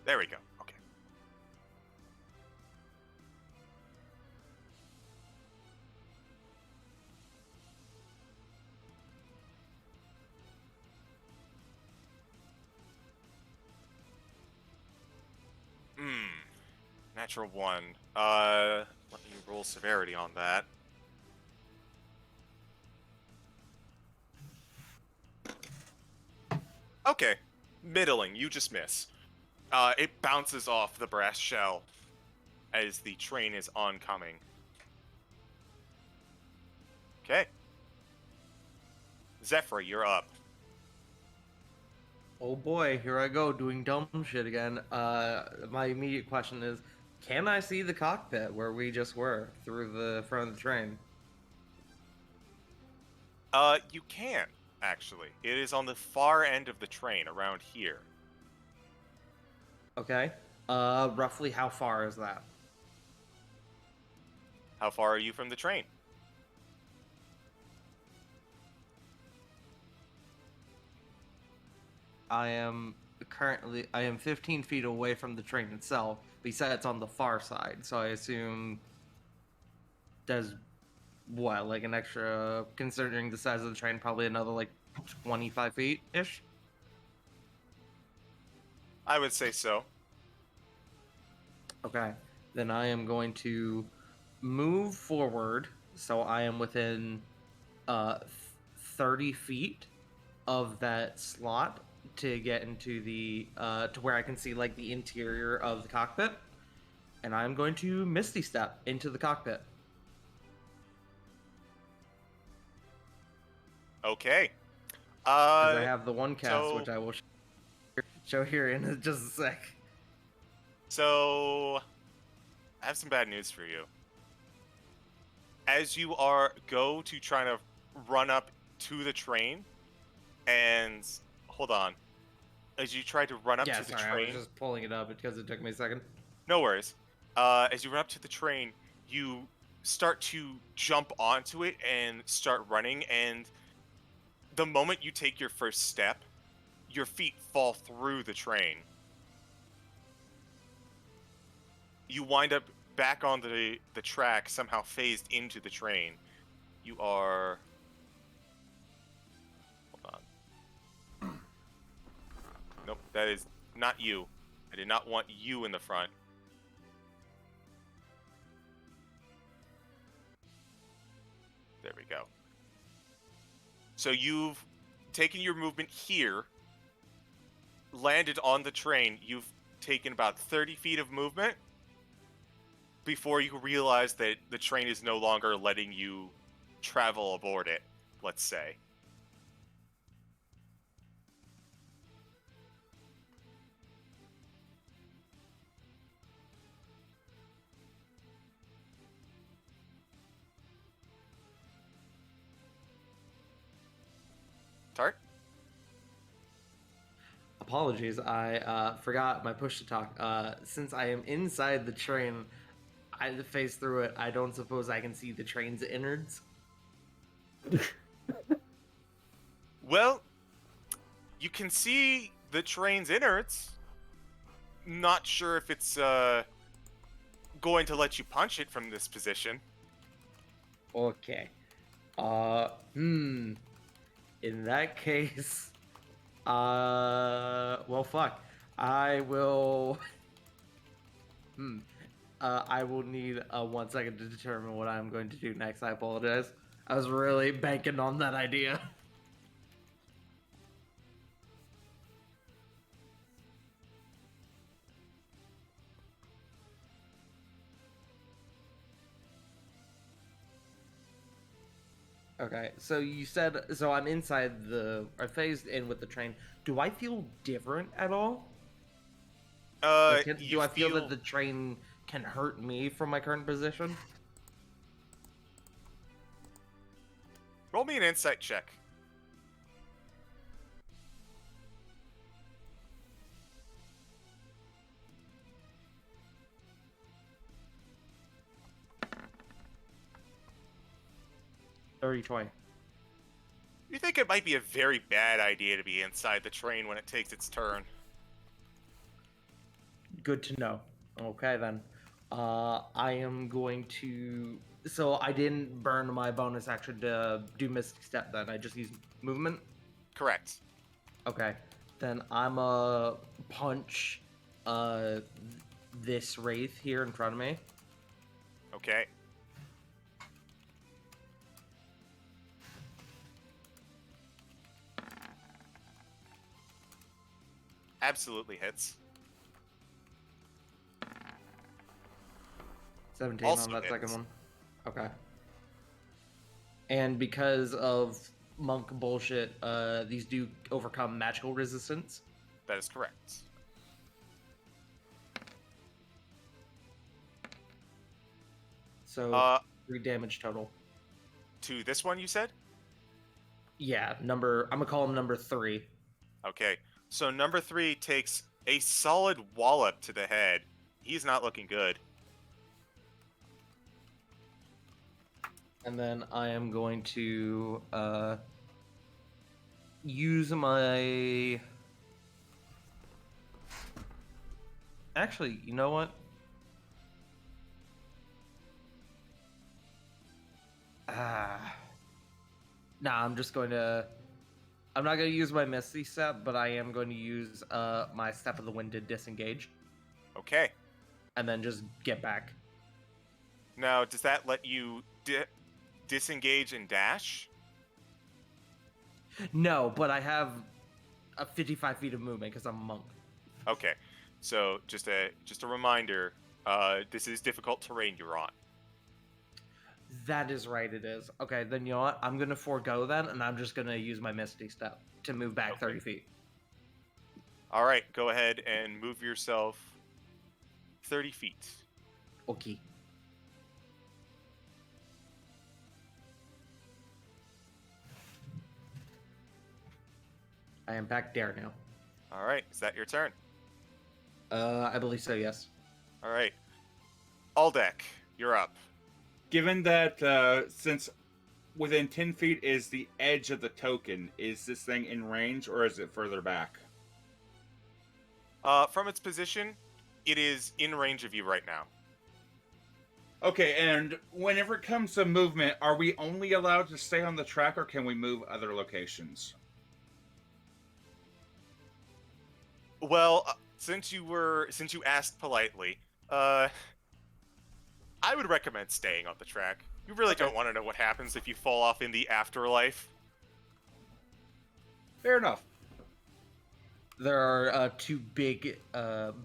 There we go. Okay. Natural one. Let me roll severity on that. Okay. Middling. You just miss. It bounces off the brass shell as the train is oncoming. Okay. Zephyr, you're up.
Oh boy, here I go doing dumb shit again. My immediate question is, can I see the cockpit where we just were through the front of the train?
You can, actually. It is on the far end of the train, around here.
Okay. Roughly how far is that?
How far are you from the train?
I am 15 feet away from the train itself, but you said it's on the far side, so I assume there's what, like an extra, considering the size of the train, probably another like 25 feet ish.
I would say so.
Okay, then I am going to move forward, so I am within 30 feet of that slot to get into the to where I can see like the interior of the cockpit, and I'm going to Misty Step into the cockpit.
Okay.
Because I have the one cast,
so-
which I will show here in just a sec.
So, I have some bad news for you. As you go to try to run up to the train, and hold on. As you try to run up
Yeah,
to the
sorry, I was
train,
just pulling it up because it took me a second.
no worries. As you run up to the train, you start to jump onto it and start running, and the moment you take your first step, your feet fall through the train. You wind up back on the track, somehow phased into the train. You are... Hold on. Nope, that is not you. I did not want you in the front. There we go. So you've taken your movement here, landed on the train. You've taken about 30 feet of movement before you realize that the train is no longer letting you travel aboard it, let's say. Tart?
Apologies, I forgot my push to talk. Since I am inside the train, I face through it. I don't suppose I can see the train's innards.
Well, you can see the train's innards. Not sure if it's going to let you punch it from this position.
Okay. In that case, well, fuck. I will. I will need 1 second to determine what I'm going to do next. I apologize. I was really banking on that idea. Okay, so you said so I'm inside I phased in with the train. Do I feel different at all? Like,
You
do I feel that
feel
the train can hurt me from my current position?
roll me an insight check.
Dirty 20.
You think it might be a very bad idea to be inside the train when it takes its turn.
Good to know. Okay then. I am going to. So I didn't burn my bonus action to do Mystic Step. Then I just used movement.
Correct.
Okay. Then I'm a punch. Uh, this wraith here in front of me.
Okay. Absolutely hits.
17
Also
on that second
hits.
one. Okay. And because of monk bullshit, these do overcome magical resistance.
That is correct.
So 3 damage total.
To this one, you said?
Yeah, I'm gonna call him number 3.
Okay. So number 3 takes a solid wallop to the head. He's not looking good.
And then I am going to use my. Actually, you know what? I'm just going to. I'm not going to use my Misty Step, but I am going to use my Step of the Wind to disengage,
Okay.
and then just get back.
Now, does that let you disengage and dash?
No, but I have a 55 feet of movement because I'm a monk.
Okay. So just a reminder, this is difficult terrain you're on.
That is right, it is. Okay, then you know what? I'm going to forego that, and I'm just going to use my Misty Step to move back 30 feet.
All right, go ahead and move yourself 30 feet.
Okay. I am back there now.
All right, is that your turn?
I believe so, yes.
All right. Aldeck, you're up.
Given that since within 10 feet is the edge of the token, is this thing in range or is it further back?
From its position, it is in range of you right now.
Okay, and whenever it comes to movement, are we only allowed to stay on the track or can we move other locations?
Well, since you asked politely, I would recommend staying on the track. You really don't want to know what happens if you fall off in the afterlife.
Fair enough.
There are 2 big,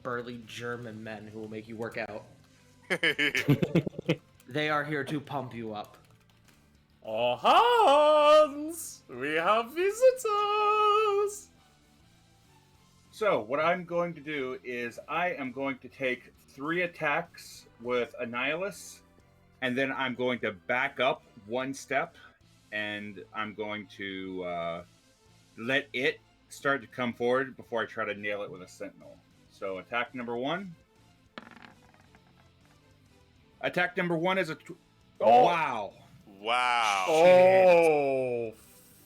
burly German men who will make you work out. They are here to pump you up.
Oh, Hans! We have visitors!
So, what I'm going to do is I am going to take 3 attacks with Annihilus, and then I'm going to back up 1 step, and I'm going to let it start to come forward before I try to nail it with a sentinel. So attack number 1. Attack number 1 is a...
Oh.
Wow.
Wow.
Oh,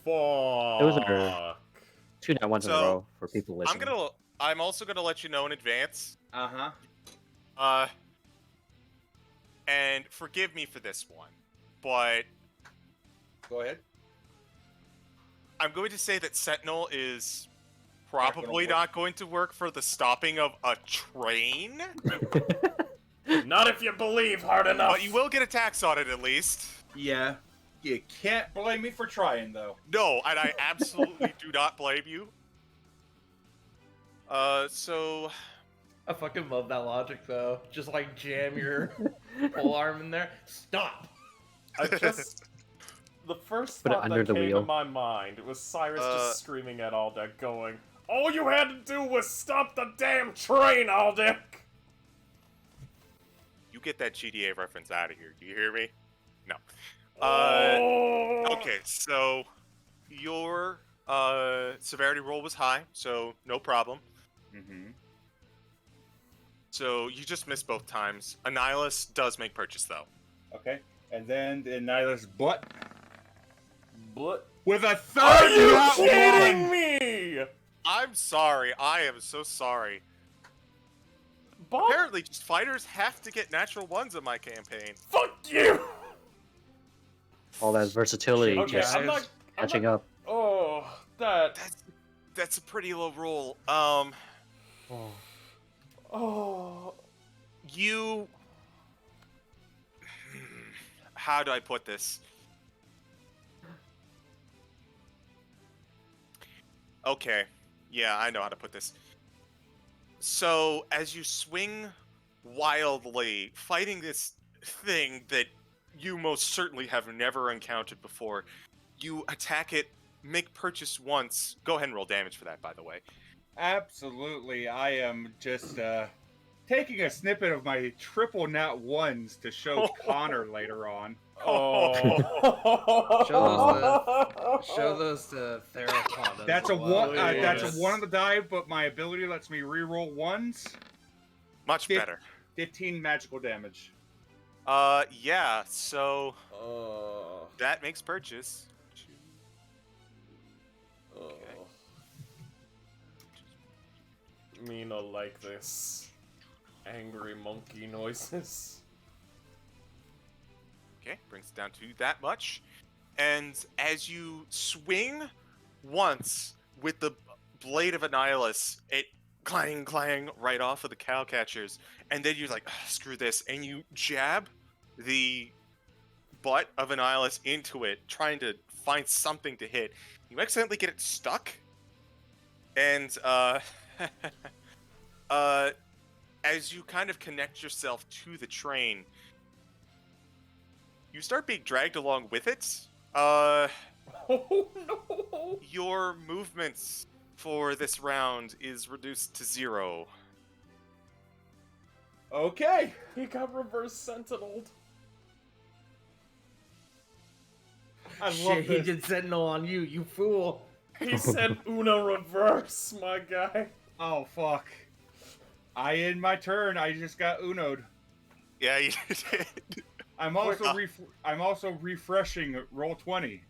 fuck.
Those are 2 nat ones in a
So,
row for people listening.
I'm also gonna let you know in advance.
Uh-huh.
And forgive me for this one, but
Go ahead.
I'm going to say that Sentinel is
Not
probably
gonna work.
not going to work for the stopping of a train,
Not if you believe hard enough.
but you will get attacks on it at least.
Yeah. You can't blame me for trying, though.
No, and I absolutely do not blame you. So
I fucking love that logic though. Just like jam your pole arm in there. Stop.
I just... The first
Put it
thought
under
that
the
came
wheel.
to my mind was Cyrus just screaming at Aldeck going, all you had to do was stop the damn train, Aldeck!
you get that GDA reference out of here. Do you hear me? No.
Oh.
Okay, so your severity roll was high, so no problem.
Mm-hmm.
So you just missed both times. Annihilus does make purchase though.
Okay. And then the Nihilus butt
What?
with a
Are
third
you
nat
kidding
one!
me?
I'm sorry. I am so sorry.
Bob?
Apparently, just fighters have to get natural ones in my campaign.
Fuck you!
All that versatility
Okay,
just
I'm not...
catching up.
Oh, that...
That's a pretty low roll.
Oh.
Oh...
You... How do I put this? Okay. Yeah, I know how to put this. So, as you swing wildly, fighting this thing that you most certainly have never encountered before, you attack it, make purchase once. Go ahead and roll damage for that, by the way.
Absolutely. I am just taking a snippet of my triple nat ones to show Connor later on.
Oh...
Show those to Theropod.
That's a one. That's
Please.
a 1 on the die, but my ability lets me reroll ones.
Much better.
15 magical damage.
Yeah, so
Oh...
that makes purchase.
Oh... Mina like this. Angry monkey noises.
Okay, brings it down to that much. And as you swing once with the blade of Annihilus, it clang, clang right off of the cow catchers. And then you're like, screw this. And you jab the butt of Annihilus into it, trying to find something to hit. You accidentally get it stuck. And, as you kind of connect yourself to the train, you start being dragged along with it.
Oh no!
Your movements for this round is reduced to 0.
Okay.
He got reverse sentineled.
I love
Shit, he
this.
did Sentinel on you, you fool.
He said Una reverse, my guy.
Oh fuck. I end my turn. I just got uno'd.
Yeah, you did.
I'm also refreshing roll 20.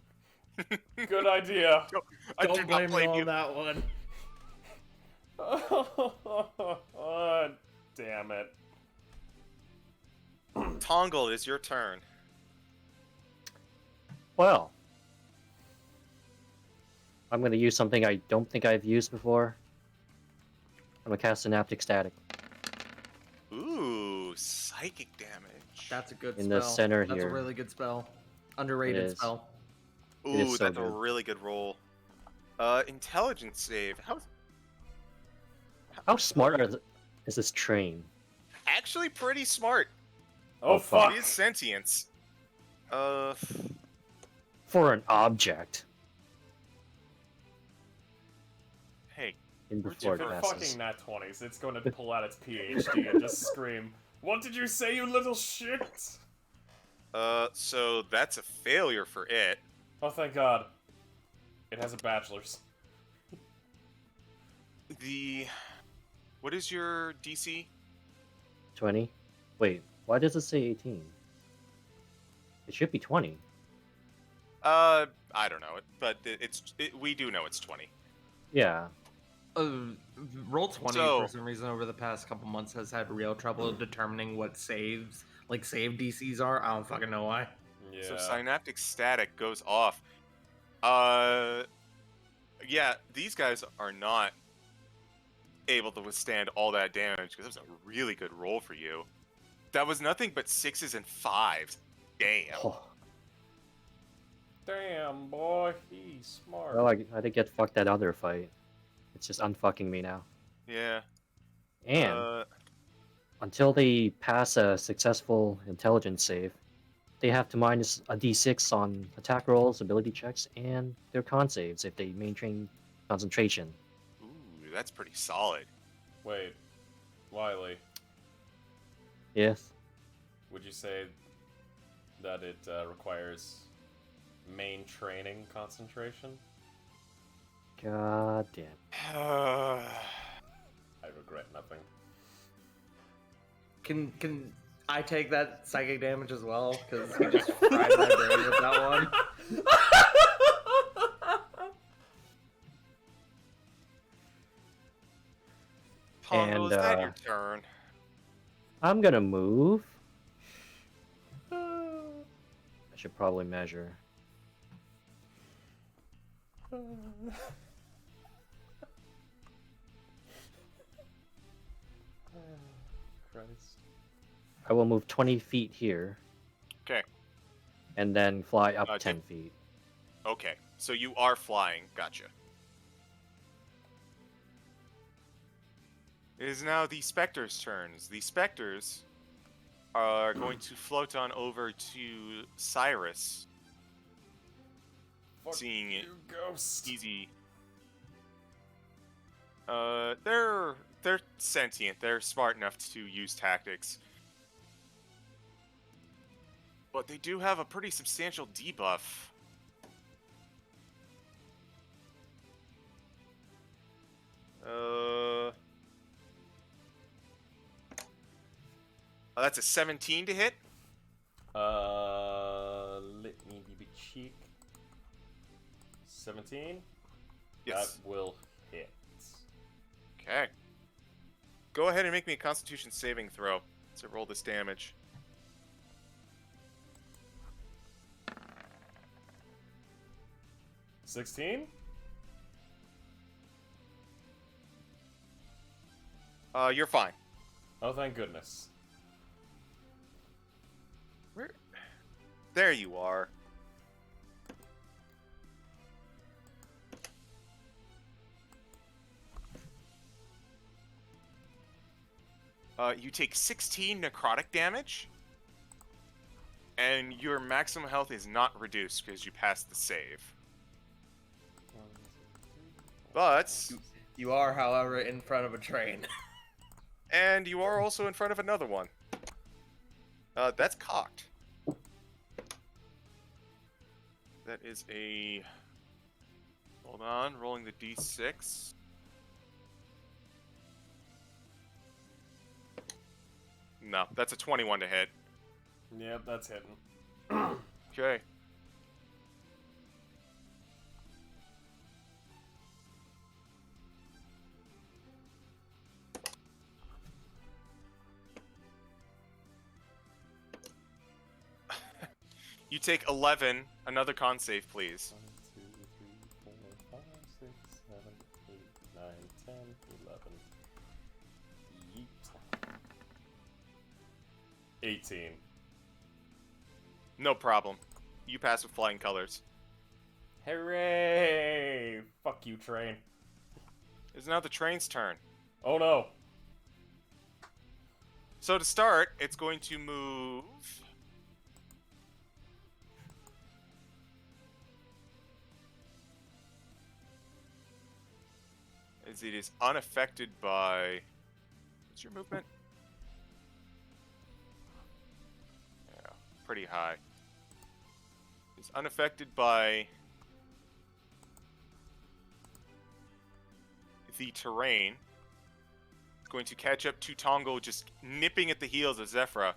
Good idea.
I do
Don't
not
blame me
blame
on
you.
that one.
Oh, damn it.
Tongle, it is your turn.
Well, I'm going to use something I don't think I've used before. I'm going to cast Synaptic Static
Ooh, psychic damage.
That's a good
in
spell.
the center
That's
here.
a really good spell.
It
Underrated
is.
spell.
It is
Ooh,
so
that's a
good.
really good roll. Intelligence save.
How smart is this train?
Actually pretty smart.
Oh, fuck.
It is sentience.
For an object
Hey,
in
We're
before it
If it
passes.
fucking nat 20s, it's going to pull out its PhD and just scream, "What did you say, you little shit?"
so that's a failure for it.
Oh, thank God. It has a bachelor's.
What is your DC?
20. Wait, why does it say 18? It should be 20.
I don't know, but we do know it's 20.
Yeah.
Roll 20 for
So-
some reason over the past couple months has had real trouble determining what saves, like save DCs are. I don't fucking know why.
Yeah.
So synaptic static goes off. Yeah, these guys are not able to withstand all that damage because that was a really good roll for you. That was nothing but 6s and 5s. Damn.
Oh,
Damn, boy, he's smart.
well, I did get fucked that other fight. It's just unfucking me now.
Yeah.
And until they pass a successful intelligence save, they have to minus a d6 on attack rolls, ability checks, and their con saves if they maintain concentration.
Ooh, that's pretty solid.
Wait, Wiley,
Yes?
would you say that it requires main training concentration?
God damn.
I regret nothing.
Can I take that psychic damage as well? Because he just fried my brain with that one.
Pongo,
And,
is that your turn?
I'm gonna move. I should probably measure.
Christ.
I will move 20 feet here.
Okay.
And then fly up 10
did-
feet.
Okay. So you are flying. Gotcha. It is now the Spectres' turns. The Spectres are going to float on over to Cyrus.
Fuck
Seeing it
you, ghost.
easy. They're sentient. They're smart enough to use tactics. But they do have a pretty substantial debuff. That's a 17 to hit.
Let me be cheek. 17?
Yes.
That will hit.
Okay. Go ahead and make me a Constitution saving throw to roll this damage.
$16?
You're fine.
Oh, thank goodness.
Where? There you are. You take 16 necrotic damage, and your maximum health is not reduced because you passed the save. But,
You are, however, in front of a train.
and you are also in front of another one. That's cocked. That is a... Hold on, rolling the d6. No, that's a 21 to hit.
Yep, that's hitting.
Okay. You take 11. Another con save, please.
1, 2, 3, 4, 5, 6, 7, 8, 9, 10, 11. Yeet. 18.
No problem. You pass with flying colors.
Hooray! Fuck you, train.
It's now the train's turn.
Oh no.
So to start, it's going to move... As it is unaffected by... What's your movement? Yeah, pretty high. It's unaffected by... the terrain. Going to catch up to Tongo, just nipping at the heels of Zephyra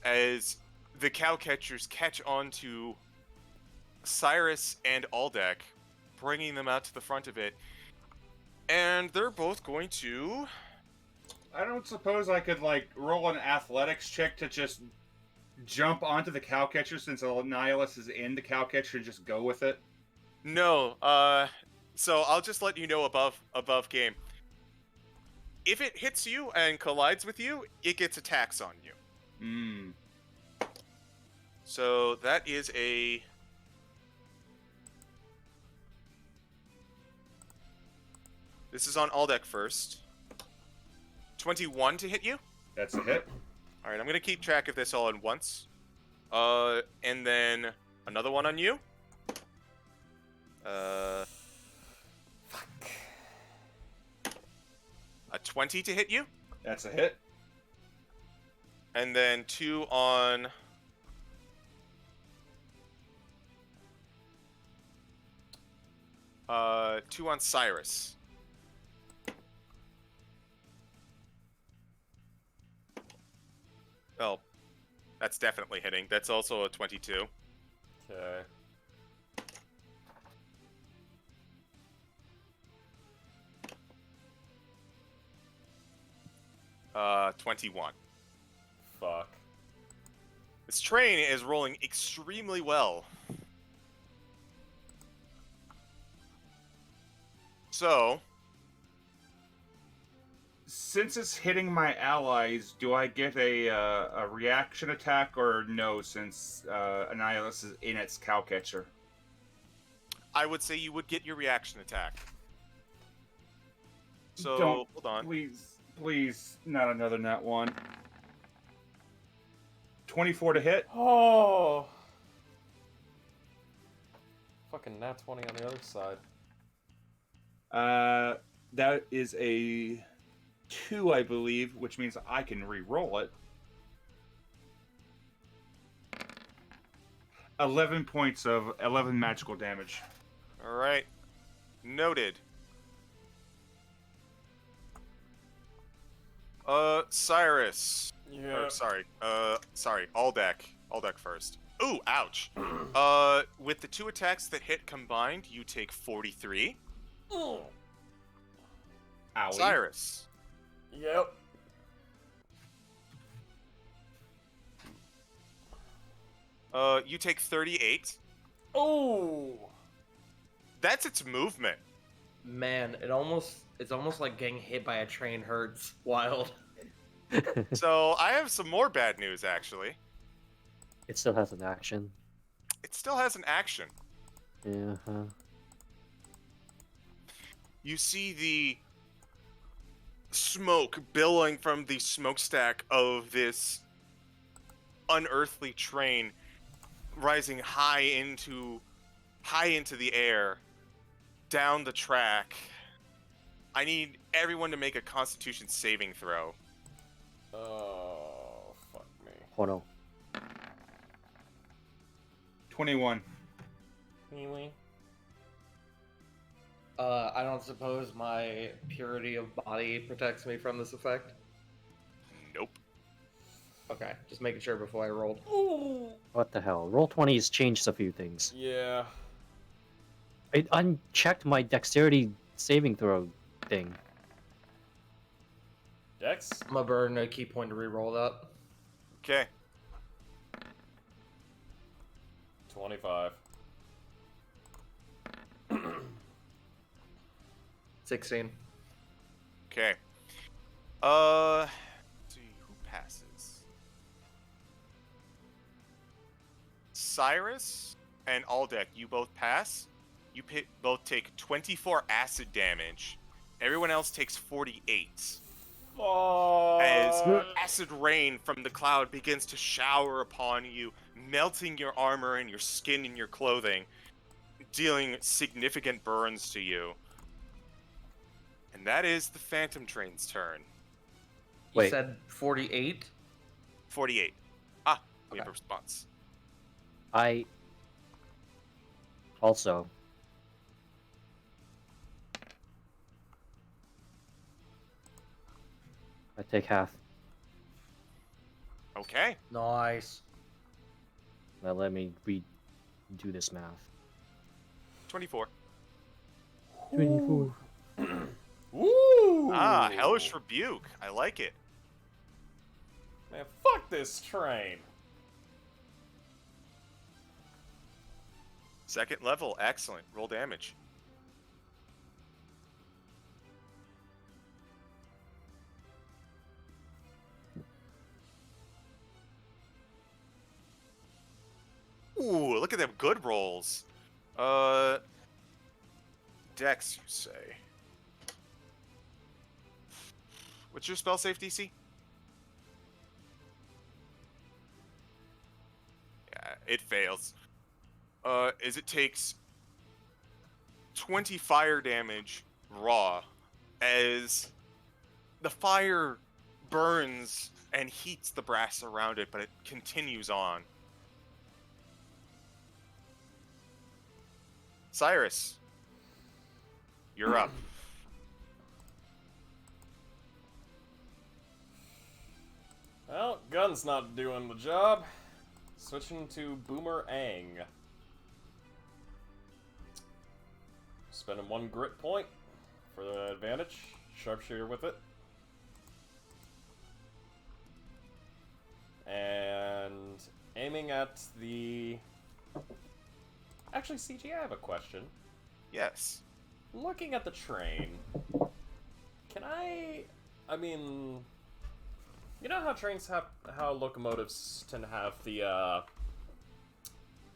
as the cowcatchers catch on to Cyrus and Aldeck, bringing them out to the front of it. And they're both going to...
I don't suppose I could, like, roll an athletics check to just jump onto the cowcatcher since Nihilus is in the cowcatcher and just go with it?
No, so I'll just let you know above game. If it hits you and collides with you, it gets attacks on you.
Hmm.
So that is a... This is on Aldeck first. 21 to hit you?
That's a hit.
Alright, I'm gonna keep track of this all at once. And then another one on you.
Fuck.
A 20 to hit you.
That's a hit.
And then 2 on... 2 on Cyrus. Oh, that's definitely hitting. That's also a 22.
Okay.
21.
Fuck.
This train is rolling extremely well. So,
Since it's hitting my allies, do I get a reaction attack or no, since Annihilus is in its cowcatcher?
I would say you would get your reaction attack. So,
Don't-
hold on.
Please, not another nat 1. 24 to hit.
Oh! Fucking nat 20 on the other side.
That is a 2, I believe, which means I can re-roll it. 11 points of 11 magical damage.
Alright. Noted. Cyrus.
Yeah.
Or, sorry, Aldeck. Aldeck first. Ooh, ouch. With the 2 attacks that hit combined, you take 43.
Mm.
Owie.
Cyrus.
Yep.
You take 38.
Oh!
That's its movement.
Man, it's almost like getting hit by a train hurts. Wild.
So, I have some more bad news, actually.
It still has an action.
It still has an action.
Yeah.
You see the smoke billowing from the smokestack of this unearthly train rising high into the air, down the track. I need everyone to make a Constitution saving throw.
Oh, fuck me.
Hold on.
21.
Really?
I don't suppose my purity of body protects me from this effect?
Nope.
Okay, just making sure before I rolled.
Ooh!
What the hell? Roll20's changed a few things.
Yeah.
I unchecked my dexterity saving throw thing.
Dex?
I'm gonna burn a key point to re-roll that.
Okay.
25.
16.
Okay. Let's see who passes. Cyrus and Aldeck, you both pass. You both take 24 acid damage. Everyone else takes 48. As acid rain from the cloud begins to shower upon you, melting your armor and your skin and your clothing, dealing significant burns to you. And that is the Phantom Train's turn.
You
Wait.
said 48?
48. Ah, we have
Okay.
a response.
I also I take half.
Okay.
Nice.
Now let me redo this math.
24.
24.
Woo!
Ah, Hellish Rebuke. I like it.
Man, fuck this train.
Second level. Excellent. Roll damage. Ooh, look at them good rolls. Dex, you say. What's your spell save DC? Yeah, it fails. As it takes 20 fire damage raw as the fire burns and heats the brass around it, but it continues on. Cyrus, you're up.
Well, gun's not doing the job. Switching to Boomerang. Spending 1 grit point for the advantage. Sharpshooter with it. And aiming at the... Actually, CG, I have a question.
Yes.
Looking at the train, can I mean, you know how trains have, how locomotives tend to have the,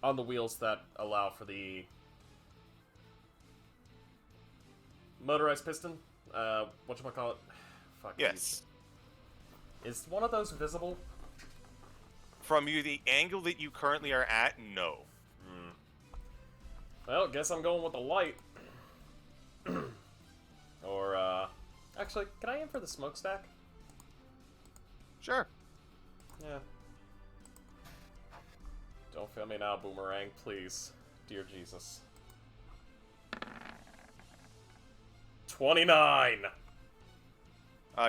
on the wheels that allow for the motorized piston? Whatchamacallit? Fuck.
Yes.
Is one of those visible?
From the angle that you currently are at, no.
Well, guess I'm going with the light. Or, actually, can I aim for the smokestack?
Sure.
Yeah. Don't fail me now, Boomerang, please. Dear Jesus. 29!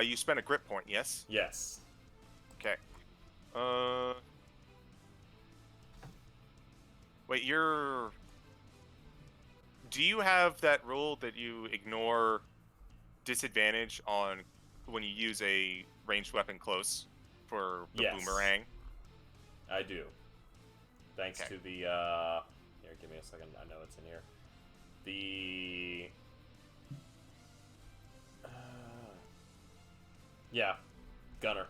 You spent a grit point, yes?
Yes.
Okay. Wait, do you have that rule that you ignore disadvantage on when you use a ranged weapon close for the
Yes.
boomerang?
I do. Thanks
Okay.
to the, here, give me a second, I know it's in here. The... yeah, Gunner.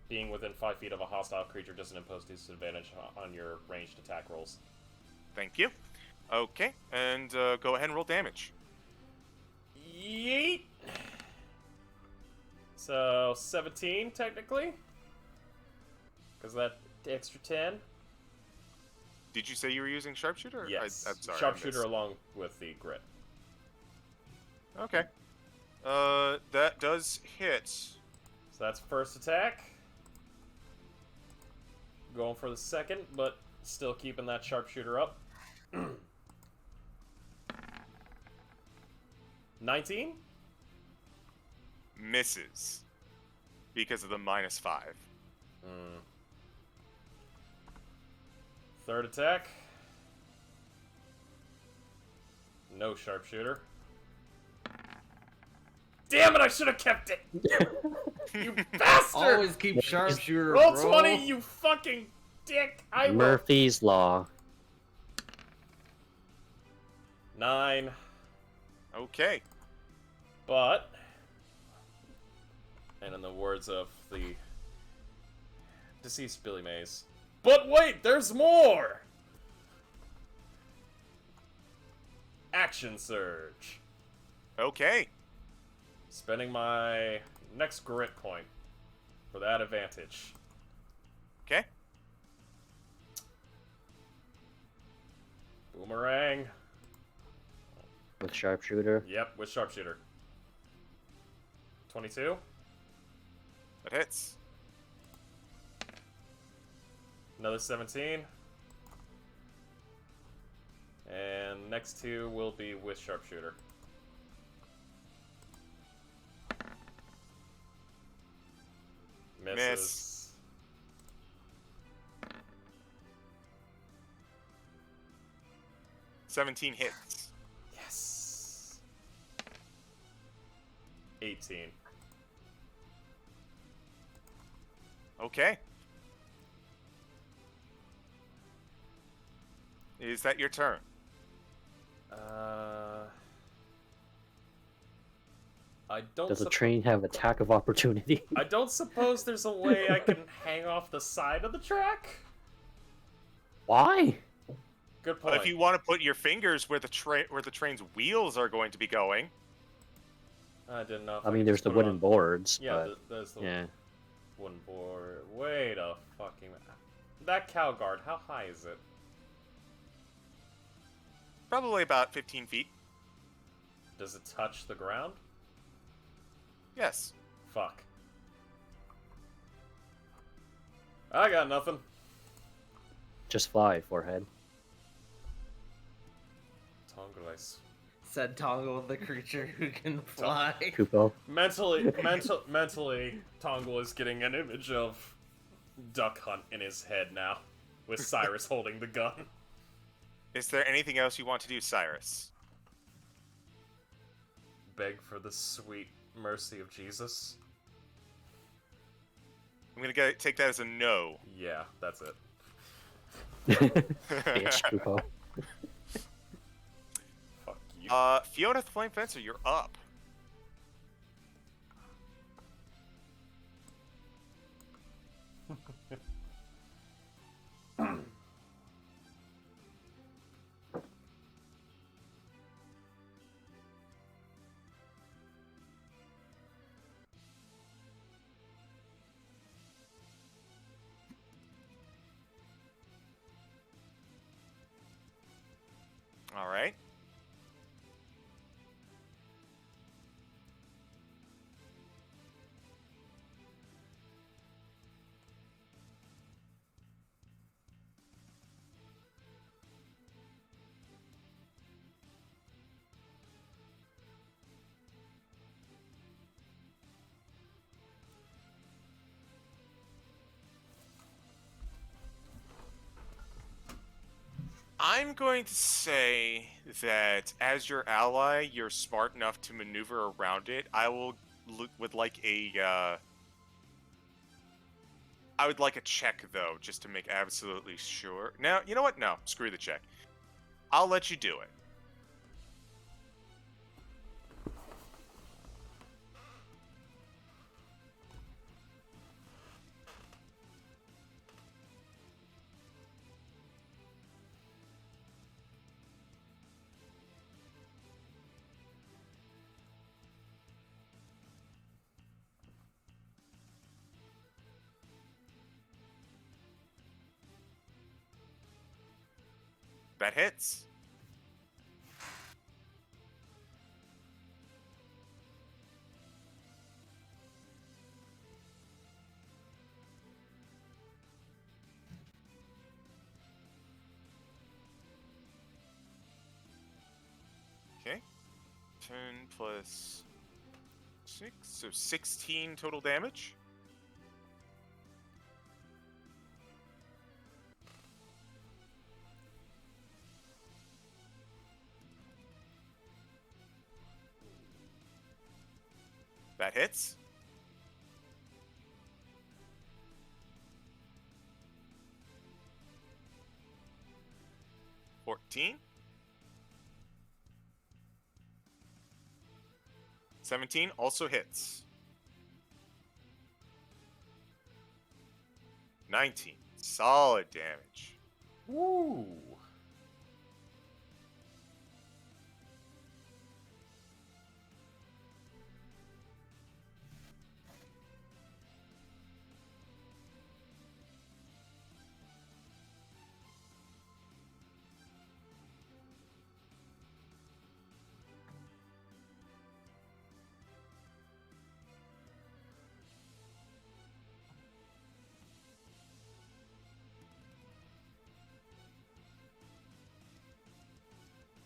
Being within 5 feet of a hostile creature doesn't impose disadvantage on your ranged attack rolls.
Thank you. Okay, and go ahead and roll damage.
Yeet! So, 17, technically? Because that extra 10?
Did you say you were using sharpshooter?
Yes.
I'm sorry. I
Sharpshooter
missed.
along with the grit.
Okay. That does hit.
So that's first attack. Going for the second, but still keeping that sharpshooter up. 19?
Misses. Because of the -5.
Third attack. No sharpshooter. Damn it, I should have kept it! You bastard!
Always keep sharpshooter,
Roll
bro.
20, you fucking dick! I will.
Murphy's Law.
9.
Okay.
But, and in the words of the deceased Billy Mays, but wait, there's more! Action Surge.
Okay.
Spending my next grit point for that advantage.
Okay.
Boomerang.
With sharpshooter.
Yep, with sharpshooter. 22.
That hits.
Another 17. And next two will be with sharpshooter. misses.
17 hits.
Yes. 18.
Okay. Is that your turn?
I don't.
Does the train have attack of opportunity?
I don't suppose there's a way I can hang off the side of the track.
Why?
Good
Well,
point.
if you want to put your fingers where the train's wheels are going to be going.
I didn't know. If
I mean,
could
there's
just
the
put it
wooden
on-
boards,
Yeah,
but
there's the
yeah.
wooden board. Wait a fucking. That cow guard. How high is it?
Probably about 15 feet.
Does it touch the ground?
Yes.
Fuck. I got nothing.
Just fly, forehead.
Tongles.
Said Tongle, the creature who can fly.
Kupo.
Mentally, Tongle is getting an image of Duck Hunt in his head now, with Cyrus holding the gun.
Is there anything else you want to do, Cyrus?
Beg for the sweet mercy of Jesus.
I'm gonna take that as a no.
Yeah, that's it.
Bitch, Kupo.
Fuck you.
Fiona the Flame Fencer, you're up. All right. I'm going to say that as your ally, you're smart enough to maneuver around it. I would like a I would like a check though, just to make absolutely sure. Now, you know what? No, screw the check. I'll let you do it. That hits. Okay. 10 plus 6, so 16 total damage. That hits. $14. 17 also hits. 19. Solid damage.
Woo!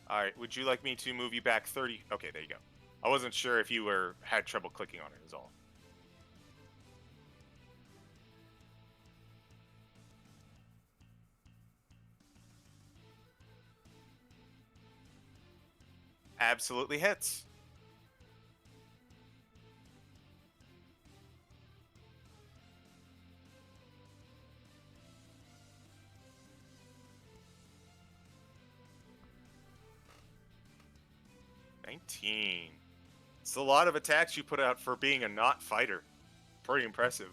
Alright, would you like me to move you back 30? Okay, there you go. I wasn't sure if you had trouble clicking on it is all. Absolutely hits. It's a lot of attacks you put out for being a not fighter. Pretty impressive.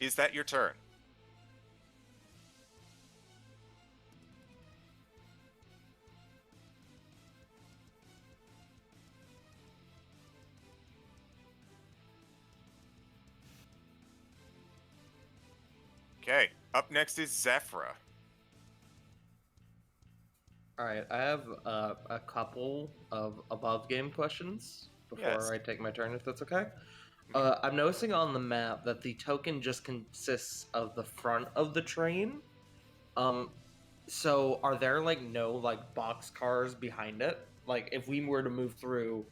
Is that your turn? Okay. Up next is Zephyra.
All right, I have a couple of above game questions before
Yes.
I take my turn, if that's okay. I'm noticing on the map that the token just consists of the front of the train. So are there like no like box cars behind it? Like if we were to move through,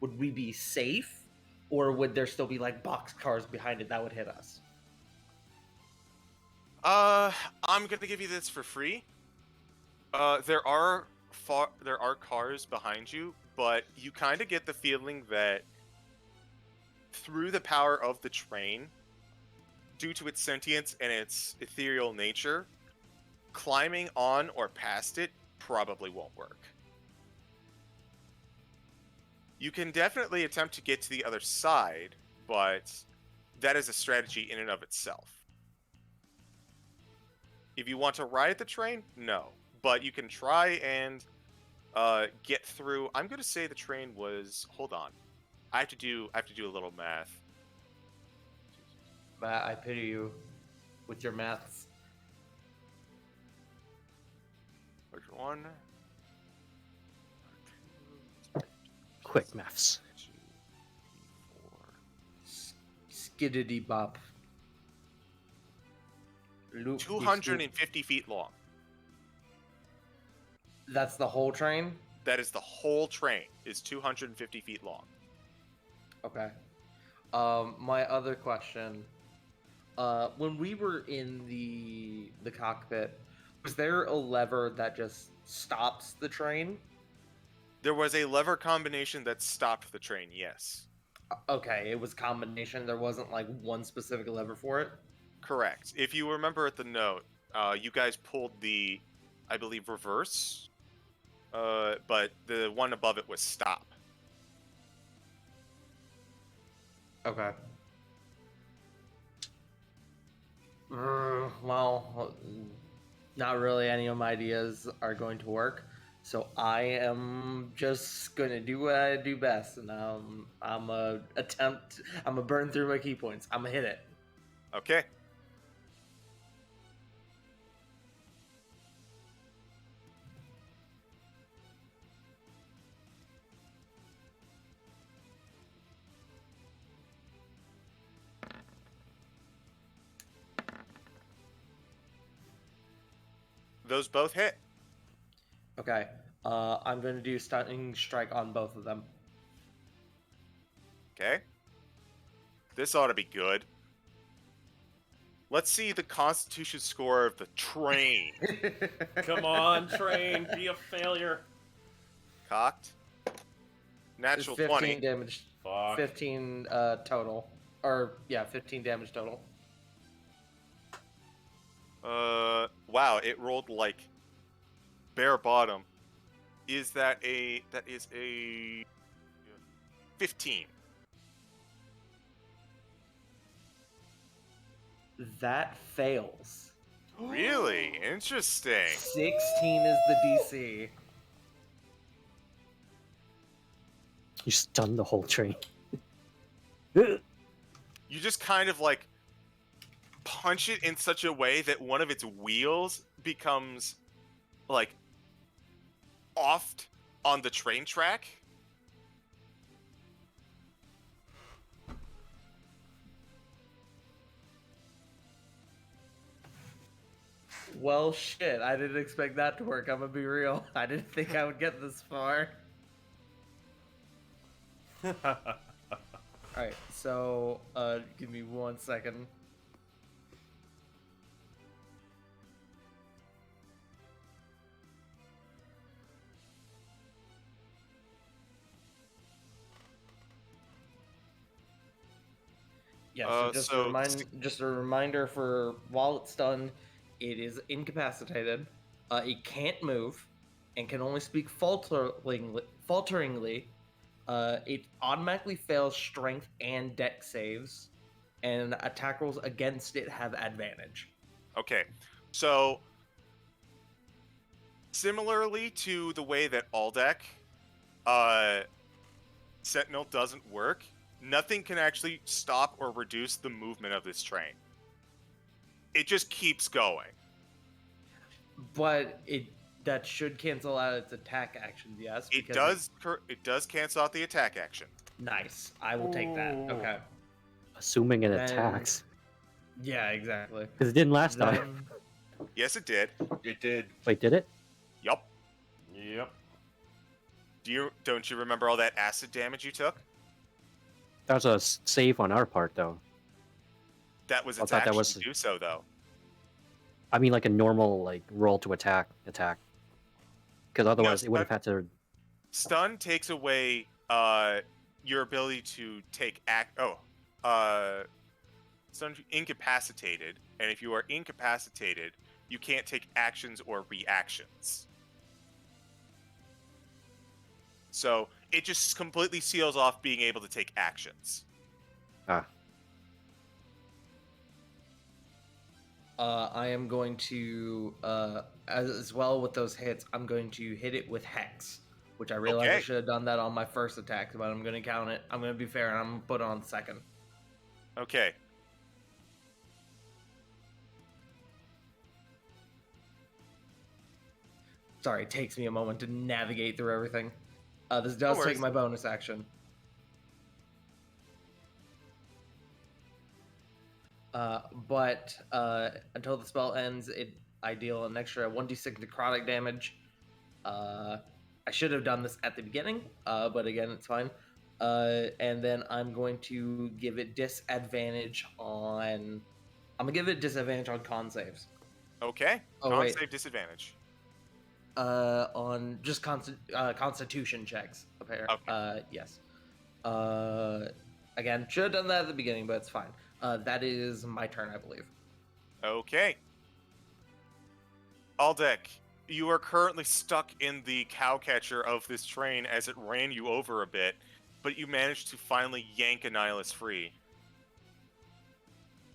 would we be safe, or would there still be like box cars behind it that would hit us?
I'm gonna give you this for free. There are cars behind you, but you kind of get the feeling that through the power of the train, due to its sentience and its ethereal nature, climbing on or past it probably won't work. You can definitely attempt to get to the other side, but that is a strategy in and of itself. If you want to ride the train, no. But you can try and get through. I'm gonna say the train was. Hold on, I have to do a little math.
Matt, I pity you with your maths.
Which one?
Quick maths.
Skiddity bop. Loop
250 feet long.
That's the whole train?
That is the whole train. Is 250 feet long.
Okay. My other question. When we were in the cockpit, was there a lever that just stops the train?
There was a lever combination that stopped the train. Yes.
Okay, it was combination. There wasn't like one specific lever for it.
Correct. If you remember at the note, you guys pulled the, I believe, reverse. But the one above it was stop.
Okay. Well, not really any of my ideas are going to work. So I am just gonna do what I do best, and I'm a attempt. I'm a burn through my key points. I'm gonna hit it.
Okay. Those both hit.
Okay. I'm gonna do stunning strike on both of them.
Okay. This ought to be good. Let's see the constitution score of the train.
Come on, train, be a failure.
Cocked. Natural
15
20.
damage.
Fuck.
15 total. Or yeah, 15 damage total.
Wow, it rolled like bare bottom. That is a 15.
That fails.
Really? Interesting.
16 is the DC.
You stun the whole train.
You just kind of like punch it in such a way that one of its wheels becomes like offed on the train track.
Well, shit, I didn't expect that to work. I'm gonna be real. I didn't think I would get this far. Alright, so, give me 1 second. Yeah, so
So
just a reminder for while it's stunned, it is incapacitated. It can't move, and can only speak falteringly. It automatically fails strength and dex saves, and attack rolls against it have advantage.
okay, so similarly to the way that Aldeck, uh, Sentinel doesn't work, nothing can actually stop or reduce the movement of this train. It just keeps going.
But that should cancel out its attack actions, yes?
It
Because
does cancel out the attack action.
nice. I will take that.
Ooh.
Okay.
Assuming it
Then-
attacks.
Yeah, exactly.
Because it didn't last time.
Then,
Yes, it did.
It did.
Wait, did it?
Yup.
Yep.
Don't you remember all that acid damage you took?
That was a save on our part, though.
That was
I
its
thought that
action
was-
to do so, though.
I mean, like a normal like roll to attack. Because otherwise, it would have had to.
Stun takes away your ability to take stun incapacitated, and if you are incapacitated, you can't take actions or reactions. So it just completely seals off being able to take actions.
I am going to, as well with those hits, I'm going to hit it with Hex, which I realize I
Okay.
should have done that on my first attack, but I'm going to count it. I'm going to be fair, and I'm going to put it on second.
Okay.
Sorry, it takes me a moment to navigate through everything. This does take
worries.
my bonus action. But until the spell ends, I deal an extra 1d6 necrotic damage. I should have done this at the beginning, but again, it's fine. And then I'm going to give it disadvantage on. I'm gonna give it disadvantage on con saves.
Okay.
Oh,
Con
wait.
save disadvantage.
On just constitution checks.
Okay.
Yes. Again, should have done that at the beginning, but it's fine. That is my turn, I believe.
Okay. Aldeck, you are currently stuck in the cowcatcher of this train as it ran you over a bit, but you managed to finally yank Annihilus free.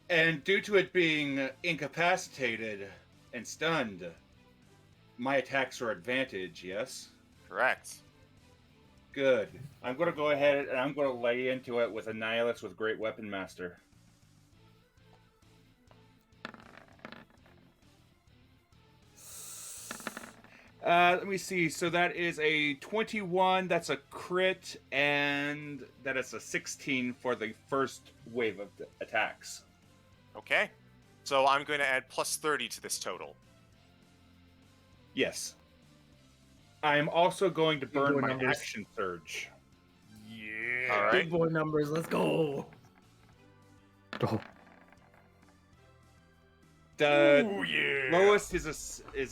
And due to it being incapacitated and stunned, my attacks are advantage, yes?
Correct.
Good. I'm going to go ahead and I'm going to lay into it with Annihilus with Great Weapon Master. Let me see. So that is a 21. That's a crit, and that is a 16 for the first wave of attacks.
Okay. So I'm going to add plus 30 to this total.
Yes. I am also going to burn
boy
my
numbers.
action surge.
Yeah.
All right.
Big boy numbers, let's go.
Oh,
The
Ooh, yeah.
lowest is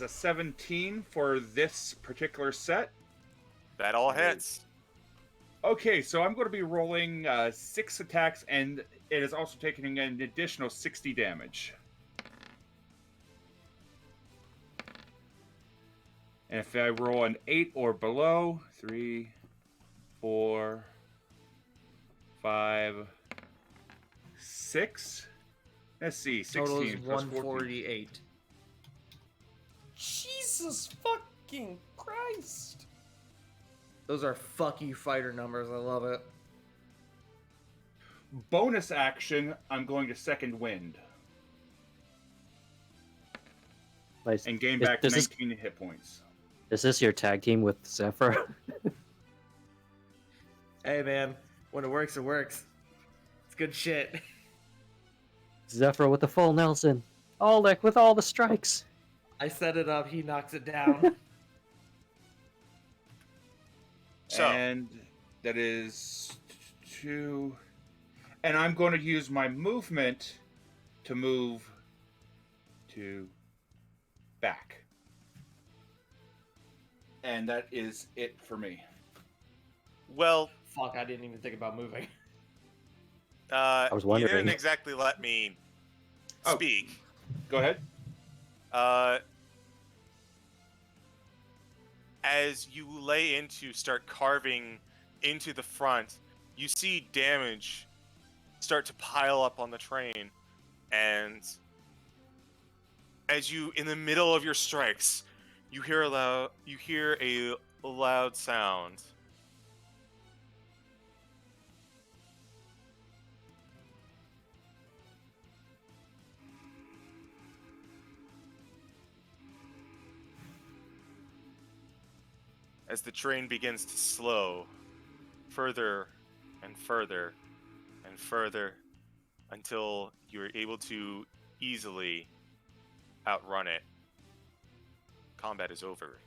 a 17 for this particular set.
That all hits.
Okay, so I'm going to be rolling 6 attacks, and it is also taking an additional 60 damage. And if I roll an 8 or below, 3, 4, 5, 6. Let's see, 16
Total is
plus 14.
148.
Jesus fucking Christ.
Those are fuck you fighter numbers. I love it.
Bonus action, I'm going to second wind
nice.
and gain
Is-
back
does
19 hit points.
Is this your tag team with Zephyr?
Hey man, when it works, it works. It's good shit.
Zephyr with the full Nelson. Alec with all the strikes.
I set it up, he knocks it down.
So,
And that is 2. And I'm going to use my movement to move to back. And that is it for me.
well,
Fuck, I didn't even think about moving.
I was
You
wondering.
didn't exactly let me
Oh.
speak.
Go ahead.
As you lay into start carving into the front, you see damage start to pile up on the train, and as you in the middle of your strikes, you hear a loud sound. As the train begins to slow further and further and further until you're able to easily outrun it. Combat is over.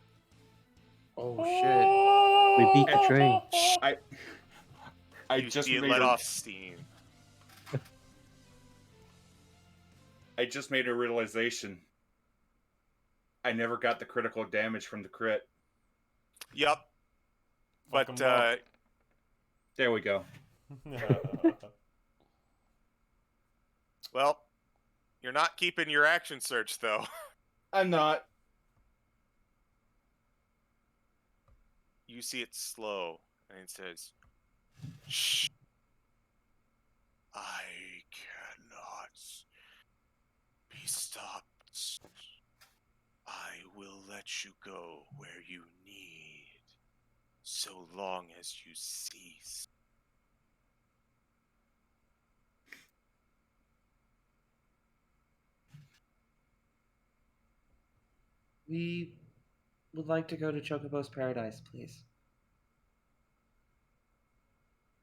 Oh shit.
We beat the train.
I
You
just
see it
made
let
a,
off steam.
I just made a realization. I never got the critical damage from the crit.
Yup.
Fuck
But
'em up.
There we go.
well, you're not keeping your action search though.
I'm not.
You see it slow, and it says, "Shh. I cannot be stopped. I will let you go where you need, so long as you cease."
We would like to go to Chocobo's paradise, please.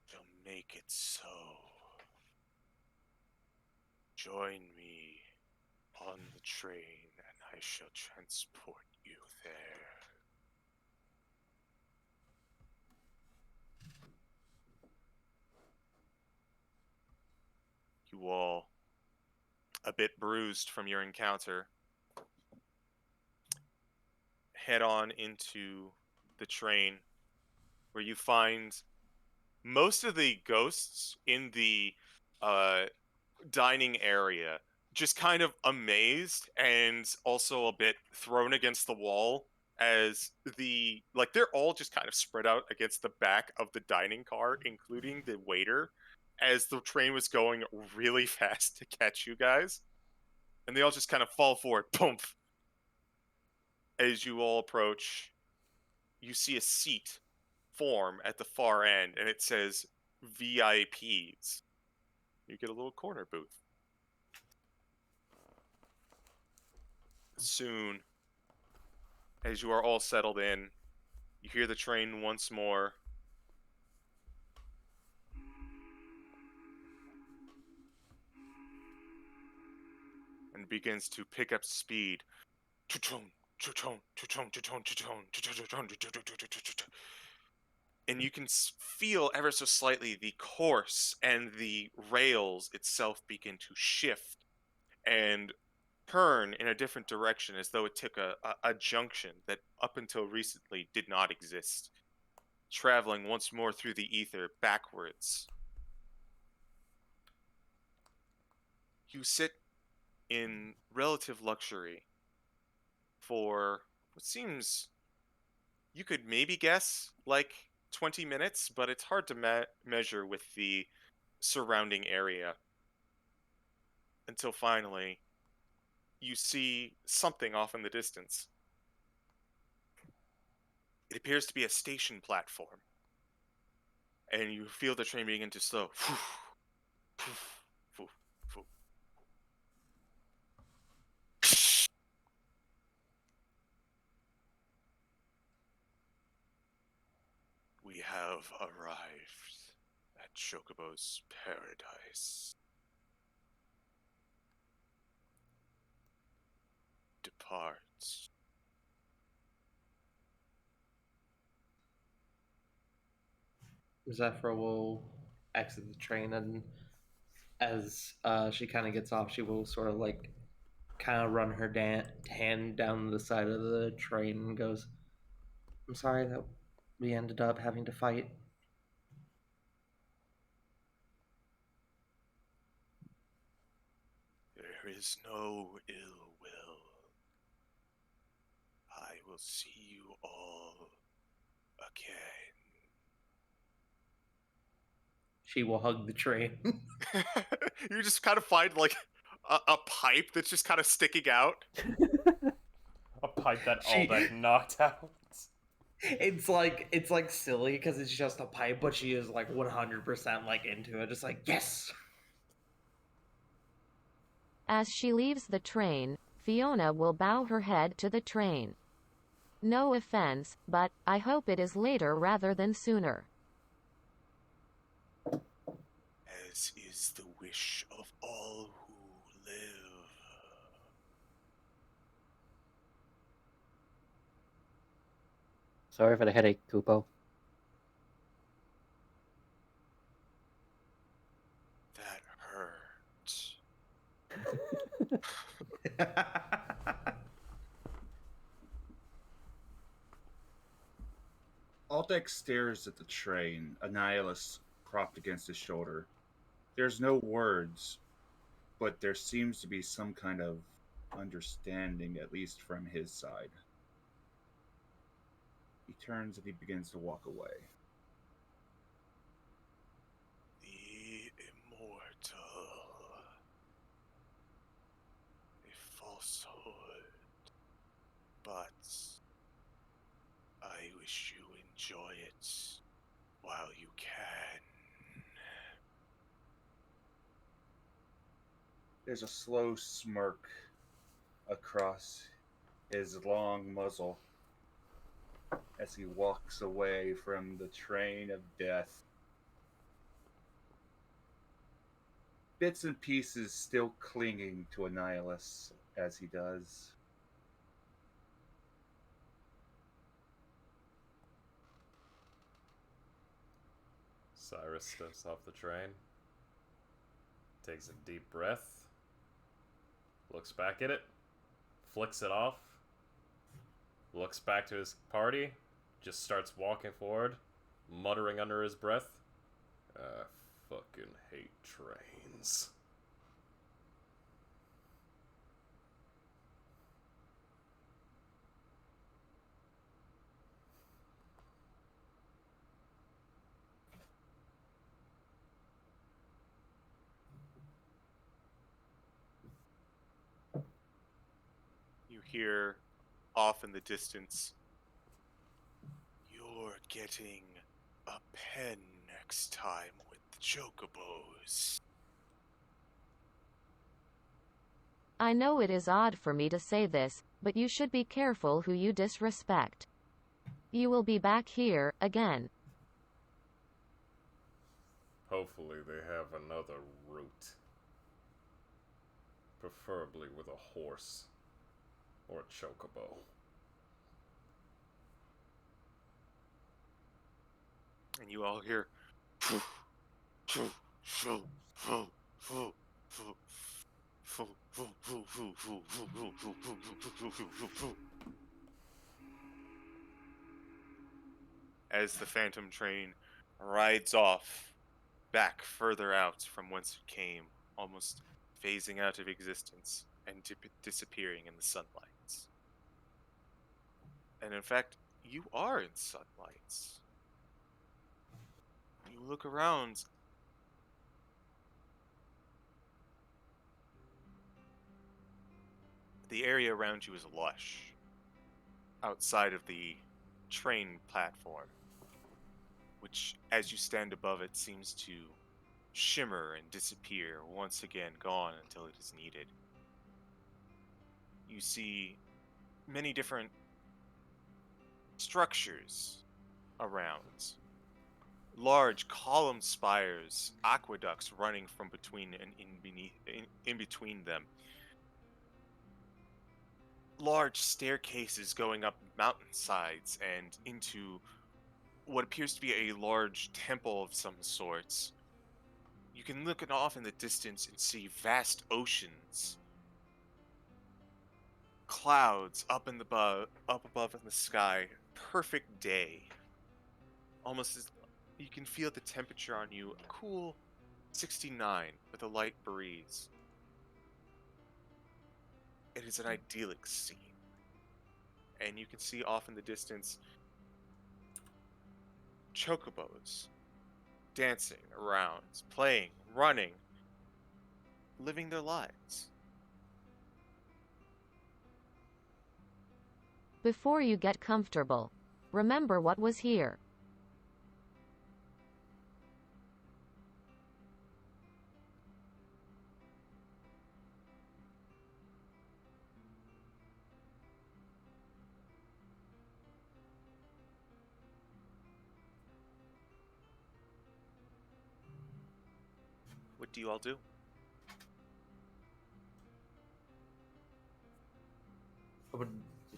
Shall make it so. Join me on the train, and I shall transport you there. You all, a bit bruised from your encounter, head on into the train where you find most of the ghosts in the uh, dining area just kind of amazed and also a bit thrown against the wall as they're all just kind of spread out against the back of the dining car, including the waiter, as the train was going really fast to catch you guys, and they all just kind of fall forward. Boom. As you all approach, you see a seat form at the far end, and it says VIPs. You get a little corner booth. Soon, as you are all settled in, you hear the train once more. And begins to pick up speed. And you can feel ever so slightly the course and the rails itself begin to shift and turn in a different direction, as though it took a junction that up until recently did not exist, traveling once more through the ether backwards. You sit in relative luxury for what seems, you could maybe guess, like 20 minutes, but it's hard to measure with the surrounding area, until finally you see something off in the distance. It appears to be a station platform, and you feel the train begin to slow. We have arrived at Chocobo's paradise. Depart.
Zephyr will exit the train, and as she kind of gets off, she will sort of like kind of run her hand down the side of the train and goes, "I'm sorry that we ended up having to fight."
is no ill will. I will see you all again.
She will hug the train.
You just kind of find like a pipe that's just kind of sticking out.
A pipe that
She-
Aldeck knocked out.
it's like silly because it's just a pipe, but she is like 100% like into it. Just like, yes.
As she leaves the train, Fiona will bow her head to the train. No offense, but I hope it is later rather than sooner.
As is the wish of all who live.
Sorry for the headache, Kupo.
That hurt.
Aldex stares at the train, a nihilist propped against his shoulder. There's no words, but there seems to be some kind of understanding, at least from his side. He turns and he begins to walk away.
The immortal. A falsehood. But I wish you enjoy it while you can.
There's a slow smirk across his long muzzle as he walks away from the train of death. Bits and pieces still clinging to Annihilus as he does.
Cyrus steps off the train, takes a deep breath, looks back at it, flicks it off, looks back to his party, just starts walking forward, muttering under his breath, I fucking hate trains.
You hear off in the distance, you're getting a pen next time with the Chocobos.
I know it is odd for me to say this, but you should be careful who you disrespect. You will be back here, again.
Hopefully they have another route. Preferably with a horse. Or a chocobo.
And you all hear as the phantom train rides off back further out from whence it came, almost phasing out of existence and disappearing in the sunlight. And in fact, you are in sunlight. You look around. The area around you is lush. Outside of the train platform, which, as you stand above it, seems to shimmer and disappear, once again gone until it is needed. You see many different structures around. Large column spires, aqueducts running from between and in between them. Large staircases going up mountainsides and into what appears to be a large temple of some sorts. You can look off in the distance and see vast oceans, clouds up above in the sky. Perfect day. Almost as you can feel the temperature on you, a cool 69 with a light breeze. It is an idyllic scene. And you can see off in the distance chocobos dancing around, playing, running, living their lives.
Before you get comfortable, remember what was here.
What do you all do?
I would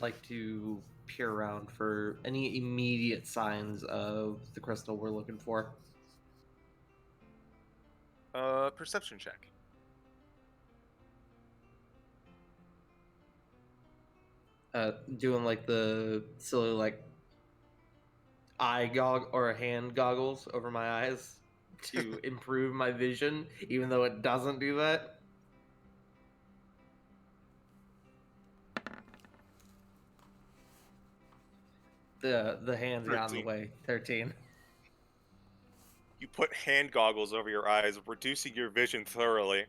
like to peer around for any immediate signs of the crystal we're looking for.
Perception check.
Doing like the silly like or hand goggles over my eyes to improve my vision, even though it doesn't do that. The hands got in the
13.
way. 13.
You put hand goggles over your eyes, reducing your vision thoroughly.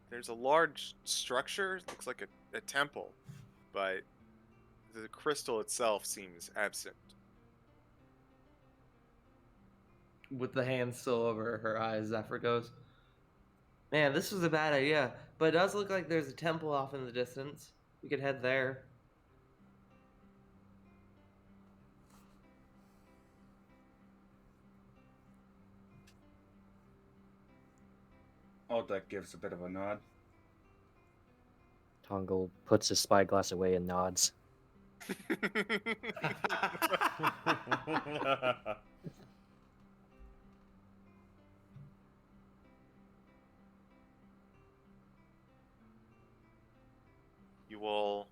There's a large structure, looks like a temple, but the crystal itself seems absent.
With the hands still over her eyes, Zephyr goes, "Man, this was a bad idea, but it does look like there's a temple off in the distance. We could head there."
Aldec gives a bit of a nod.
Tongo puts his spyglass away and nods.
You all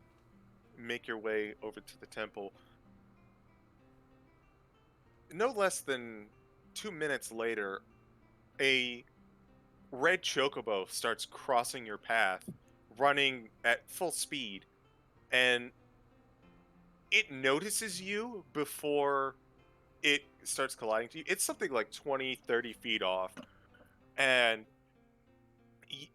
make your way over to the temple. No less than 2 minutes later, a red chocobo starts crossing your path, running at full speed, and it notices you before it starts colliding to you. It's something like 20, 30 feet off, and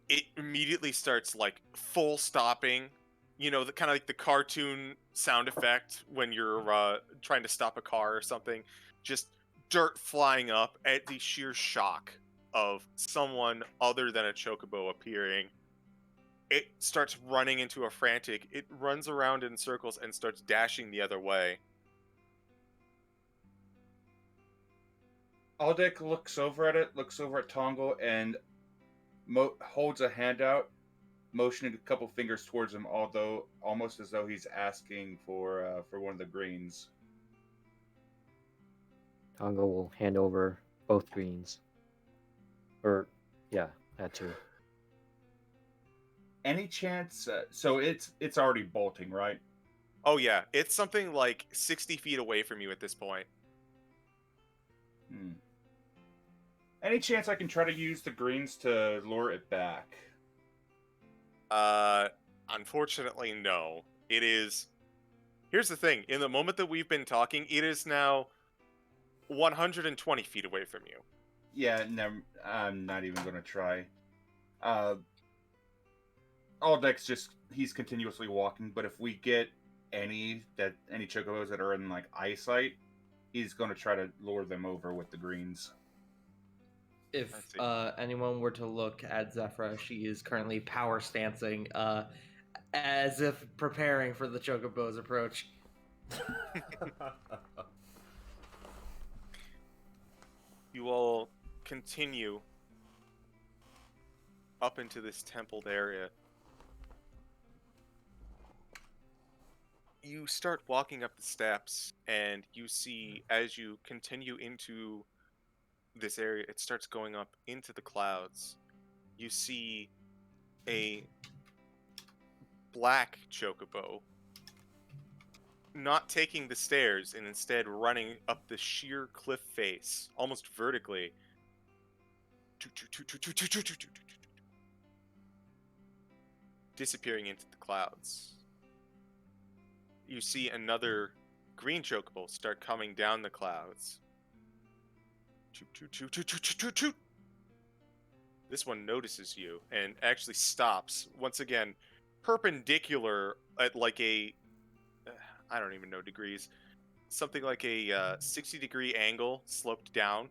it immediately starts like full stopping. You know, the kind of like the cartoon sound effect when you're trying to stop a car or something. Just dirt flying up at the sheer shock of someone other than a chocobo appearing. It starts running into a frantic. It runs around in circles and starts dashing the other way.
Aldec looks over at it, looks over at Tongo, and holds a hand out, motioning a couple fingers towards him, although almost as though he's asking for one of the greens.
Tongo will hand over both greens. Or, yeah, that too.
Any chance? So it's already bolting, right?
Oh yeah, it's something like 60 feet away from you at this point.
Any chance I can try to use the greens to lure it back?
Unfortunately, no. It is. Here's the thing. In the moment that we've been talking, it is now 120 feet away from you.
Yeah, never. I'm not even going to try. Aldec's he's continuously walking, but if we get any chocobos that are in like eyesight, he's going to try to lure them over with the greens.
If anyone were to look at Zephyra, she is currently power stancing, as if preparing for the chocobo's approach.
You all continue up into this templed area. You start walking up the steps, and you see, as you continue into this area, it starts going up into the clouds. You see a black chocobo not taking the stairs and instead running up the sheer cliff face, almost vertically, disappearing into the clouds. You see another green chocobo start coming down the clouds. This one notices you and actually stops once again, perpendicular at like a I don't even know degrees, something like a 60-degree angle sloped down,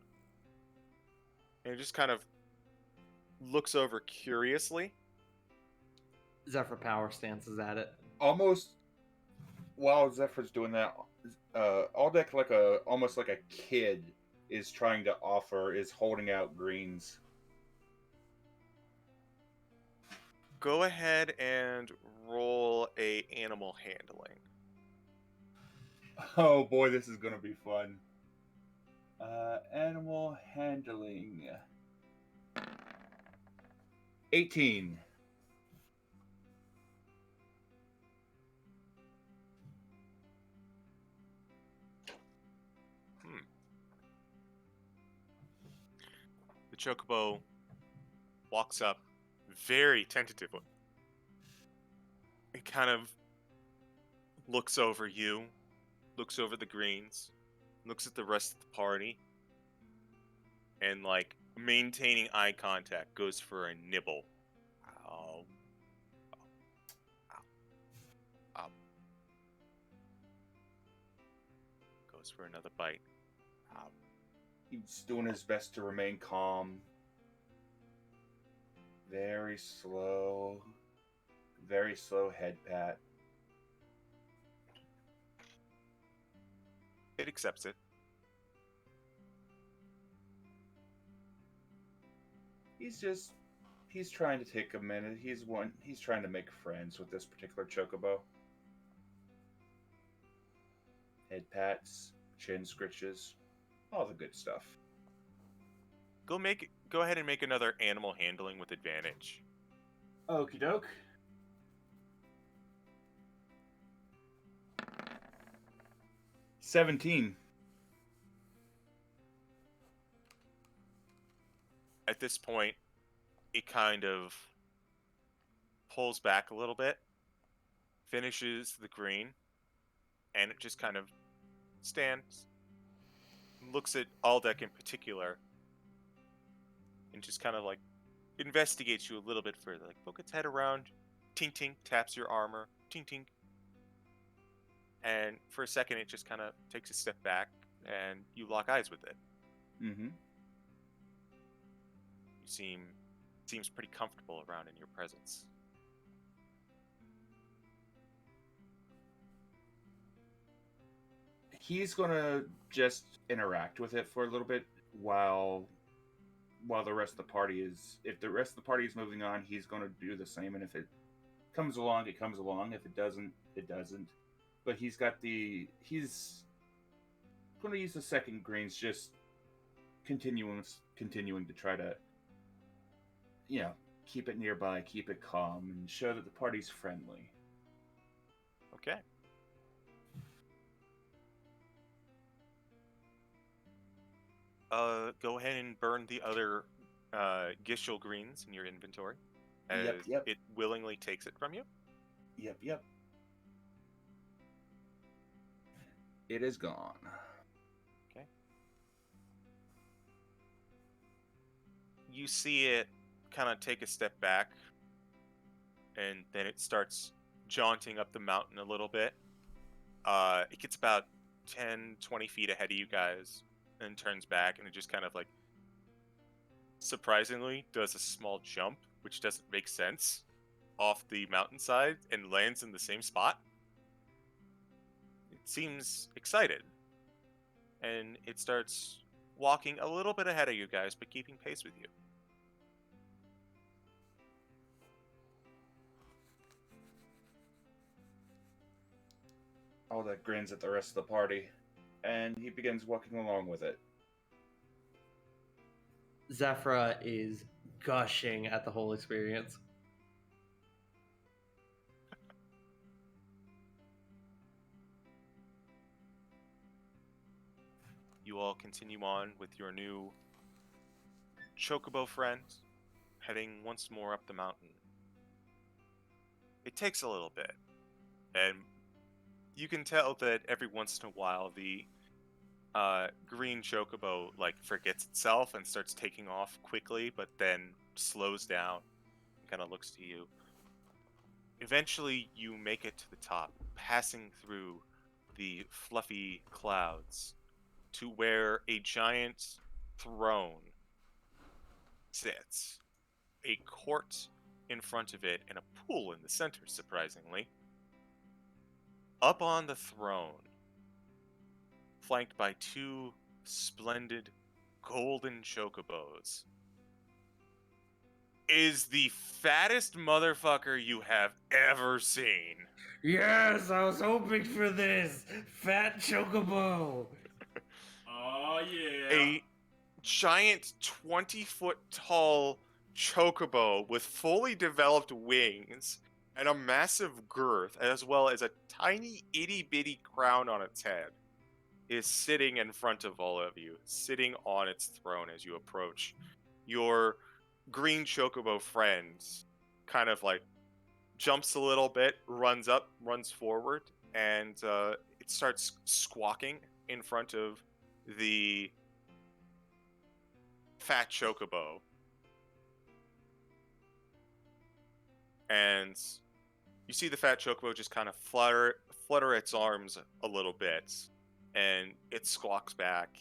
and it just kind of looks over curiously.
Zephyr power stances at it.
Almost while Zephyr's doing that, Aldeck, almost like a kid, is holding out greens.
Go ahead and roll a animal handling.
Oh boy, this is gonna be fun. Animal handling. 18.
The chocobo walks up very tentatively. It kind of looks over you, looks over the greens, looks at the rest of the party, and like maintaining eye contact, goes for a nibble. Ow. Ow. Ow. Goes for another bite. Ow.
He's doing his best to remain calm. Very slow head pat.
It accepts it.
He's trying to take a minute. He's trying to make friends with this particular chocobo. Head pats, chin scritches, all the good stuff.
Go ahead and make another animal handling with advantage.
Okie doke. $17.
At this point, it kind of pulls back a little bit, finishes the green, and it just kind of stands, looks at Aldeck in particular, and just kind of like investigates you a little bit further. Like, poke its head around, tink tink, taps your armor, tink tink. And for a second, it just kind of takes a step back, and you lock eyes with it.
Mm-hmm.
Seems pretty comfortable around in your presence.
He's gonna just interact with it for a little bit while the rest of the party is. If the rest of the party is moving on, he's gonna do the same. And if it comes along, it comes along. If it doesn't, it doesn't. But he's gonna use the second greens, just continuing to try to, keep it nearby, keep it calm, and show that the party's friendly.
Okay. Go ahead and burn the other Gishel greens in your inventory, as
Yep.
it willingly takes it from you.
Yep. It is gone.
Okay. You see it kind of take a step back, and then it starts jaunting up the mountain a little bit. It gets about 10, 20 feet ahead of you guys, and turns back, and it just kind of like, surprisingly, does a small jump, which doesn't make sense, off the mountainside and lands in the same spot. It seems excited, and it starts walking a little bit ahead of you guys, but keeping pace with you.
Aldeck grins at the rest of the party, and he begins walking along with it.
Zephyra is gushing at the whole experience.
You all continue on with your new Chocobo friend, heading once more up the mountain. It takes a little bit, and you can tell that every once in a while the green chocobo like forgets itself and starts taking off quickly, but then slows down and kind of looks to you. Eventually, you make it to the top, passing through the fluffy clouds to where a giant throne sits, a court in front of it, and a pool in the center, surprisingly. Up on the throne, flanked by two splendid golden chocobos, is the fattest motherfucker you have ever seen.
Yes, I was hoping for this. Fat Chocobo.
Oh yeah.
A giant 20-foot tall chocobo with fully developed wings and a massive girth, as well as a tiny itty bitty crown on its head, is sitting in front of all of you, sitting on its throne as you approach. Your green chocobo friend kind of like jumps a little bit, runs up, runs forward, and it starts squawking in front of the fat chocobo. And you see the fat chocobo just kind of flutter its arms a little bit, and it squawks back.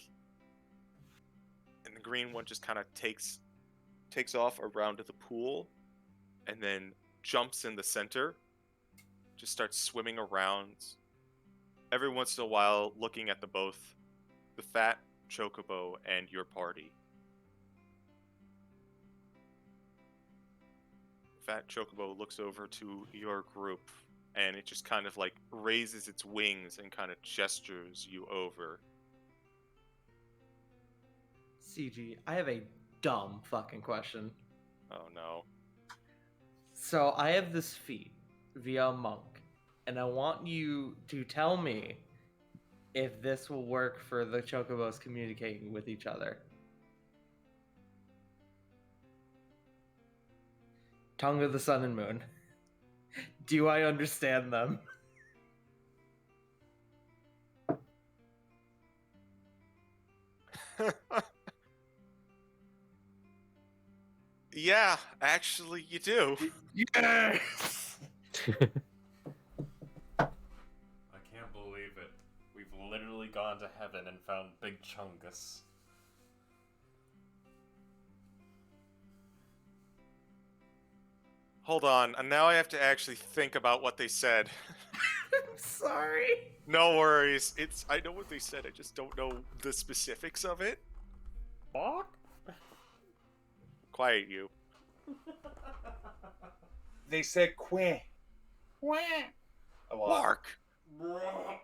And the green one just kind of takes off around the pool, and then jumps in the center, just starts swimming around. Every once in a while, looking at both the fat chocobo and your party. Fat chocobo looks over to your group, and it just kind of like raises its wings and kind of gestures you over.
CG, I have a dumb fucking question.
Oh no.
So I have this feat via monk, and I want you to tell me if this will work for the chocobos communicating with each other. Tongue of the Sun and Moon. Do I understand them?
Yeah, actually you do.
Yes!
I can't believe it. We've literally gone to heaven and found Big Chungus.
Hold on, and now I have to actually think about what they said.
I'm sorry.
No worries. I know what they said, I just don't know the specifics of it.
Bark?
Quiet you.
They said queh. Queh. A lot.
Mark!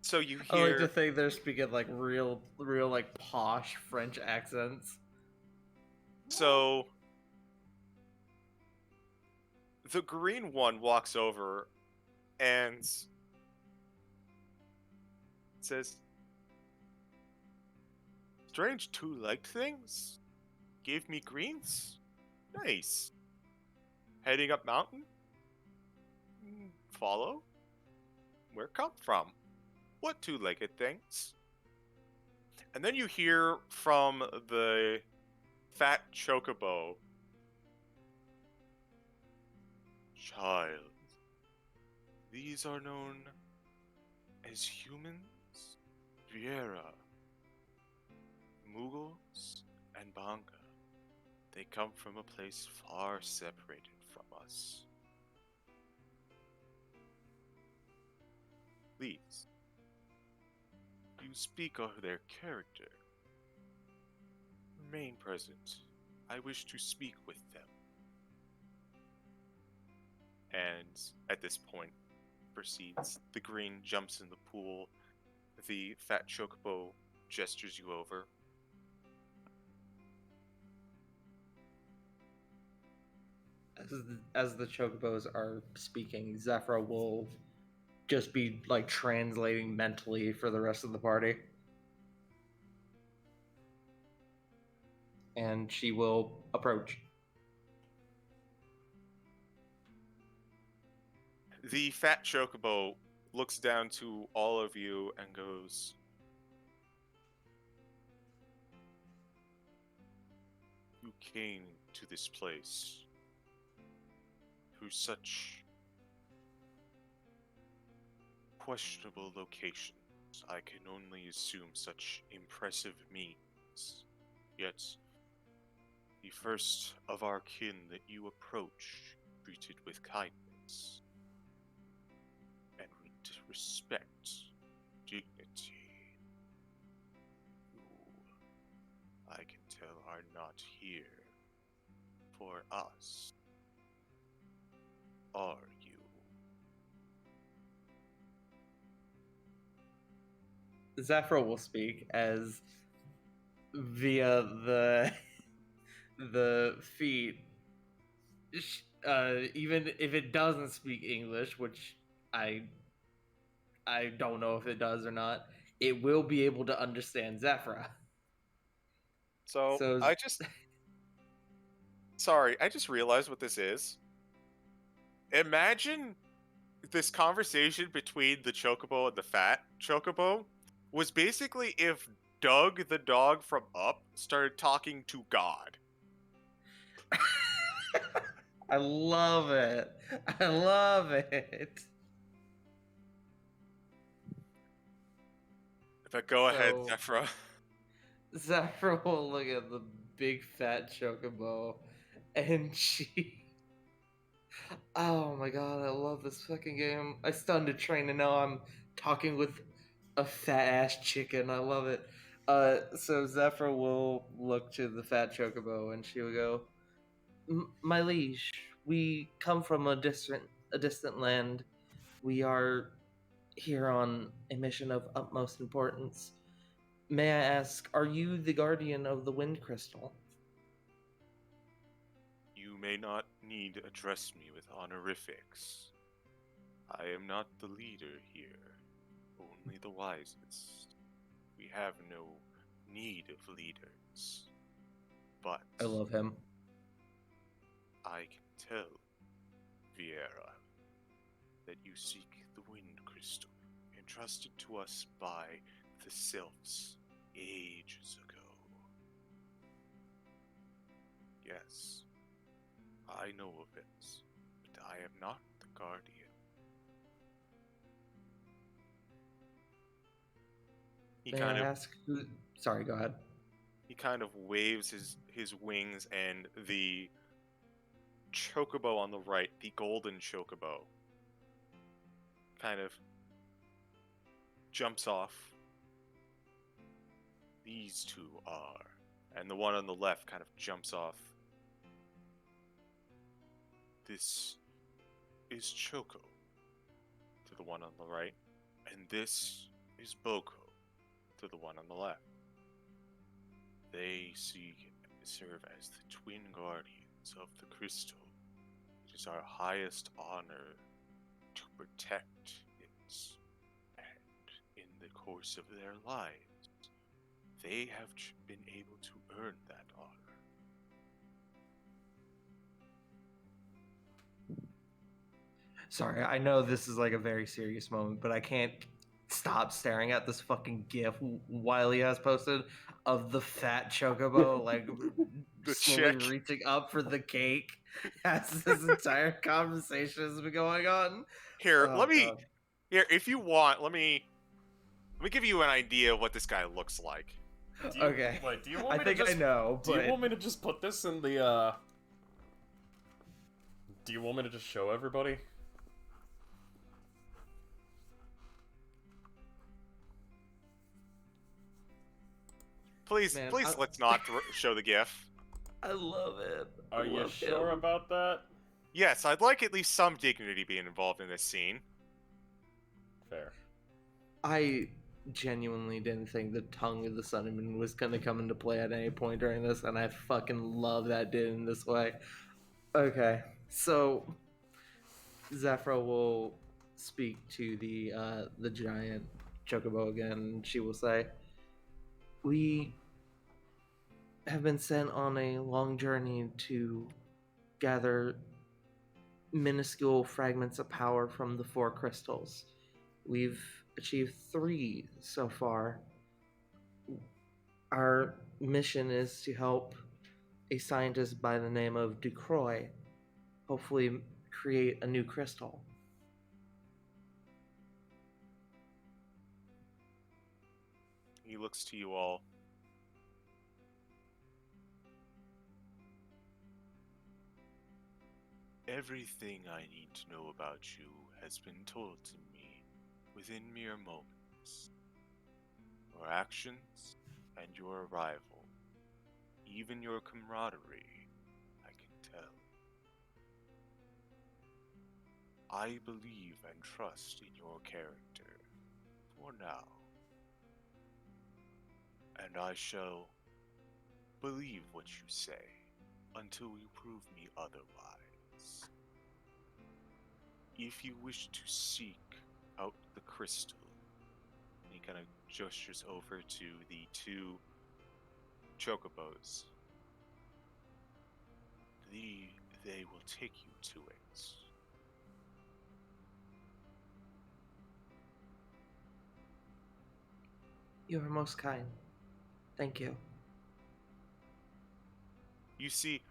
So you
I like to
hear
think they're speaking like real like posh French accents.
so the green one walks over and says, "Strange two-legged things? Gave me greens? Nice. Heading up mountain? Follow? Where come from? What two-legged things?" And then you hear from the fat chocobo, "Child, these are known as humans, Viera, Mughals, and Banga. They come from a place far separated from us. Please, you speak of their character. Remain present. I wish to speak with them." And at this point, proceeds. The green jumps in the pool. The fat chocobo gestures you over.
As the chocobos are speaking, Zephyra will just be like translating mentally for the rest of the party. and she will approach.
The fat chocobo looks down to all of you and goes, "You came to this place through such questionable locations. I can only assume such impressive means. Yet, the first of our kin that you approach treated with kindness and with respect, dignity. You, I can tell, are not here for us. Are you?"
Zephyr will speak as via the feet. Even if it doesn't speak English, which I I don't know if it does or not, it will be able to understand Zephyr.
So,
So
sorry, I just realized what this is. Imagine this conversation between the chocobo and the fat chocobo was basically if Doug the dog from Up started talking to God.
I love it. I love it.
But go ahead,
So
Zephra.
Zephyr will look at the big fat chocobo, and she. Oh my god, I love this fucking game. I stunned a train, and now I'm talking with a fat ass chicken. I love it. So Zephyr will look to the fat chocobo, and she will go, My liege, we come from a distant land. We are here on a mission of utmost importance. May I ask, are you the guardian of the wind crystal?
You may not need address me with honorifics. I am not the leader here, only the wisest. We have no need of leaders. But
I love him.
I can tell, Viera, that you seek the wind crystal entrusted to us by the Sylphs ages ago. Yes, I know of it, but I am not the guardian. He
May I
kind of
ask who? Sorry, go ahead.
he kind of waves his wings, and the chocobo on the right, the golden chocobo, kind of jumps off. These two are, and the one on the left kind of jumps off. This is Choco, to the one on the right, and this is Boko, to the one on the left. They serve as the twin guardians of the crystal. It is our highest honor to protect it, and in the course of their lives, they have been able to earn that honor.
Sorry, I know this is like a very serious moment, but I can't stop staring at this fucking gif Wiley has posted of the fat chocobo like
The
slowly
chick.
reaching up for the cake as this entire conversation has been going on.
Here,
Oh god.
if you want, let me give you an idea of what this guy looks like.
Do you,
Okay.
Wait, do you want
I
me
think
to just?
I know,
Do you
but
want me to just put this in the? Do you want me to just show everybody?
Please,
Man,
please, let's not show the GIF.
I love it.
Are you sure about that?
Yes, I'd like at least some dignity being involved in this scene.
Fair.
I genuinely didn't think the tongue of the Sunnyman was gonna come into play at any point during this, and I fucking love that did in this way. Okay, so Zephyr will speak to the giant chocobo again. And she will say, "We have been sent on a long journey to gather minuscule fragments of power from the 4 crystals. We've achieved 3 so far. Our mission is to help a scientist by the name of Ducroix hopefully create a new crystal.
He looks to you all. Everything I need to know about you has been told to me within mere moments. Your actions and your arrival, even your camaraderie, I can tell. I believe and trust in your character, for now. And I shall believe what you say until you prove me otherwise. If you wish to seek out the crystal, and he kind of gestures over to the 2 chocobos, they will take you to it.
You are most kind. Thank you.
You see,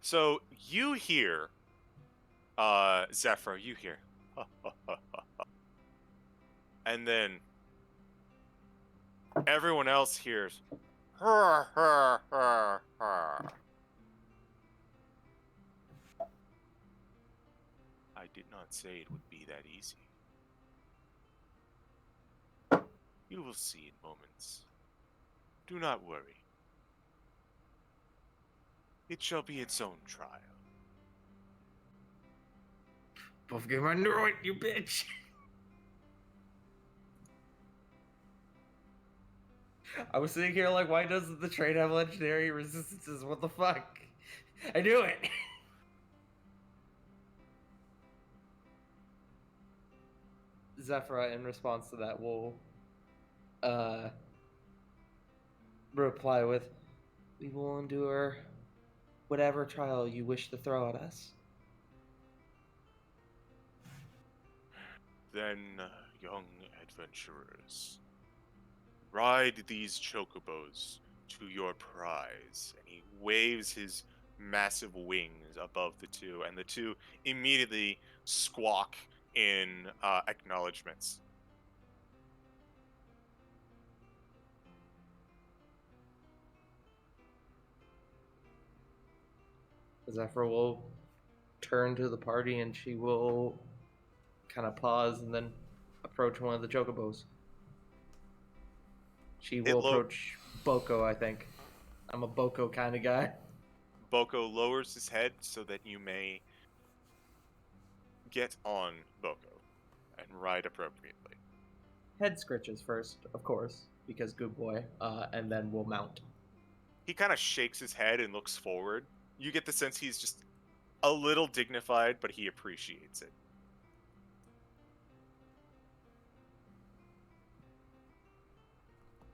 so you hear, Zephyr, you hear, and then everyone else hears, "Hur, hur, hur, hur." I did not say it would be that easy. You will see in moments. Do not worry. It shall be its own trial.
Both game under it, you bitch! I was sitting here like, why doesn't the train have legendary resistances? What the fuck? I knew it! Zephyra, in response to that, will reply with, "We will endure whatever trial you wish to throw at us."
Then, young adventurers, ride these chocobos to your prize. And he waves his massive wings above the 2, and the 2 immediately squawk in acknowledgments.
Zephyr will turn to the party and she will kind of pause and then approach one of the chocobos. She will approach Boko, I think. I'm a Boko kind of guy.
Boko lowers his head so that you may get on Boko and ride appropriately.
Head scritches first, of course, because good boy, and then we'll mount.
He kind of shakes his head and looks forward. You get the sense he's just a little dignified, but he appreciates it.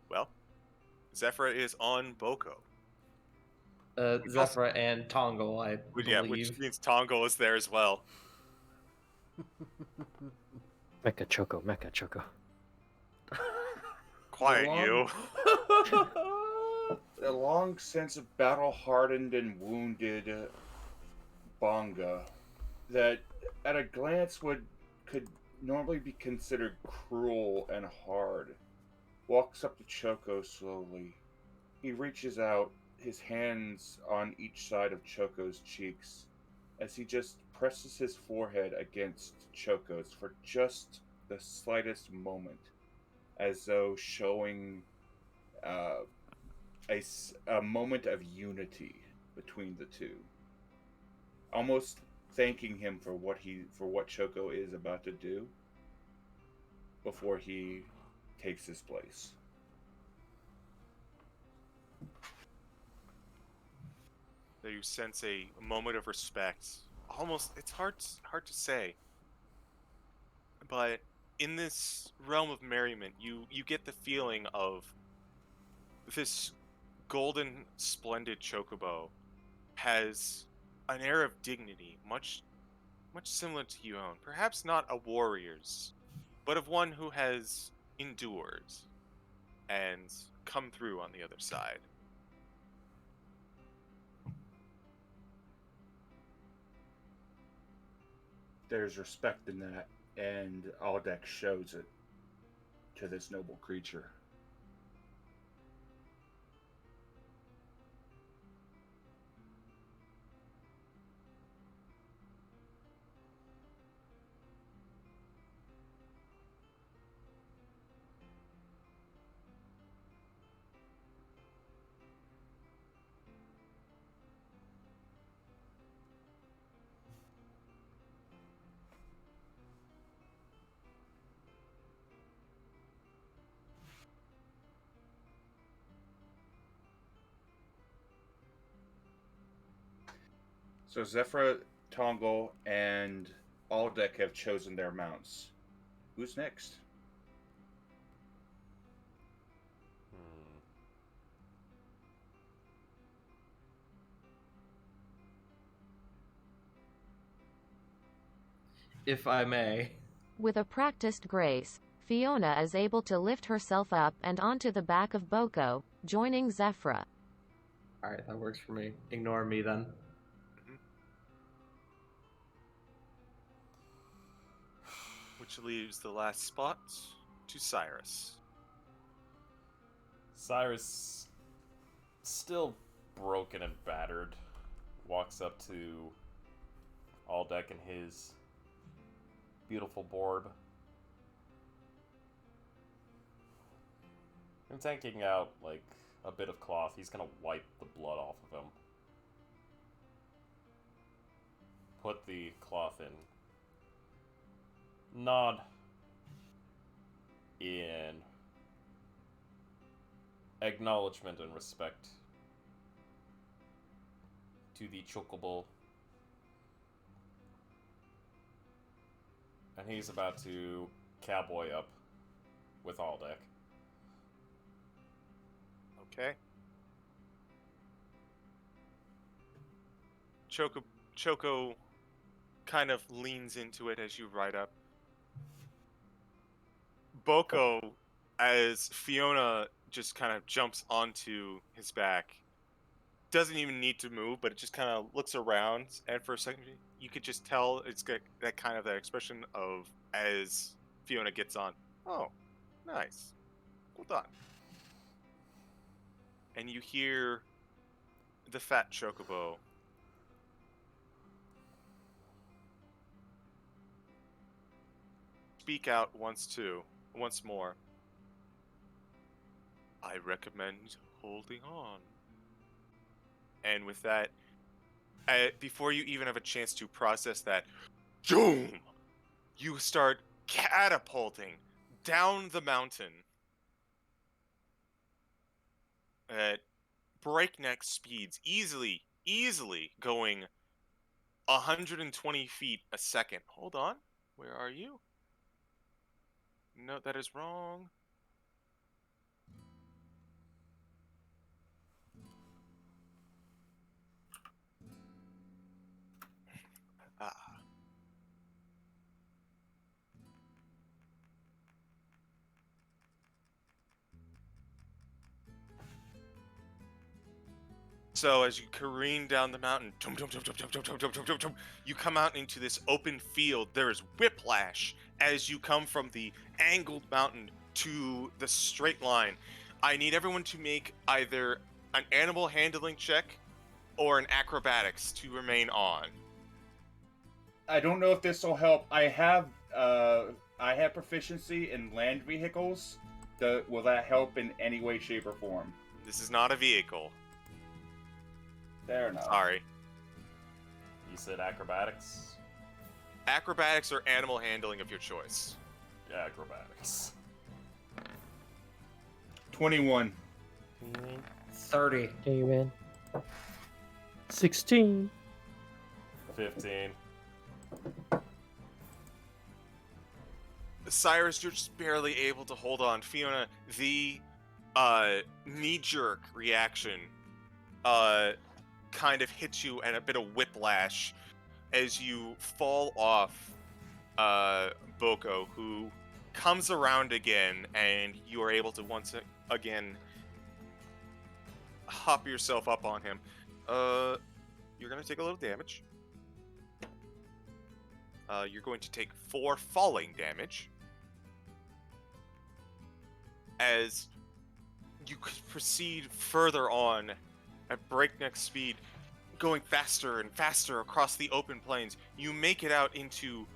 Well, Zephyra is on Boko.
Zephyra and Tongal, I believe.
Yeah, which means Tongal is there as well.
Mecha Choco, Mecha Choco.
Quiet, you.
The long sense of battle-hardened and wounded Bonga that at a glance could normally be considered cruel and hard walks up to Choco slowly. He reaches out, his hands on each side of Choco's cheeks, as he just presses his forehead against Choco's for just the slightest moment, as though showing a moment of unity between the 2, almost thanking him for what Choco is about to do before he takes his place.
There you sense a moment of respect. Almost, it's hard to say, but in this realm of merriment, you get the feeling of this golden, splendid chocobo has an air of dignity, much similar to your own. Perhaps not a warrior's, but of one who has endured and come through on the other side.
There's respect in that, and Aldex shows it to this noble creature. So Zephyr, Tongal, and Aldeck have chosen their mounts. Who's next?
If I may.
With a practiced grace, Fiona is able to lift herself up and onto the back of Boko, joining Zephyra.
Alright, that works for me. Ignore me then.
Which leaves the last spot to Cyrus.
Cyrus, still broken and battered, walks up to Aldeck and his beautiful Borb. And taking out, like, a bit of cloth, he's gonna wipe the blood off of him. Put the cloth in. Nod in acknowledgement and respect to the Chocobo. And he's about to cowboy up with Aldeck.
Okay. Choco kind of leans into it as you ride up. Boko, as Fiona just kind of jumps onto his back, doesn't even need to move, but it just kind of looks around, and for a second, you could just tell it's got that kind of that expression of as Fiona gets on. Oh, nice. Well done. And you hear the fat Chocobo speak out once more. I recommend holding on. And with that, before you even have a chance to process that, boom! You start catapulting down the mountain at breakneck speeds, easily going 120 feet a second. Hold on. Where are you? No, that is wrong. Ah. So as you careen down the mountain, you come out into this open field. There is whiplash as you come from the angled mountain to the straight line. I need everyone to make either an animal handling check or an acrobatics to remain on.
I don't know if this will help. I have proficiency in land vehicles. Will that help in any way, shape, or form?
This is not a vehicle.
Fair enough.
Sorry.
You said acrobatics?
Acrobatics or animal handling of your choice.
Acrobatics.
21.
30.
Okay, man. 16.
15.
Cyrus, you're just barely able to hold on. Fiona, the knee-jerk reaction kind of hits you and a bit of whiplash as you fall off Boko, who comes around again, and you are able to once again hop yourself up on him. You're going to take a little damage. You're going to take 4 falling damage as you proceed further on at breakneck speed, going faster and faster across the open plains. You make it out into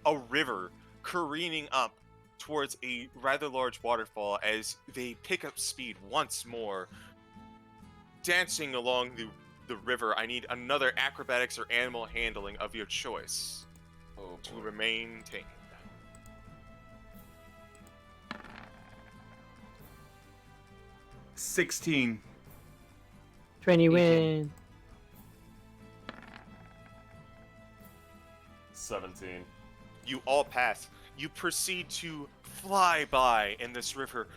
a river, careening up towards a rather large waterfall as they pick up speed once more. Dancing along the river, I need another acrobatics or animal handling of your choice to remain tamed.
$16.
20 win.
17.
You all pass. You proceed to fly by in this river,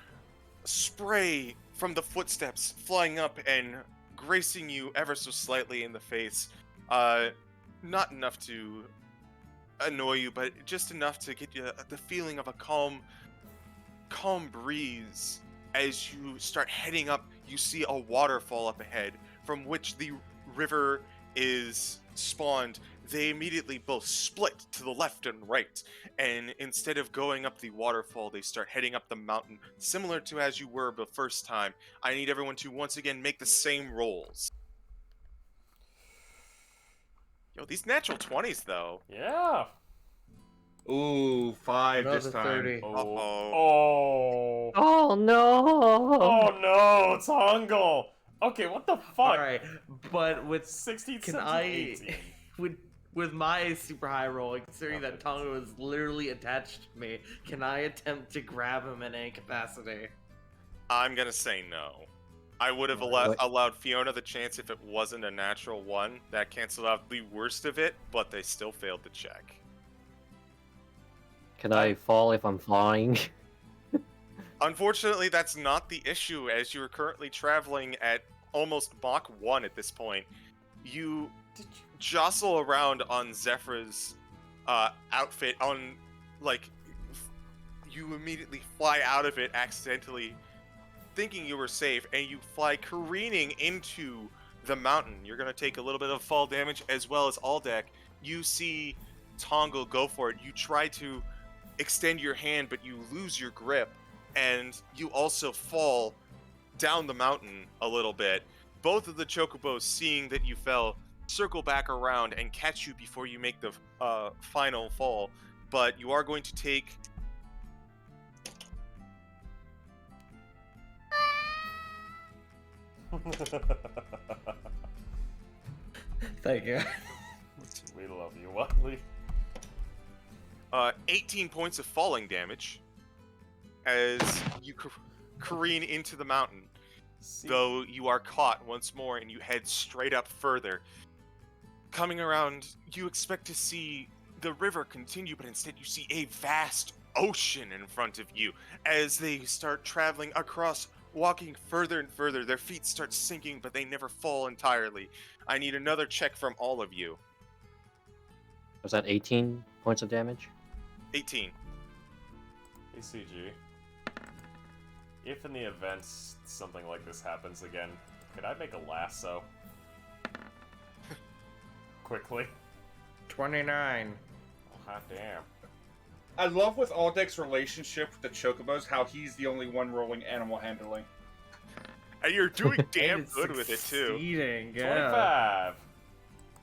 spray from the footsteps flying up and gracing you ever so slightly in the face. Not enough to annoy you, but just enough to get you the feeling of a calm breeze. As you start heading up, you see a waterfall up ahead from which the river is spawned. They immediately both split to the left and right, and instead of going up the waterfall, they start heading up the mountain, similar to as you were the first time. I need everyone to once again make the same rolls. Yo, these natural 20s, though.
Yeah.
Ooh, 5 this
Another
time.
30.
Uh-oh.
Oh.
Oh no!
Oh no, Tongle. Okay, what the fuck?
All right, but with
16,
can
17,
I
18.
with my super high roll, considering that Tonga was literally attached to me, can I attempt to grab him in any capacity?
I'm gonna say no. I would have
What?
allowed Fiona the chance if it wasn't a natural 1. That canceled out the worst of it, but they still failed the check.
Can I fall if I'm flying?
Unfortunately, that's not the issue, as you are currently traveling at almost Mach 1 at this point. You jostle around on Zephyr's outfit, you immediately fly out of it accidentally, thinking you were safe, and you fly careening into the mountain. You're going to take a little bit of fall damage, as well as Aldeck. You see Tongo go for it. You try to extend your hand, but you lose your grip, and you also fall down the mountain a little bit. Both of the Chocobos, seeing that you fell, circle back around and catch you before you make the final fall. But you are going to take...
Thank you.
We love you, Watley.
18 points of falling damage as you careen into the mountain. Though you are caught once more and you head straight up further. Coming around, you expect to see the river continue, but instead you see a vast ocean in front of you. As they start traveling across, walking further and further, their feet start sinking, but they never fall entirely. I need another check from all of you.
Was that 18 points of damage?
18.
ACG. If in the event something like this happens again, could I make a lasso? Quickly.
29.
Oh, hot damn.
I love with Aldeck's relationship with the Chocobos how he's the only one rolling animal handling.
And you're doing damn
And it's
good with it, too.
succeeding, yeah.
25!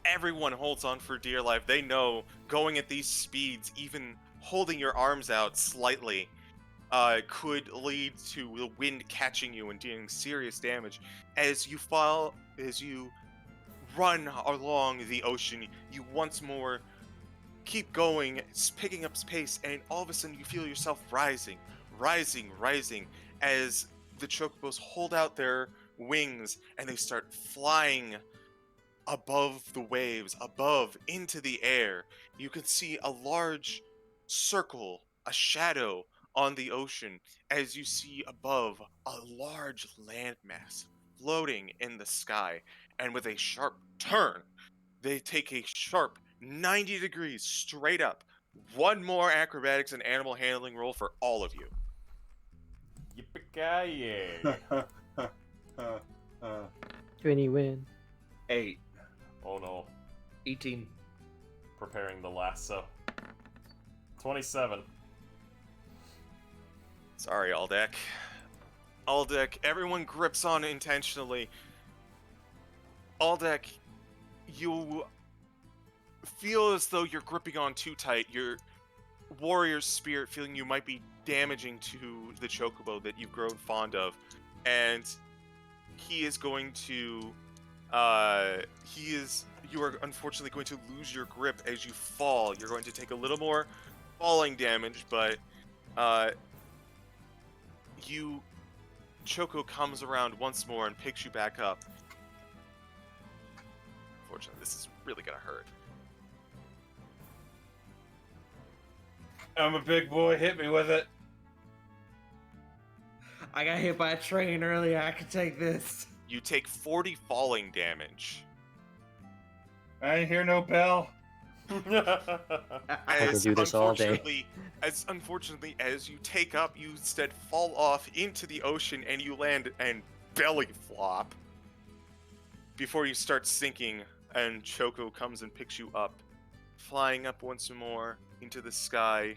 Everyone holds on for dear life. They know going at these speeds, even holding your arms out slightly, could lead to the wind catching you and doing serious damage. As you run along the ocean, you once more keep going, picking up pace, and all of a sudden you feel yourself rising, as the Chocobos hold out their wings and they start flying above the waves, above into the air. You can see a large circle, a shadow on the ocean as you see above a large landmass floating in the sky, and with a sharp turn, they take a sharp 90 degrees straight up. One more acrobatics and animal handling roll for all of you.
Yippee-ki-yay.
20 win.
8.
Oh no.
18.
Preparing the lasso. 27.
Sorry, Aldeck. Aldeck, everyone grips on intentionally. Aldeck, you feel as though you're gripping on too tight. Your warrior's spirit feeling you might be damaging to the chocobo that you've grown fond of. And he is going to you are unfortunately going to lose your grip as you fall. You're going to take a little more falling damage, but Choco comes around once more and picks you back up. Unfortunately, this is really gonna hurt.
I'm a big boy. Hit me with it.
I got hit by a train earlier. I can take this.
You take 40 falling damage.
I ain't hear no bell.
I could do this all day.
As unfortunately as you take up, you instead fall off into the ocean and you land and belly flop before you start sinking. And Choco comes and picks you up, flying up once more into the sky,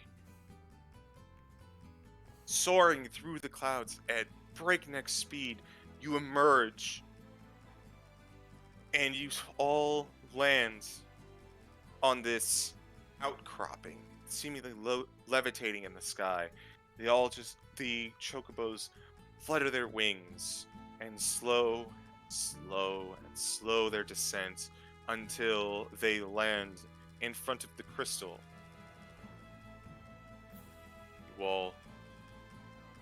soaring through the clouds at breakneck speed. You emerge, and you all land on this outcropping, seemingly levitating in the sky. The chocobos flutter their wings and slow their descent until they land in front of the crystal. You all,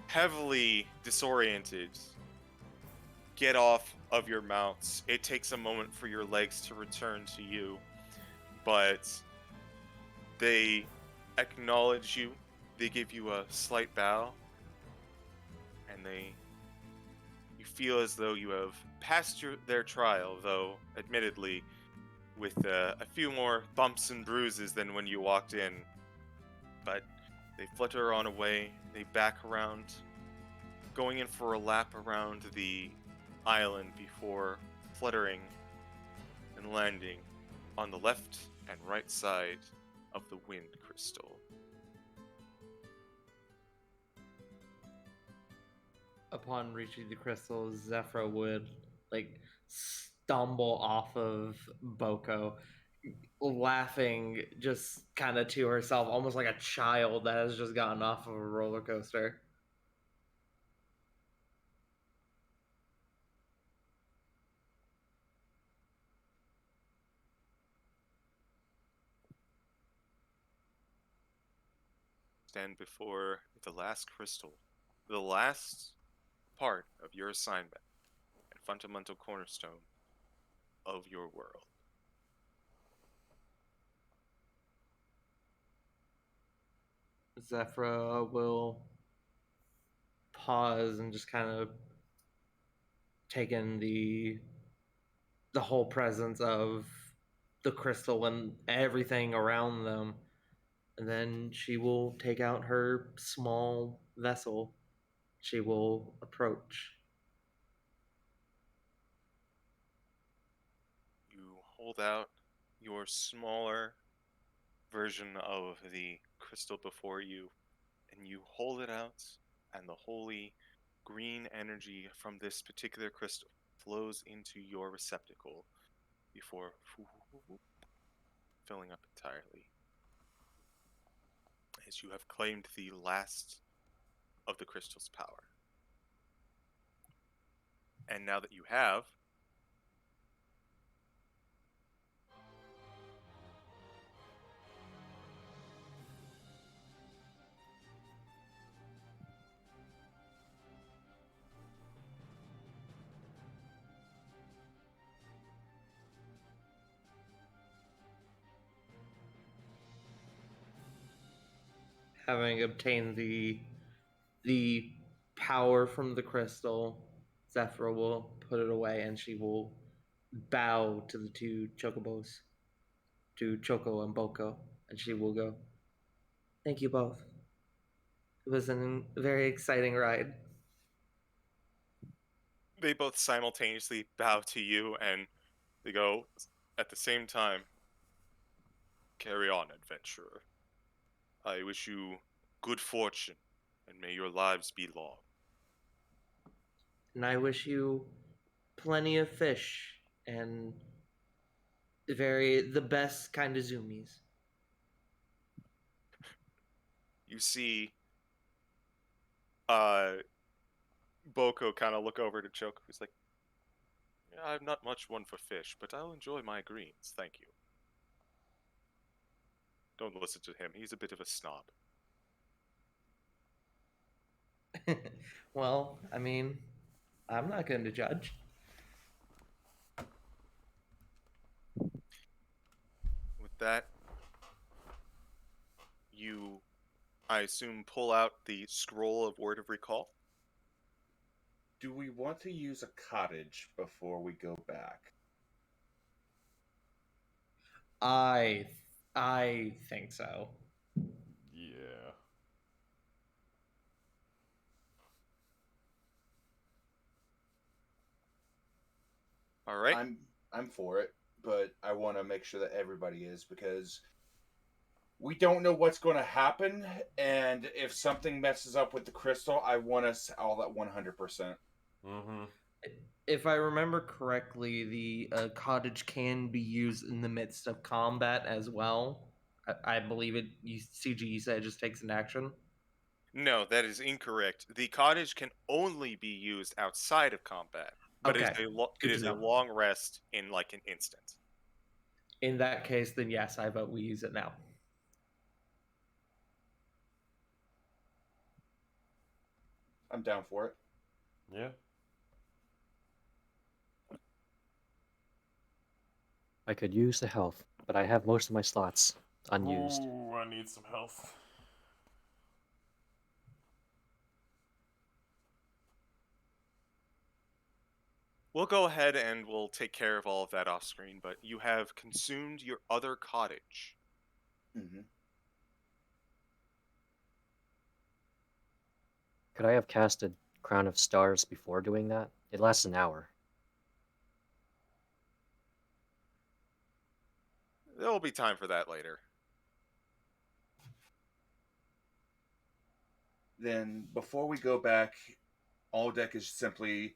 heavily disoriented, get off of your mounts. It takes a moment for your legs to return to you, but they acknowledge you. They give you a slight bow, and you feel as though you have passed their trial, though admittedly with a few more bumps and bruises than when you walked in. But they flutter on away. They back around, going in for a lap around the island before fluttering and landing on the left and right side of the wind crystal.
Upon reaching the crystal, Zephyr would stumble off of Boko, laughing just kind of to herself, almost like a child that has just gotten off of a roller coaster.
Stand before the last crystal, the last part of your assignment and fundamental cornerstone of your world.
Zephyr will pause and just kind of take in the whole presence of the crystal and everything around them. And then she will take out her small vessel. She will approach.
You hold out your smaller version of the crystal before you, and you hold it out, and the holy green energy from this particular crystal flows into your receptacle before filling up entirely. As you have claimed the last of the crystal's power. And now that you have,
Having obtained the the power from the crystal, Zephyr will put it away and she will bow to the two chocobos, to Choco and Boko, and she will go, "Thank you both. It was a very exciting ride."
They both simultaneously bow to you and they go at the same time, "Carry on, adventurer. I wish you good fortune, and may your lives be long."
And I wish you plenty of fish and the best kind of zoomies.
You see uh Boko kind of look over to Choco, who's like, "Yeah, I'm not much one for fish, but I'll enjoy my greens, thank you." Don't listen to him, he's a bit of a snob.
Well, I mean, I'm not going to judge.
With that, you, I assume, pull out the scroll of word of recall.
Do we want to use a cottage before we go back?
I I think so.
Yeah.
All right.
I'm for it, but I want to make sure that everybody is because we don't know what's going to happen, and if something messes up with the crystal, I want us all at 100%.
Mm-hmm.
If I remember correctly, the cottage can be used in the midst of combat as well. I believe it. CG said it just takes an action.
No, that is incorrect. The cottage can only be used outside of combat, but
Okay,
it
good to
is a
know.
long rest in like an instant.
In that case, then yes, I vote we use it now.
I'm down for it.
Yeah.
I could use the health, but I have most of my slots unused.
Ooh, I need some health.
We'll go ahead and we'll take care of all of that off screen, but you have consumed your other cottage.
Mm-hmm.
Could I have casted Crown of Stars before doing that? It lasts an hour.
There will be time for that later.
Then before we go back, all deck is simply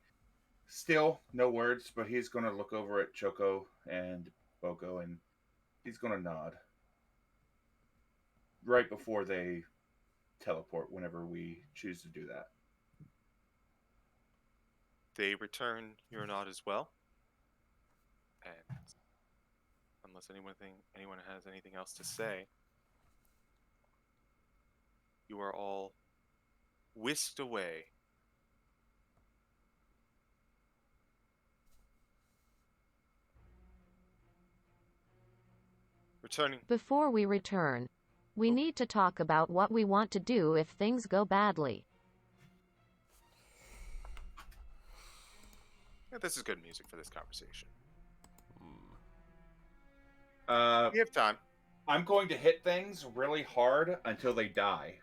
still no words, but he's going to look over at Choco and Boko and he's going to nod right before they teleport whenever we choose to do that.
They return your nod as well. And unless anyone has anything else to say, you are all whisked away. Returning.
Before we return, we need to talk about what we want to do if things go badly.
Yeah, this is good music for this conversation.
Uh,
We have time.
I'm going to hit things really hard until they die.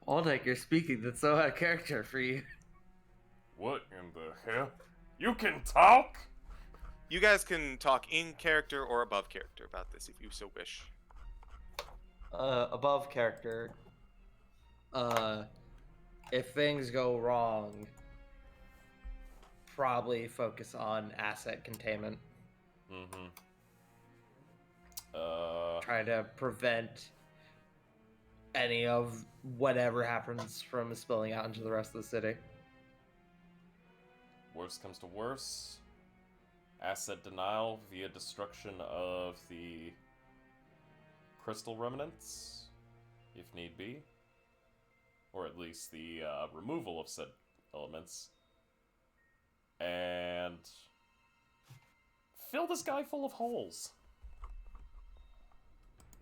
Aldeck, you're speaking. That's so out of character for you.
What in the hell? You can talk?
You guys can talk in character or above character about this if you so wish.
Above character. If things go wrong, probably focus on asset containment.
Mm-hmm.
Try to prevent any of whatever happens from spilling out into the rest of the city.
Worst comes to worst. Asset denial via destruction of the crystal remnants, if need be. Or at least the removal of said elements. And fill this guy full of holes.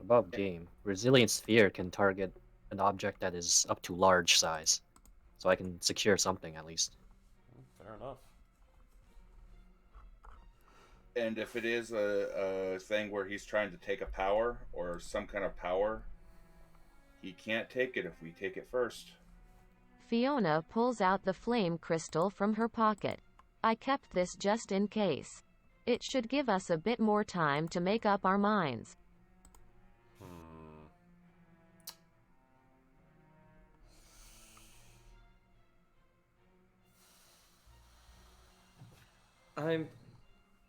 above game, Resilient Sphere can target an object that is up to large size. So I can secure something at least.
Fair enough.
And if it is a thing where he's trying to take a power or some kind of power, he can't take it if we take it first.
Fiona pulls out the flame crystal from her pocket. I kept this just in case. It should give us a bit more time to make up our minds.
Hmm.
I'm.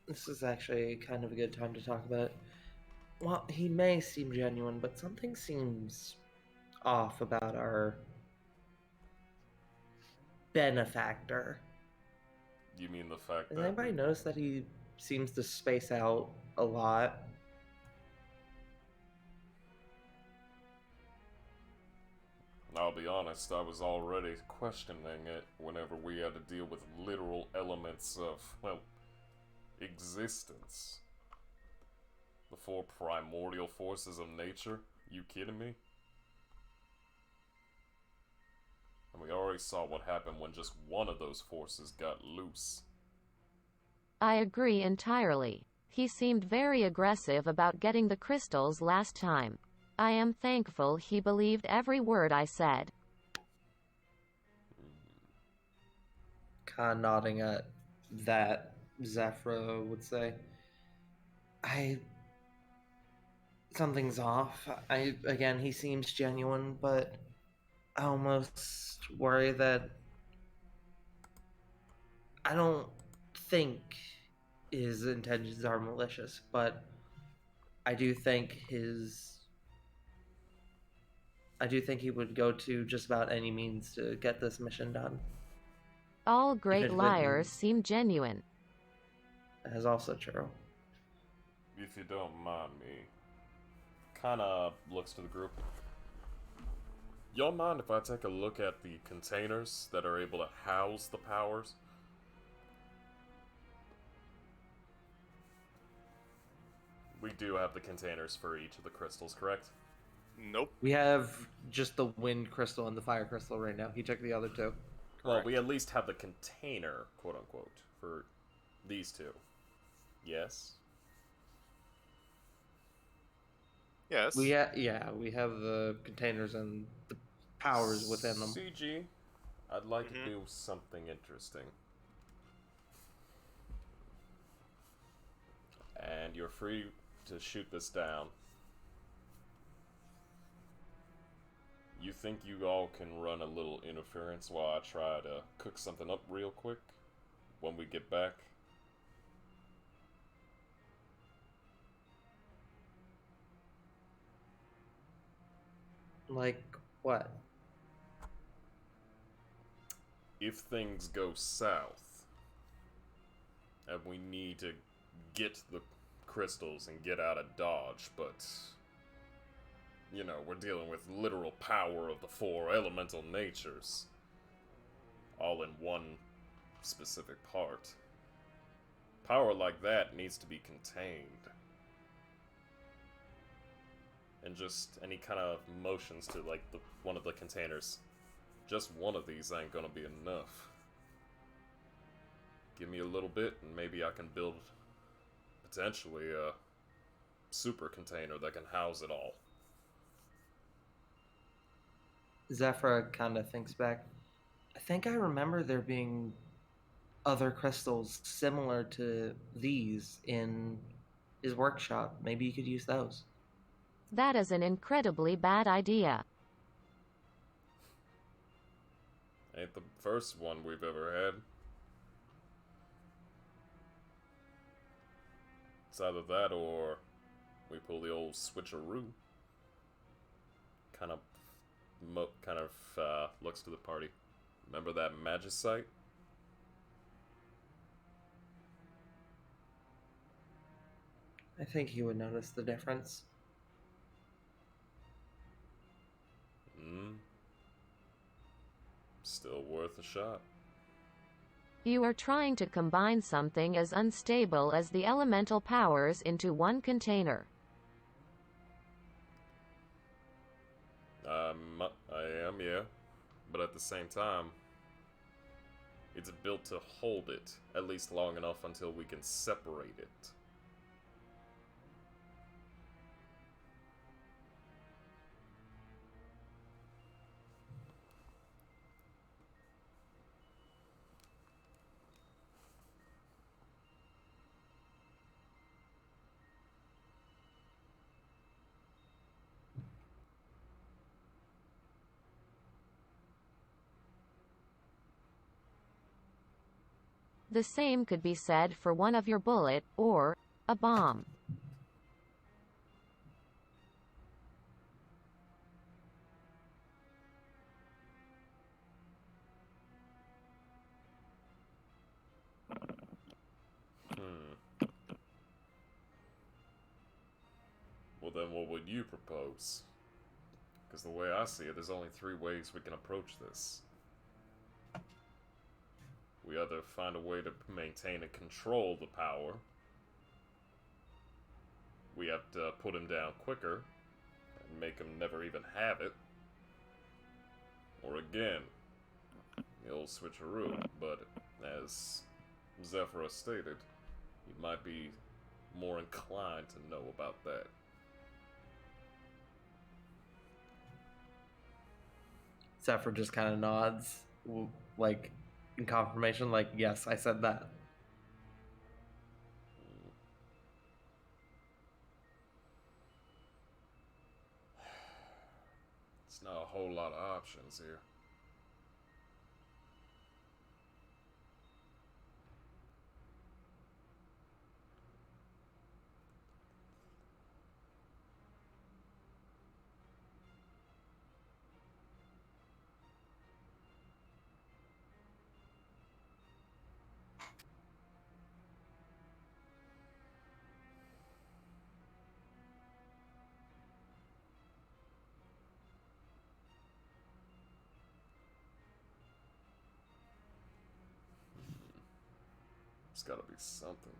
This is actually kind of a good time to talk about it. Well, he may seem genuine, but something seems off about our benefactor.
You mean the fact
Has
that
anybody noticed that he seems to space out a lot?
I'll be honest, I was already questioning it whenever we had to deal with literal elements of, well, existence. The four primordial forces of nature? You kidding me? And we already saw what happened when just one of those forces got loose.
I agree entirely. He seemed very aggressive about getting the crystals last time. I am thankful he believed every word I said.
Kind of nodding at that, Zephyra would say. I. Something's off. Again, he seems genuine, but I almost worry that. I don't think his intentions are malicious, but I do think his. I do think he would go to just about any means to get this mission done.
All great
Even if it
liars
means
seem genuine.
that is also true.
If you don't mind me, kinda looks to the group. Y'all mind if I take a look at the containers that are able to house the powers? We do have the containers for each of the crystals, correct?
Nope.
We have just the wind crystal and the fire crystal right now. He took the other two.
Well,
Correct.
we at least have the container, quote unquote, for these two. Yes?
Yes.
We have the containers and the powers within them.
CG, I'd like to
Mhm.
do something interesting. And you're free to shoot this down. You think you all can run a little interference while I try to cook something up real quick when we get back?
Like what?
If things go south and we need to get the crystals and get out of Dodge, but you know, we're dealing with literal power of the four elemental natures all in one specific part. Power like that needs to be contained. And just any kind of motions to like one of the containers. Just one of these ain't gonna be enough. Give me a little bit and maybe I can build potentially a super container that can house it all.
Zephyra kind of thinks back. I think I remember there being other crystals similar to these in his workshop. Maybe you could use those.
That is an incredibly bad idea.
Ain't the first one we've ever had. It's either that or we pull the old switcheroo. Kind of looks to the party. Remember that magicite?
I think he would notice the difference.
Still worth a shot.
You are trying to combine something as unstable as the elemental powers into one container.
I am, yeah. But at the same time, it's built to hold it, at least long enough until we can separate it.
The same could be said for one of your bullet, or a bomb.
Well then what would you propose? Because the way I see it, there's only 3 ways we can approach this. We either find a way to maintain and control the power. We have to put him down quicker and make him never even have it. Or again, the old switcheroo, but as Zephyra stated, you might be more inclined to know about that.
Zephyr just kind of nods, like in confirmation, like, yes, I said that.
It's not a whole lot of options here. There's gotta be something.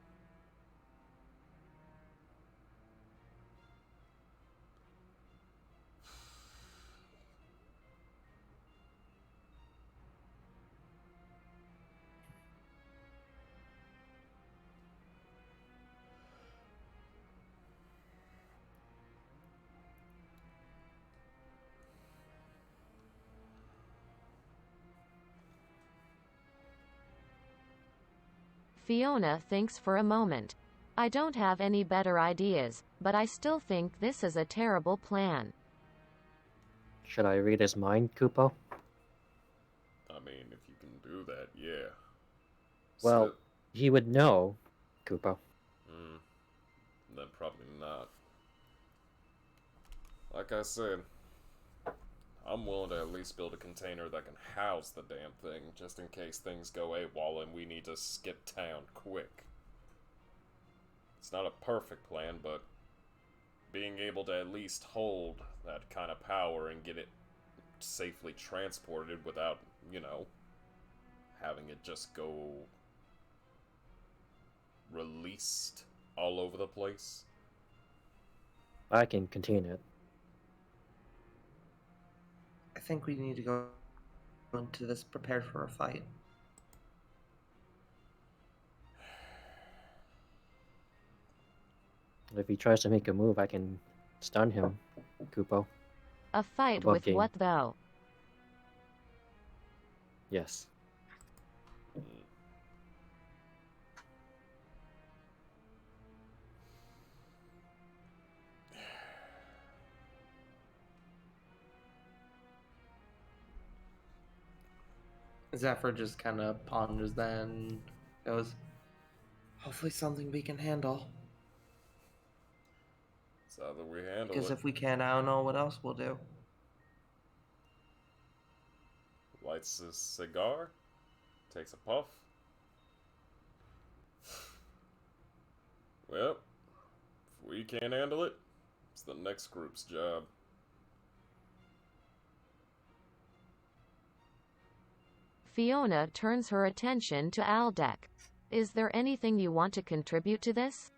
Fiona thinks for a moment. I don't have any better ideas, but I still think this is a terrible plan.
Should I read his mind, Kupo?
I mean, if you can do that, yeah.
Well,
Still,
he would know, Kupo.
then probably not. Like I said, I'm willing to at least build a container that can house the damn thing, just in case things go AWOL and we need to skip town quick. It's not a perfect plan, but being able to at least hold that kind of power and get it safely transported without, you know, having it just go released all over the place.
I can contain it.
I think we need to go into this prepared for a fight.
If he tries to make a move, I can stun him, Kupo.
A fight
Above
with
game.
what though?
Yes.
Zephyr just kind of ponders that and goes, hopefully something we can handle.
It's either we handle
Because
it.
if we can't, I don't know what else we'll do.
Lights a cigar, takes a puff. Well, if we can't handle it, it's the next group's job.
Fiona turns her attention to Aldec. Is there anything you want to contribute to this?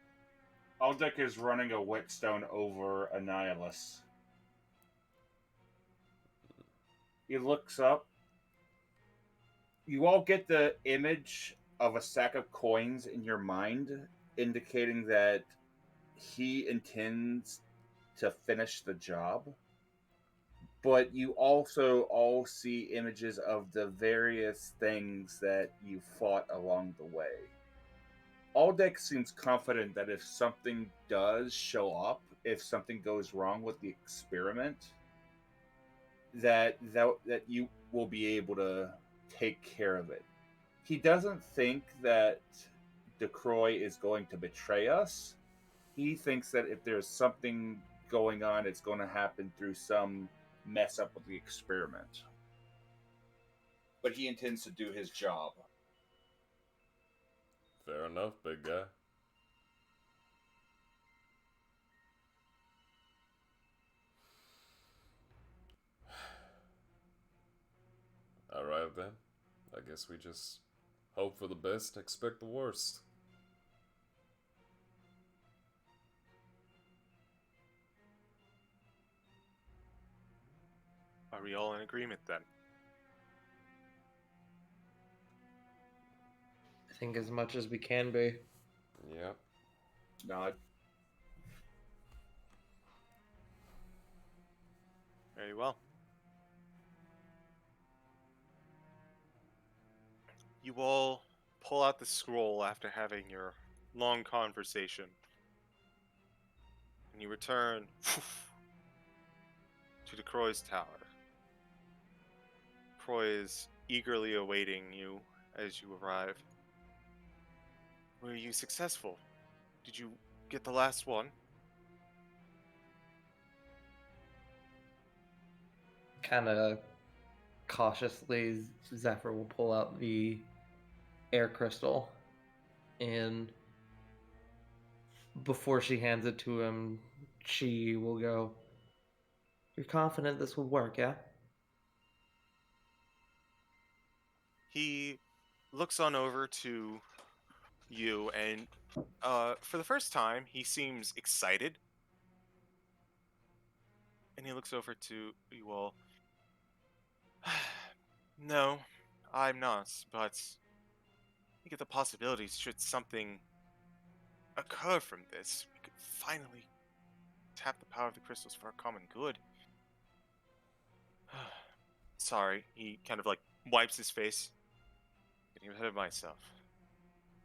Aldec is running a whetstone over Annihilus. He looks up. You all get the image of a sack of coins in your mind, indicating that he intends to finish the job. But you also all see images of the various things that you fought along the way. Aldex seems confident that if something does show up, if something goes wrong with the experiment, that you will be able to take care of it. He doesn't think that DeCroy is going to betray us. He thinks that if there's something going on, it's going to happen through some mess up with the experiment. But he intends to do his job.
Fair enough, big guy. Alright then. I guess we just hope for the best, expect the worst.
Are we all in agreement then?
I think as much as we can be.
Yep.
Nod.
Very well. You all pull out the scroll after having your long conversation. And you return to the Croy's tower. Croy is eagerly awaiting you as you arrive. Were you successful? Did you get the last one?
Kind of cautiously, Zephyr will pull out the air crystal, and before she hands it to him, she will go, "You're confident this will work, yeah?"
He looks on over to you, and for the first time, he seems excited. And he looks over to you all. No, I'm not, but think of the possibilities should something occur from this. We could finally tap the power of the crystals for our common good. Sorry, he kind of like wipes his face. Getting ahead of myself.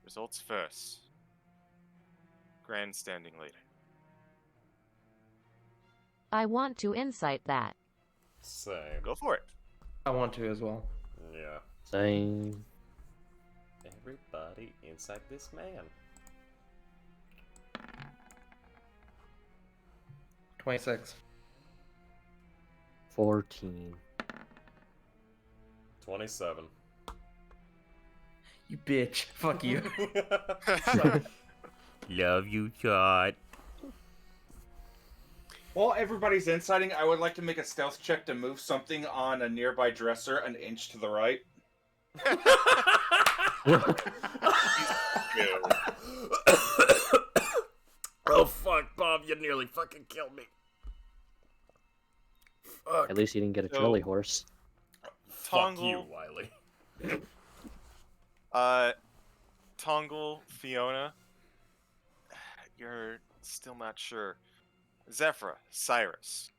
Results first. Grandstanding later.
I want to insight that.
Same.
Go for it.
I want to as well.
Yeah.
Same.
Everybody inside this man.
26.
14.
27.
You bitch. Fuck you.
Love you, Todd.
While everybody's inciting, I would like to make a stealth check to move something on a nearby dresser an inch to the right.
Oh fuck, Bob, you nearly fucking killed me. Fuck.
At least you didn't get a
So-
trolley horse.
Fuck
Tongle.
you, Wiley.
Tongle, Fiona. You're still not sure. Zephyra, Cyrus.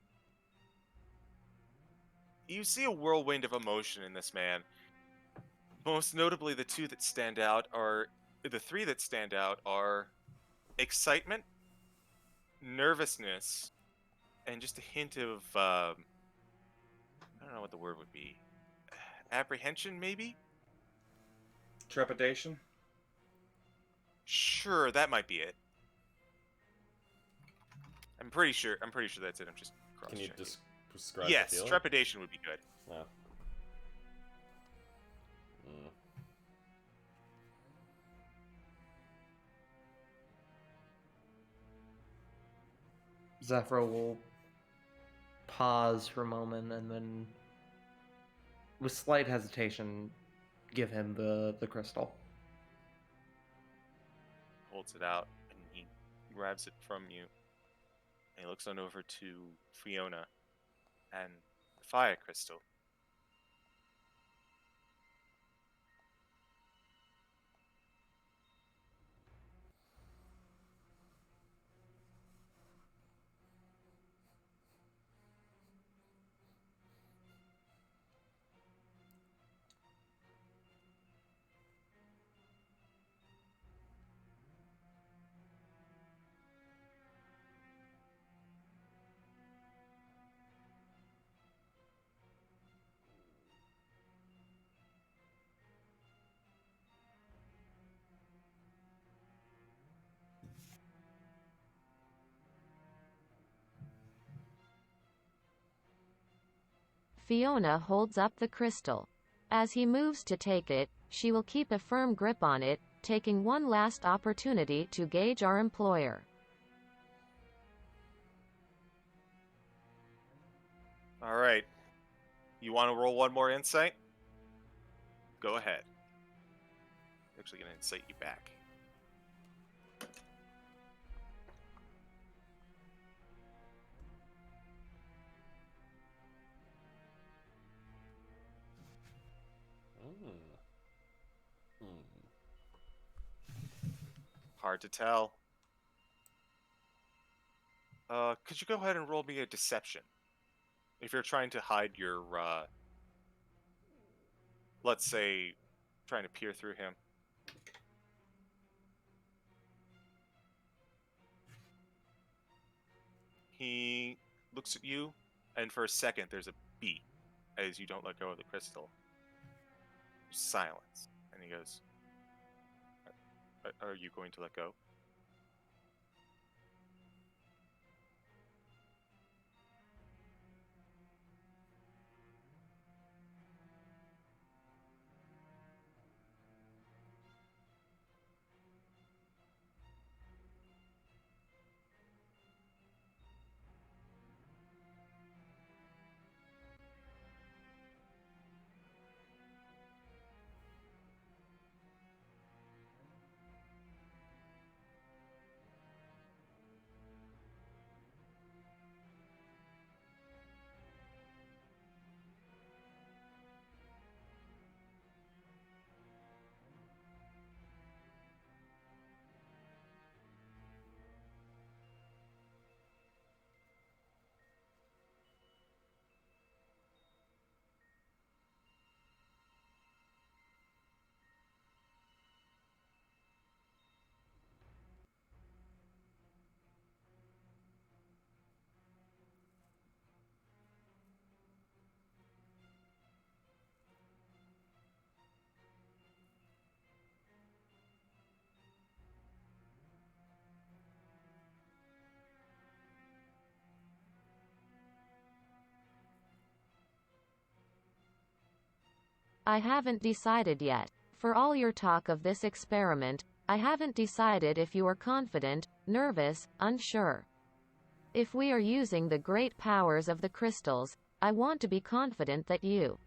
You see a whirlwind of emotion in this man. Most notably, the three that stand out are excitement, nervousness, and just a hint of I don't know what the word would be. Apprehension, maybe?
Trepidation?
Sure, that might be it. I'm pretty sure that's it. I'm just
Can you
cross-checking.
just describe
Yes,
the feeling?
trepidation would be good.
No. Mm.
Zephyr will pause for a moment and then, with slight hesitation, give him the crystal.
Holds it out and he grabs it from you. And he looks on over to Fiona and the fire crystal.
Fiona holds up the crystal. As he moves to take it, she will keep a firm grip on it, taking one last opportunity to gauge our employer.
All right. You want to roll one more insight? Go ahead. Actually, gonna insight you back. Hard to tell. Could you go ahead and roll me a deception? If you're trying to hide your, let's say, trying to peer through him. He looks at you, and for a second, there's a beat as you don't let go of the crystal. There's silence, and he goes, "Are you going to let go?"
I haven't decided yet. For all your talk of this experiment, I haven't decided if you are confident, nervous, unsure. If we are using the great powers of the crystals, I want to be confident that you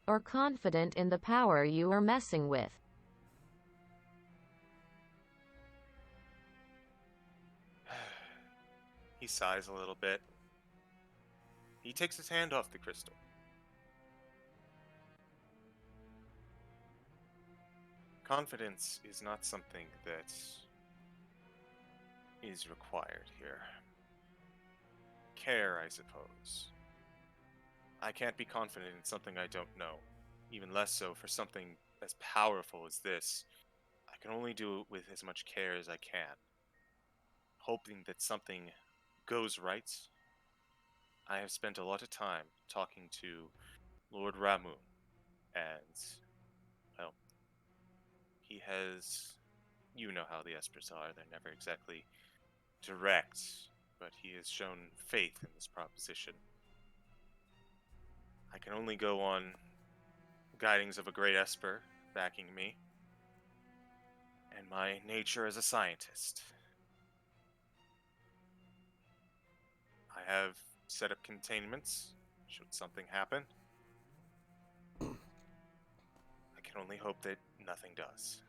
are confident in the power you are messing with.
He sighs a little bit. He takes his hand off the crystal. Confidence is not something that is required here. Care, I suppose. I can't be confident in something I don't know, even less so for something as powerful as this. I can only do it with as much care as I can, hoping that something goes right. I have spent a lot of time talking to Lord Ramu, and, well, he has. You know how the Espers are, they're never exactly direct, but he has shown faith in this proposition. I can only go on guidings of a great Esper backing me, and my nature as a scientist. I have set up containments should something happen. I can only hope that nothing does.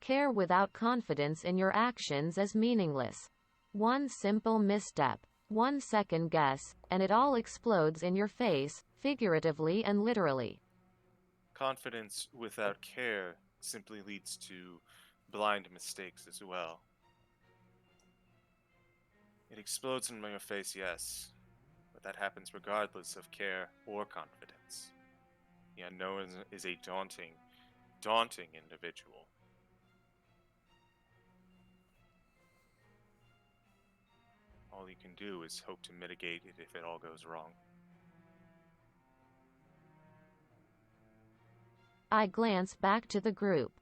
Care without confidence in your actions is meaningless. One simple misstep, one second guess, and it all explodes in your face, figuratively and literally.
Confidence without care simply leads to blind mistakes as well. It explodes in your face, yes, but that happens regardless of care or confidence. The unknown is a daunting, daunting individual. All you can do is hope to mitigate it if it all goes wrong.
I glance back to the group.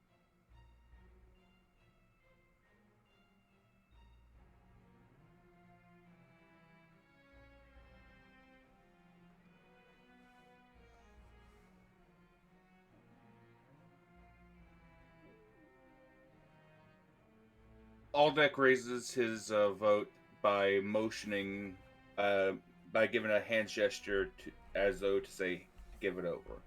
Aldeck raises his vote by motioning, by giving a hand gesture as though to say, give it over.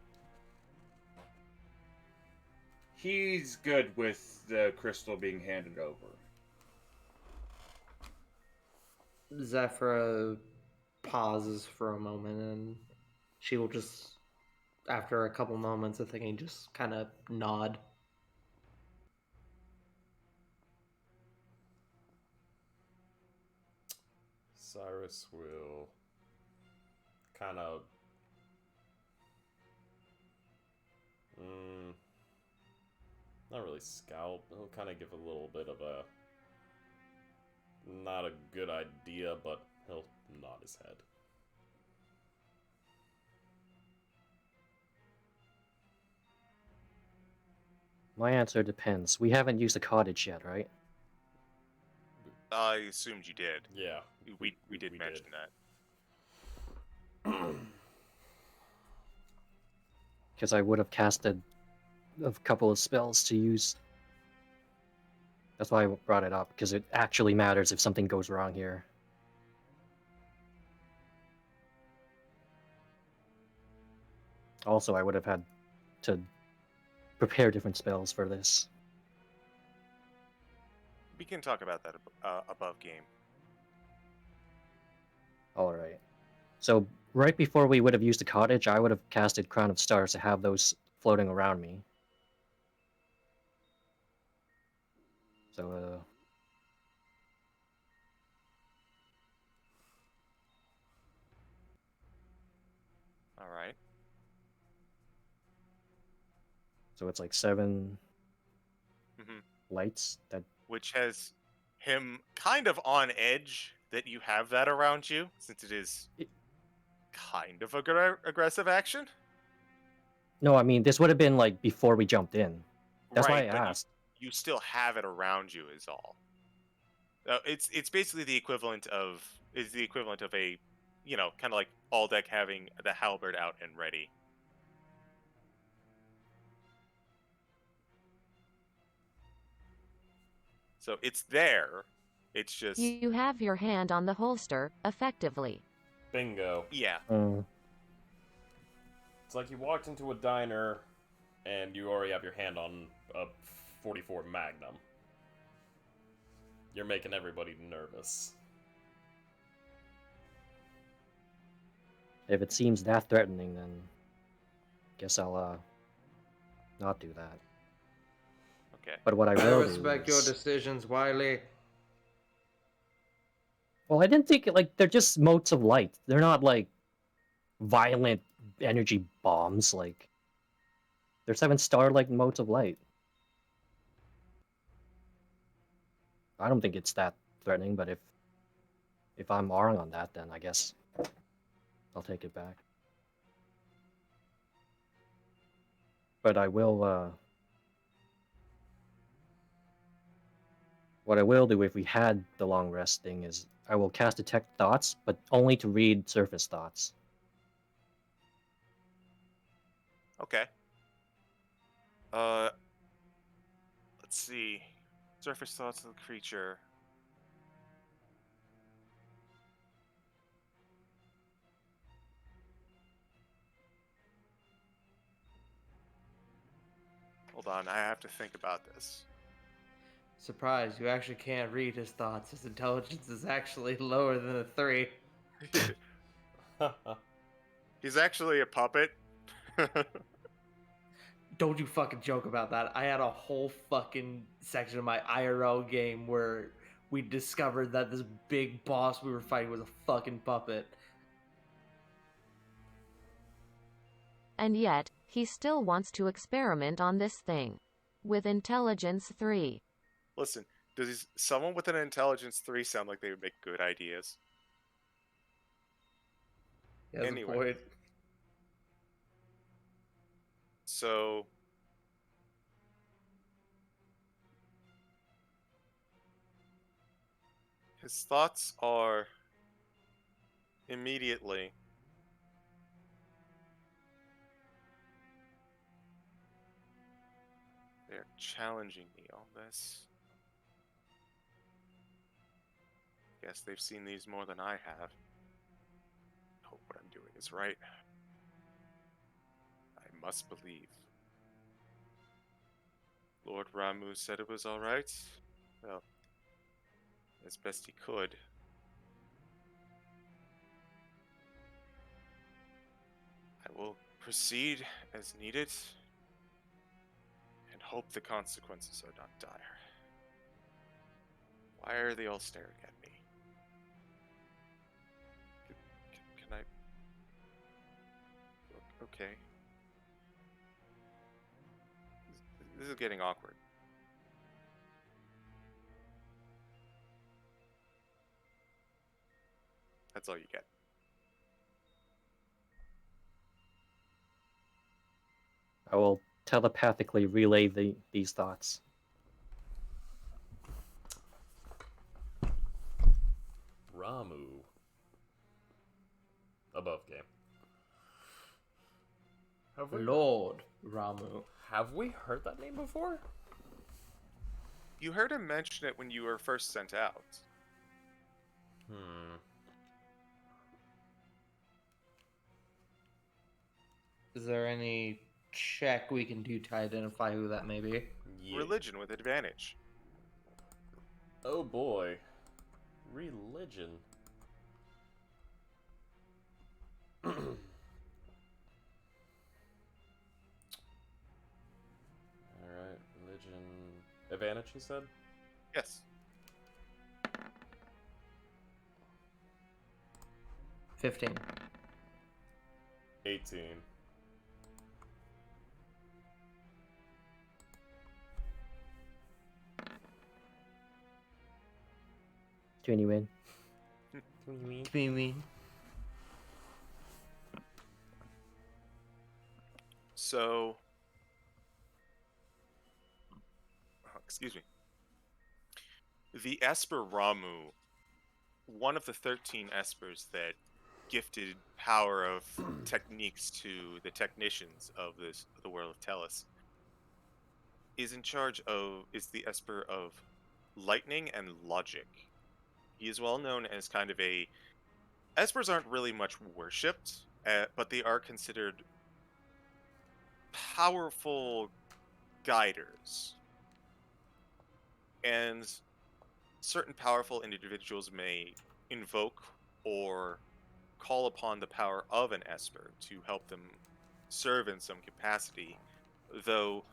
He's good with the crystal being handed over.
Zephyra pauses for a moment, and she will just, after a couple moments of thinking, just kind of nod.
Cyrus will kind of not really scout. He'll kind of give a little bit of a not a good idea, but he'll nod his head.
My answer depends. We haven't used the cottage yet, right?
I assumed you did.
Yeah,
We did mention that.
Because I would have casted a couple of spells to use. That's why I brought it up, because it actually matters if something goes wrong here. Also, I would have had to prepare different spells for this.
We can talk about that above game.
Alright. So, right before we would have used the cottage, I would have casted Crown of Stars to have those floating around me. So,
All right.
so it's like 7
Mm-hmm.
lights that...
Which has him kind of on edge that you have that around you, since it is kind of aggressive action.
No, I mean, this would have been like before we jumped in. That's why I
but
asked.
you still have it around you is all. It's basically the equivalent of a, kind of like Aldeck having the halberd out and ready. So it's there. It's just
You have your hand on the holster, effectively.
Bingo.
yeah.
It's like you walked into a diner and you already have your hand on a 44 Magnum. You're making everybody nervous.
If it seems that threatening, then guess I'll not do that.
Okay.
But what I
I
will
respect
do
your
is...
decisions, Wiley.
Well, I didn't think like they're just motes of light. They're not like violent energy bombs. Like they're 7-star like motes of light. I don't think it's that threatening, but if I'm wrong on that, then I guess I'll take it back. But I will. What I will do if we had the long rest thing is I will cast Detect Thoughts, but only to read surface thoughts.
Okay. Let's see. Surface thoughts of the creature. Hold on, I have to think about this.
Surprise, you actually can't read his thoughts. His intelligence is actually lower than a 3.
He's actually a puppet.
don't you fucking joke about that. I had a whole fucking section of my IRL game where we discovered that this big boss we were fighting was a fucking puppet.
And yet, he still wants to experiment on this thing. With Intelligence 3.
Listen, does someone with an Intelligence 3 sound like they would make good ideas?
He has
Anyway.
a point.
So... his thoughts are... immediately... they're challenging me on this. Guess they've seen these more than I have. Hope what I'm doing is right. I must believe. Lord Ramu said it was alright. Well, as best he could. I will proceed as needed and hope the consequences are not dire. Why are they all staring at me? Can I... Okay. This is getting awkward. That's all you get.
I will telepathically relay these thoughts.
Ramu. Above game.
Lord Ramu.
Have we heard that name before?
You heard him mention it when you were first sent out.
Is there any check we can do to identify who that may be?
Yeah.
Religion with advantage.
Oh boy. Religion. Alright, religion. Advantage, you said?
Yes.
15.
18.
Do you win?
So... excuse me. The Esper Ramu, one of the 13 Espers that gifted power of techniques to the technicians of the world of Tellus, is the Esper of lightning and logic. He is well known as kind of a... Espers aren't really much worshipped, but they are considered powerful guiders. And certain powerful individuals may invoke or call upon the power of an Esper to help them serve in some capacity, though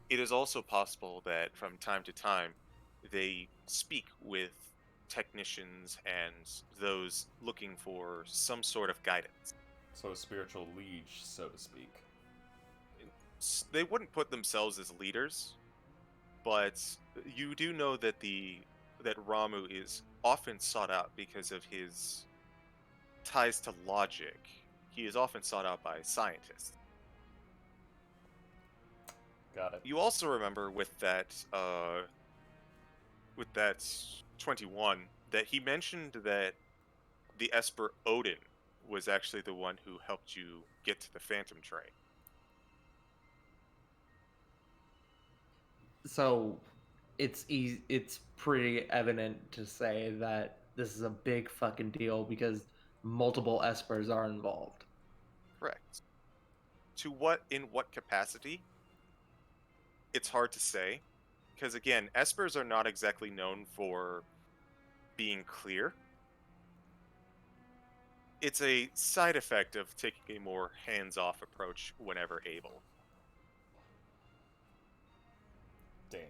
it is also possible that from time to time they speak with technicians and those looking for some sort of guidance.
So a spiritual liege, so to speak.
They wouldn't put themselves as leaders, but you do know that that Ramu is often sought out because of his ties to logic. He is often sought out by scientists.
Got it.
You also remember with that 21 that he mentioned that the Esper Odin was actually the one who helped you get to the Phantom Train.
So it's pretty evident to say that this is a big fucking deal because multiple Espers are involved.
Correct. In what capacity? It's hard to say, because again, Espers are not exactly known for being clear. It's a side effect of taking a more hands-off approach whenever able.
Damn.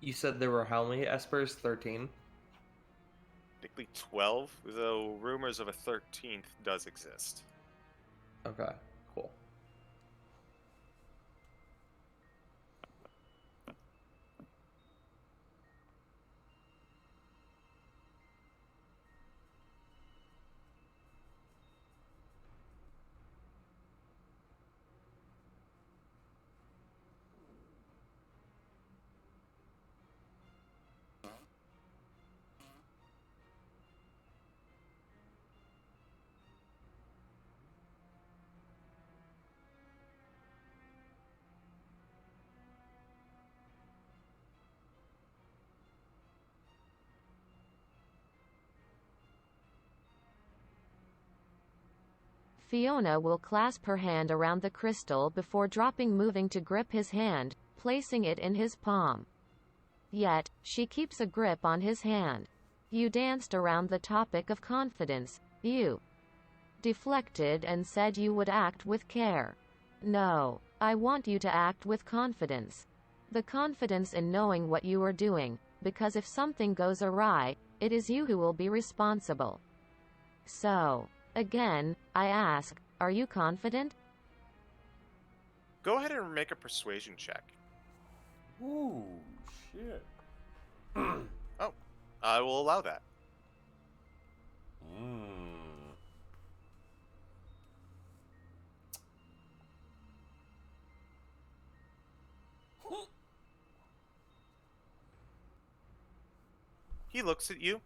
You said there were how many espers? 13?
Technically 12, though rumors of a 13th does exist.
Okay, cool.
Fiona will clasp her hand around the crystal before moving to grip his hand, placing it in his palm. Yet, she keeps a grip on his hand. You danced around the topic of confidence. You deflected and said you would act with care. No. I want you to act with confidence. The confidence in knowing what you are doing, because if something goes awry, it is you who will be responsible. So, again, I ask, are you confident?
Go ahead and make a persuasion check.
Ooh, shit.
Oh, I will allow that. He looks at you.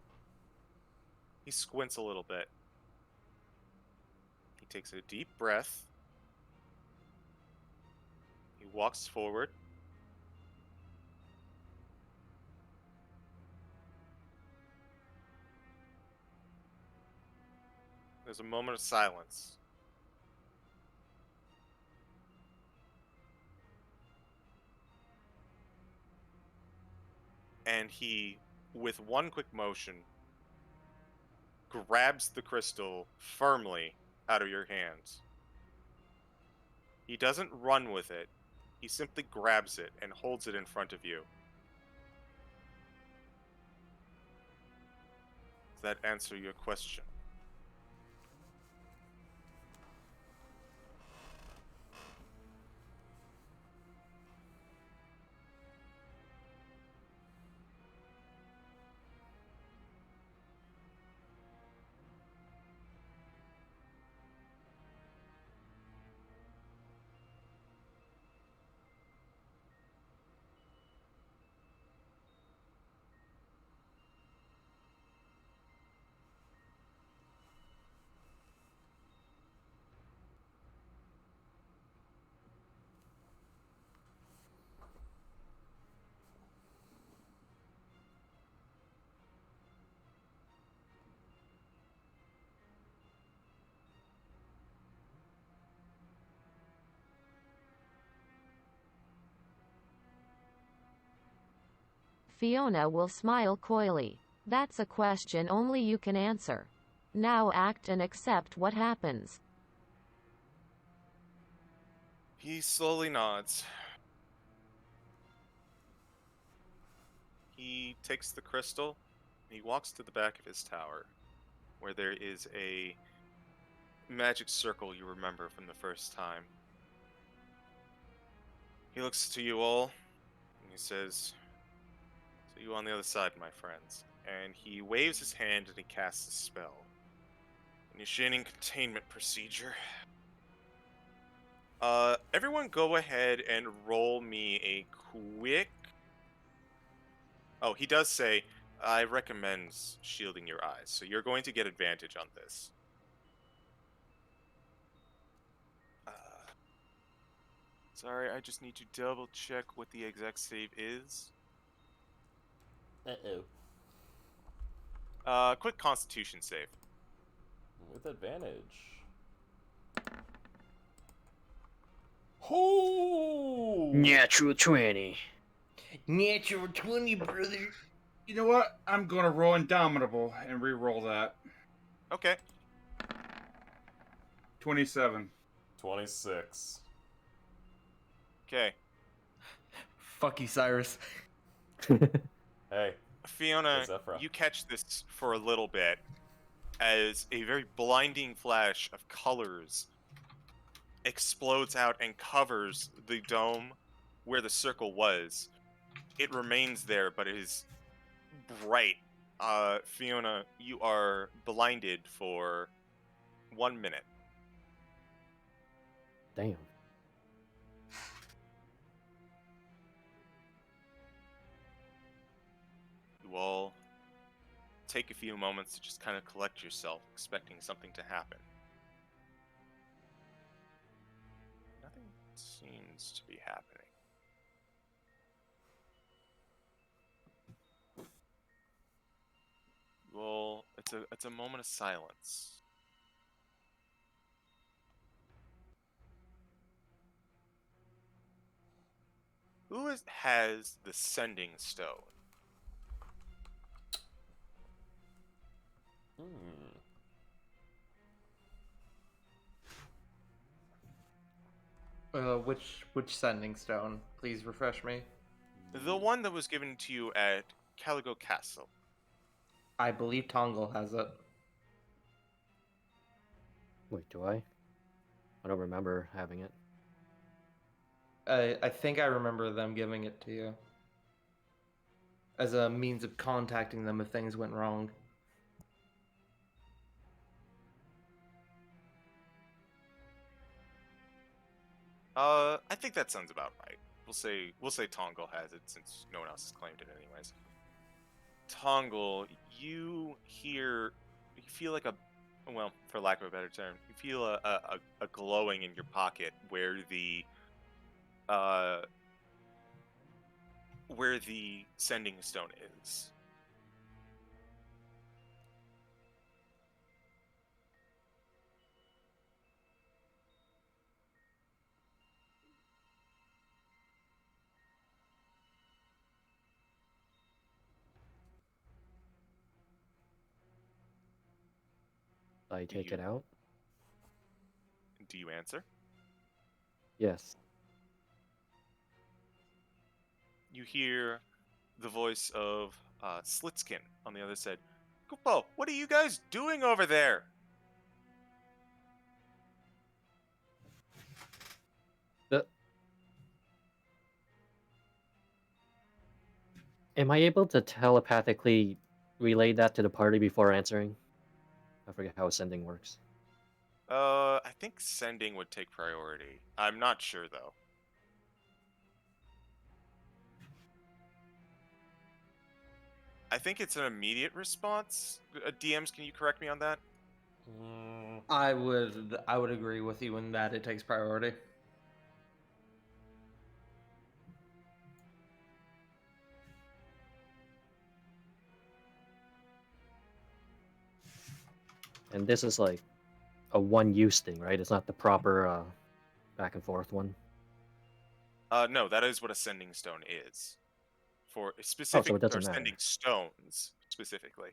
He squints a little bit. He takes a deep breath. He walks forward. There's a moment of silence. And he, with one quick motion, grabs the crystal firmly out of your hands. He doesn't run with it. He simply grabs it and holds it in front of you. Does that answer your question?
Fiona will smile coyly. That's a question only you can answer. Now act and accept what happens.
He slowly nods. He takes the crystal. He walks to the back of his tower, where there is a magic circle you remember from the first time. He looks to you all, and he says, "See you on the other side, my friends." And he waves his hand and he casts a spell. Initiating containment procedure. Everyone go ahead and roll me a quick... Oh, he does say, I recommend shielding your eyes, so you're going to get advantage on this. Sorry, I just need to double check what the exact save is. Quick Constitution save.
With advantage. Oh!
Natural 20.
Natural 20, brother.
You know what? I'm gonna roll Indomitable and re-roll that.
Okay.
27.
26.
Okay.
Fuck you, Cyrus.
Hey.
Fiona,
Zephyra.
you catch this for a little bit as a very blinding flash of colors explodes out and covers the dome where the circle was. It remains there, but it is bright. Fiona, you are blinded for 1 minute.
Damn.
You all take a few moments to just kind of collect yourself, expecting something to happen. Nothing seems to be happening. Well, it's a moment of silence. Has the sending stone?
Which sending stone? Please refresh me.
The one that was given to you at Caligo Castle.
I believe Tongal has it.
Wait, do I? I don't remember having it.
I think I remember them giving it to you as a means of contacting them if things went wrong.
I think that sounds about right. We'll say Tongal has it since no one else has claimed it anyways. Tongal, you feel like well, for lack of a better term, you feel a glowing in your pocket where the sending stone is.
I take it out?
Do you answer?
Yes.
You hear the voice of Slitskin on the other side. Chocobo, what are you guys doing over there?
Am I able to telepathically relay that to the party before answering? I forget how sending works.
I think sending would take priority. I'm not sure though. I think it's an immediate response. DMs, can you correct me on that?
I would agree with you in that it takes priority.
And this is like a one-use thing, right? It's not the proper back and forth one.
No, that is what a sending stone is. For
Oh,
specific
so it doesn't
or
matter.
sending stones specifically.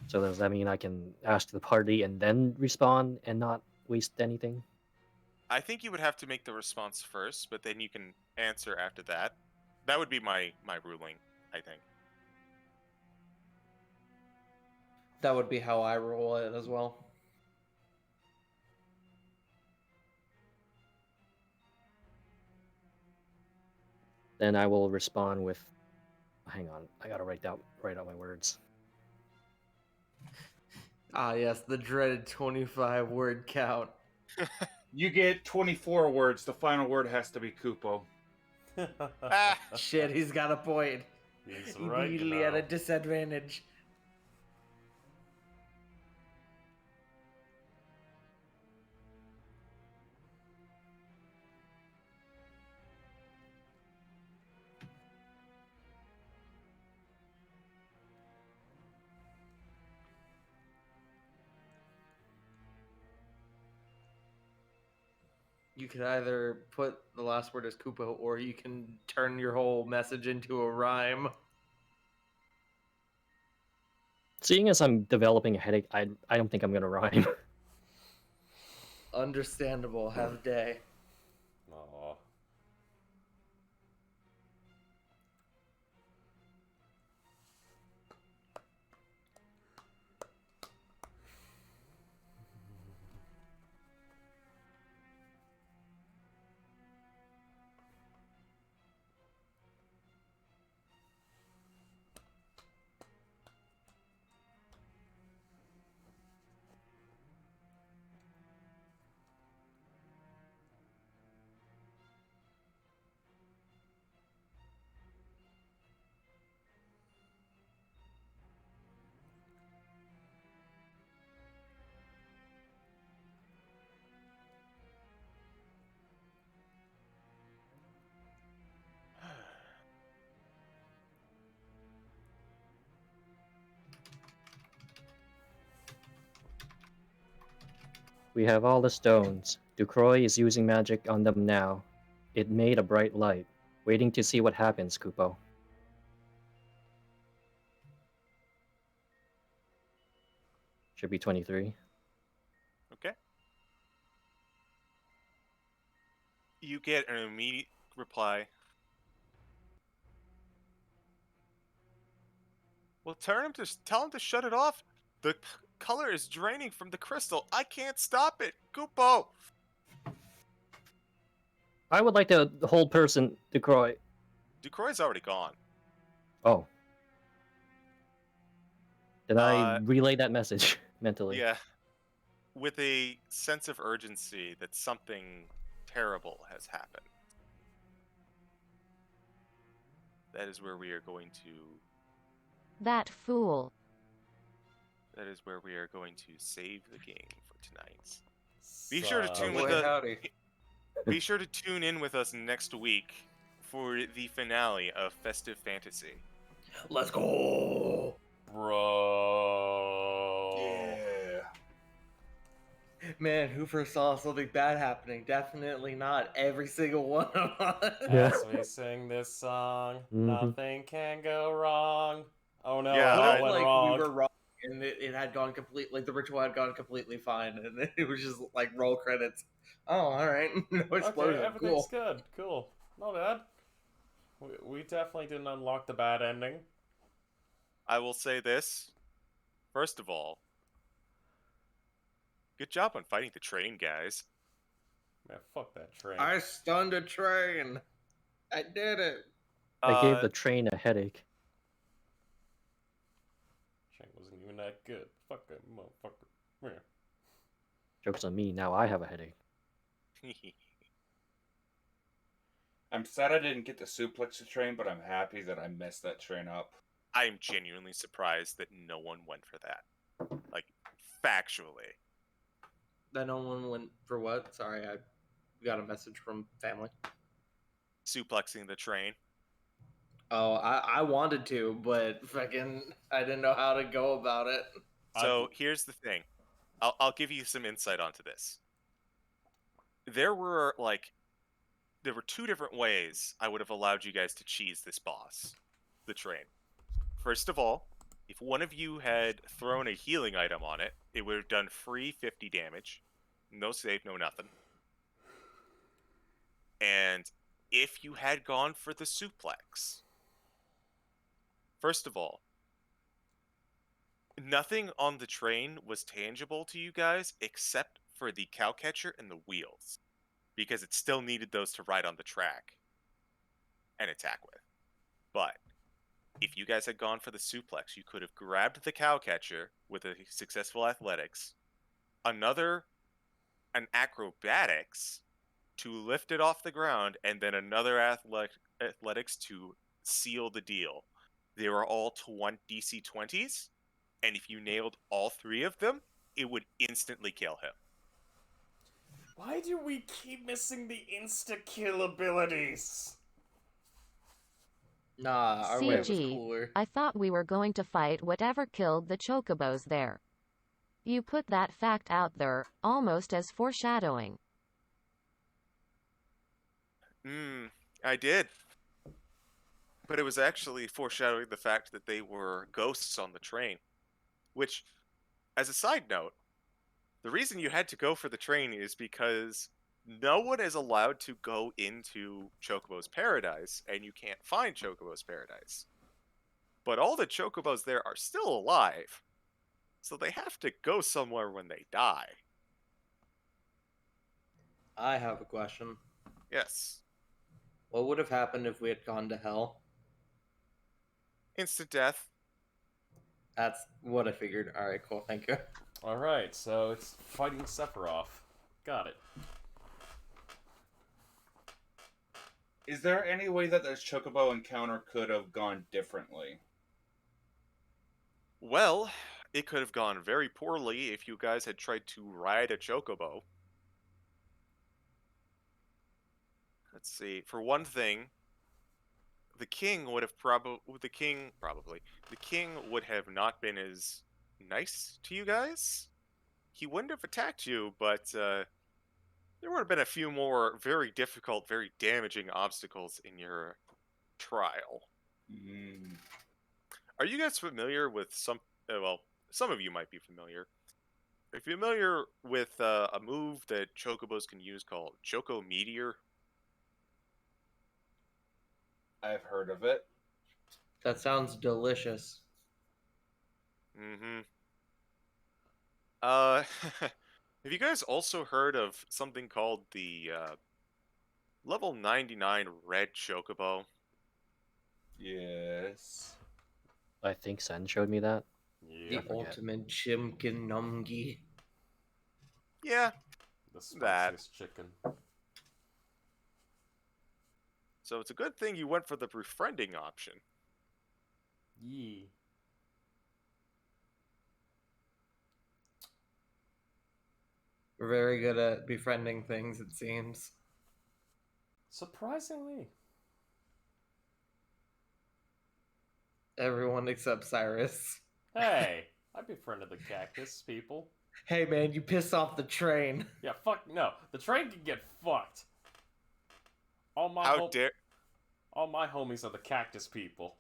So does that mean I can ask the party and then respond and not waste anything?
I think you would have to make the response first, but then you can answer after that. That would be my ruling, I think.
That would be how I roll it as well.
Then I will respond with, hang on, I gotta write out my words.
Ah, yes, the dreaded 25 word count.
You get 24 words. The final word has to be Kupo.
Ah,
Shit, he's got a point.
He's right, you
Immediately at
know.
a disadvantage. You could either put the last word as Kupo, or you can turn your whole message into a rhyme.
Seeing as I'm developing a headache, I don't think I'm gonna rhyme.
Understandable. Have a day.
Aw.
We have all the stones. Ducroix is using magic on them now. It made a bright light. Waiting to see what happens, Kupo. Should be 23.
Okay. You get an immediate reply. Well, tell him to shut it off. The color is draining from the crystal. I can't stop it. Kupo.
I would like the whole person, Ducroix.
Ducroix's already gone.
Oh. Then I
Uh,
relay that message mentally.
yeah. With a sense of urgency that something terrible has happened. That is where we are going to.
That fool.
That is where we are going to save the game for tonight. Be sure to tune
Boy,
with us.
howdy.
Be sure to tune in with us next week for the finale of Festive Fantasy.
Let's go.
Bro.
Yeah.
Man, who foresaw something bad happening? Definitely not every single one of us.
Yeah.
As we sing this song,
Mhm.
nothing can go wrong. Oh no,
Yeah,
it
What
all
if
went
like
wrong.
we were wrong and it had gone complete, like the ritual had gone completely fine, and it was just like roll credits. Oh, all right, no explosion.
Okay, everything's
Cool.
good. Cool. Not bad. We definitely didn't unlock the bad ending.
I will say this. First of all, good job on fighting the train, guys.
Man, fuck that train.
I stunned a train. I did it.
I gave the train a headache.
Train wasn't even that good. Fuck that motherfucker. Yeah.
Joke's on me, now I have a headache.
I'm sad I didn't get to suplex the train, but I'm happy that I messed that train up.
I am genuinely surprised that no one went for that. Like, factually.
Then no one went for what? Sorry, I got a message from family.
Suplexing the train.
Oh, I wanted to, but fucking I didn't know how to go about it.
So here's the thing. I'll give you some insight onto this. There were two different ways I would have allowed you guys to cheese this boss, the train. First of all, if one of you had thrown a healing item on it, it would have done free 50 damage. No save, no nothing. And if you had gone for the suplex, first of all, nothing on the train was tangible to you guys except for the cow catcher and the wheels, because it still needed those to ride on the track and attack with. But if you guys had gone for the suplex, you could have grabbed the cow catcher with a successful athletics, an acrobatics to lift it off the ground, and then another athletics to seal the deal. They were all DC 20s, and if you nailed all 3 of them, it would instantly kill him.
Why do we keep missing the insta-kill abilities?
Nah, our way was
CG,
cooler.
I thought we were going to fight whatever killed the Chocobos there. You put that fact out there, almost as foreshadowing.
I did. But it was actually foreshadowing the fact that they were ghosts on the train. Which, as a side note, the reason you had to go for the train is because no one is allowed to go into Chocobo's Paradise, and you can't find Chocobo's Paradise. But all the Chocobos there are still alive, so they have to go somewhere when they die.
I have a question.
Yes.
What would have happened if we had gone to hell?
Instant death.
That's what I figured. Alright, cool, thank you.
Alright, so it's fighting Sephiroth. Got it.
Is there any way that this Chocobo encounter could have gone differently?
Well, it could have gone very poorly if you guys had tried to ride a Chocobo. Let's see. For one thing, the king would have the king would have not been as nice to you guys. He wouldn't have attacked you, but there would have been a few more very difficult, very damaging obstacles in your trial. Are you guys familiar with some? Well, some of you might be familiar. Are you familiar with a move that Chocobos can use called Choco Meteor?
I've heard of it.
That sounds delicious.
Mm-hmm. Have you guys also heard of something called the level 99 Red Chocobo?
Yes.
I think Sen showed me that.
Yeah.
The ultimate chimkin numgi.
Yeah,
The
that.
spiciest chicken.
So it's a good thing you went for the befriending option.
Yee.
We're very good at befriending things, it seems.
Surprisingly.
Everyone except Cyrus.
Hey, I befriended the cactus people.
Hey man, you pissed off the train.
Yeah, fuck no. The train can get fucked. All my all my homies are the cactus people.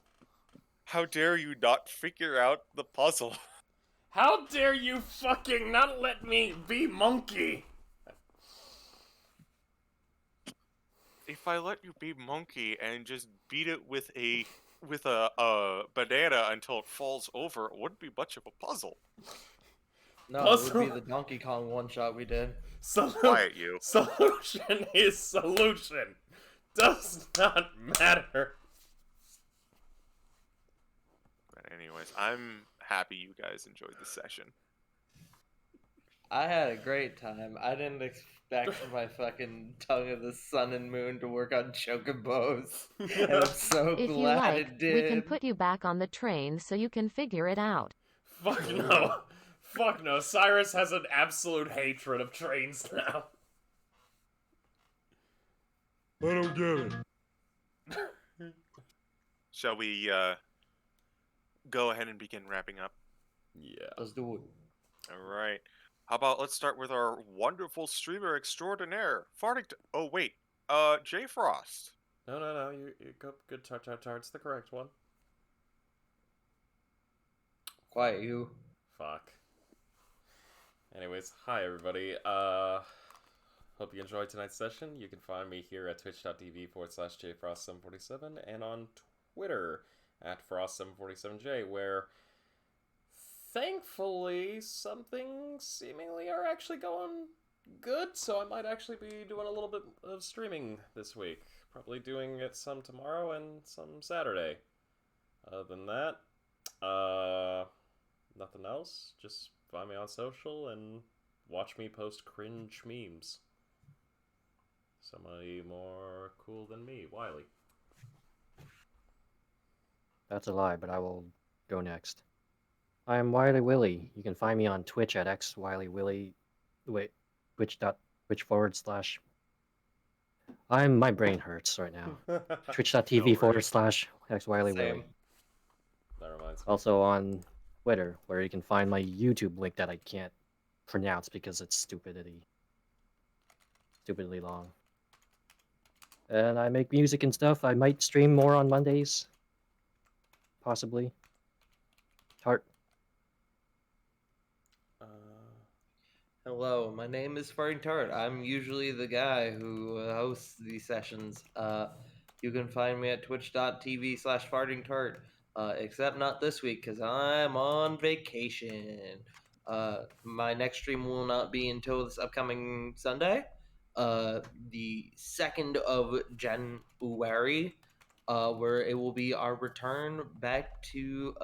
How dare you not figure out the puzzle?
How dare you fucking not let me be monkey?
If I let you be monkey and just beat it with a banana until it falls over, it wouldn't be much of a puzzle.
No,
Puzzle.
it would be the Donkey Kong one-shot we did.
Quiet you.
Solution is solution. Does not matter.
But anyways, I'm happy you guys enjoyed the session.
I had a great time. I didn't expect my fucking tongue of the sun and moon to work on chocobos. And I'm so
If you
glad
like,
it did.
we can put you back on the train so you can figure it out.
Fuck no. Fuck no. Cyrus has an absolute hatred of trains now.
I don't get it.
Shall we go ahead and begin wrapping up?
Yeah.
Let's do it.
Alright. How about let's start with our wonderful streamer extraordinaire, Oh wait, J Frost.
No. You go good. It's the correct one.
Quiet you.
Fuck. Anyways, hi everybody. Hope you enjoyed tonight's session. You can find me here at twitch.tv/jfrost747 and on Twitter at Frost747J, where thankfully some things seemingly are actually going good, so I might actually be doing a little bit of streaming this week. Probably doing it some tomorrow and some Saturday. Other than that, nothing else. Just find me on social and watch me post cringe memes. Somebody more cool than me, Wiley.
That's a lie, but I will go next. I am Wiley Willy. You can find me on Twitch at xwiley Wait, twitch.twitch/. My brain hurts right now. Twitch.tv
No
forward
worries.
slash xwiley
Same.
That reminds me.
Also on Twitter, where you can find my YouTube link that I can't pronounce because it's stupidly long. And I make music and stuff. I might stream more on Mondays, possibly. Tart.
Hello, my name is Farting Tart. I'm usually the guy who hosts these sessions. You can find me at twitch.tv/fartingtart, except not this week because I'm on vacation. My next stream will not be until this upcoming Sunday, the 2nd of January, where it will be our return back to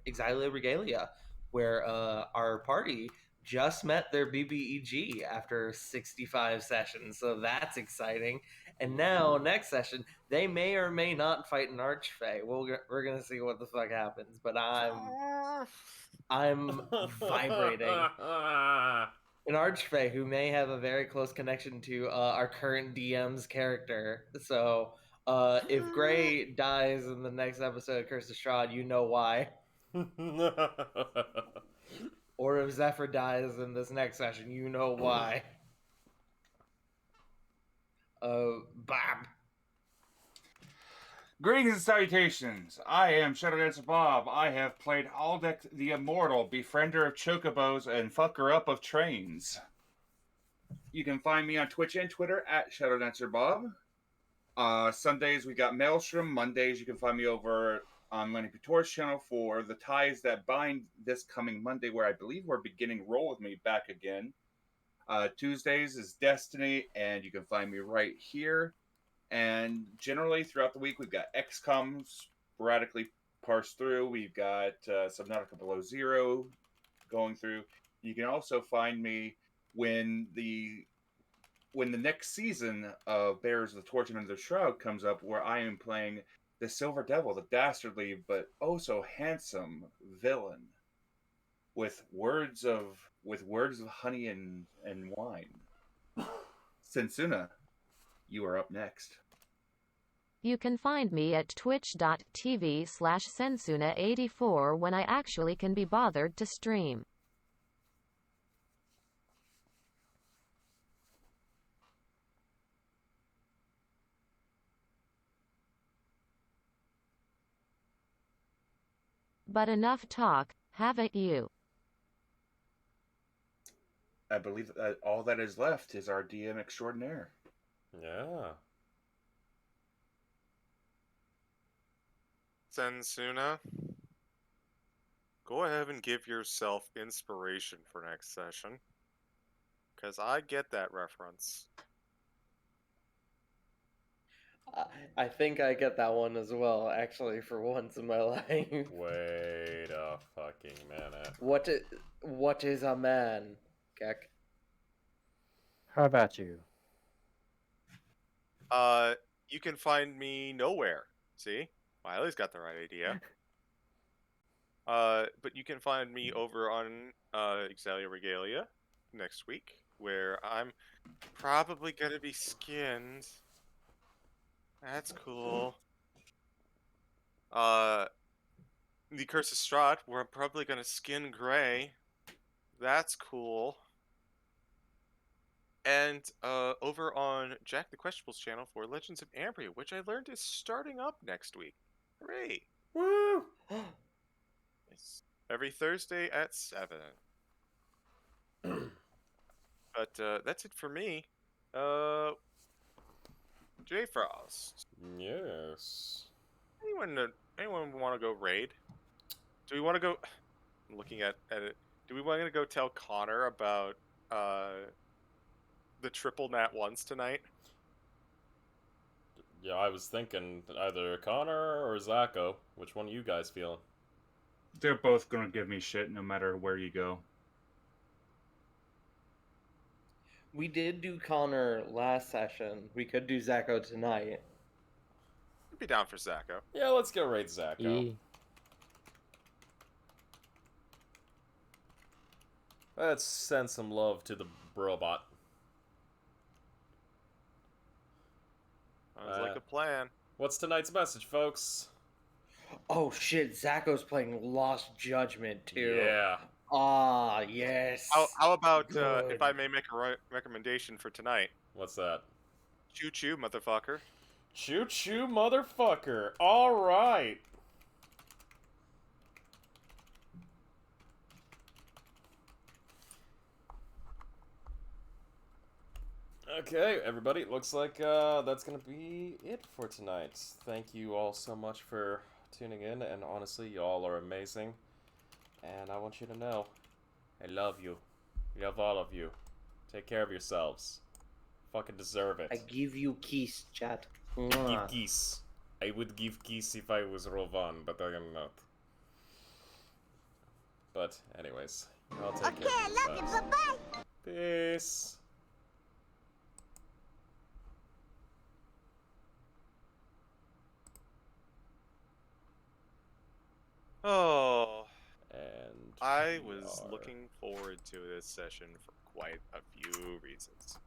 Exilia Regalia, where our party just met their BBEG after 65 sessions, so that's exciting. And now, next session, they may or may not fight an Archfey. We're gonna see what the fuck happens, but I'm vibrating. An Archfey who may have a very close connection to our current DM's character. So, if Gray dies in the next episode of Curse of Strahd, you know why. Or if Zephyr dies in this next session, you know why. Bob.
Greetings and salutations. I am Shadow Dancer Bob. I have played Aldec the Immortal, befriender of chocobos and fucker up of trains. You can find me on Twitch and Twitter at Shadow Dancer Bob. Sundays we got Maelstrom. Mondays you can find me over on Lenny Couture's channel for the ties that bind this coming Monday, where I believe we're beginning Roll With Me back again. Tuesdays is Destiny, and you can find me right here. And generally throughout the week, we've got XCOM sporadically parsed through. We've got Subnautica Below Zero going through. You can also find me when the next season of Bears of the Torch and Under the Shroud comes up, where I am playing the Silver Devil, the dastardly but oh so handsome villain, with words of honey and wine. Sensuna, you are up next.
You can find me at twitch.tv/sensuna84 when I actually can be bothered to stream. But enough talk, haven't you?
I believe that all that is left is our DM extraordinaire.
Yeah.
Sensuna, go ahead and give yourself inspiration for next session. Because I get that reference.
I think I get that one as well, actually, for once in my life.
Wait a fucking minute.
What is a man, Keck?
How about you?
You can find me nowhere. See? Wiley's got the right idea. But you can find me over on Exalia Regalia next week, where I'm probably gonna be skinned. That's cool. The Curse of Strahd, where I'm probably gonna skin Gray. That's cool. And over on Jack the Questionable's channel for Legends of Ambria, which I learned is starting up next week. Hooray!
Woo!
It's every Thursday at 7. But that's it for me. J Frost.
Yes.
Anyone want to go raid? Do we want to go? I'm looking at it. Do we want to go tell Connor about the triple nat ones tonight?
Yeah, I was thinking either Connor or Zacho. Which one are you guys feeling?
They're both gonna give me shit no matter where you go.
We did do Connor last session. We could do Zacho tonight.
I'd be down for Zacco.
Yeah, let's go raid Zacco.
E.
Let's send some love to the robot.
Sounds like a plan.
What's tonight's message, folks?
Oh shit, Zacho's playing Lost Judgment too.
Yeah.
Ah, yes.
How about,
Good.
if I may make a recommendation for tonight?
What's that?
Choo choo, motherfucker.
Choo choo, motherfucker. All right. Okay, everybody, looks like that's gonna be it for tonight. Thank you all so much for tuning in, and honestly, you all are amazing. And I want you to know, I love you. Love all of you. Take care of yourselves. Fucking deserve it.
I give you kiss, chat.
Give geese. I would give geese if I was Rovan, but I am not. But anyways, I'll take care of yourselves.
I love you. Bye-bye.
Peace.
Oh,
And
I was
are-
looking forward to this session for quite a few reasons.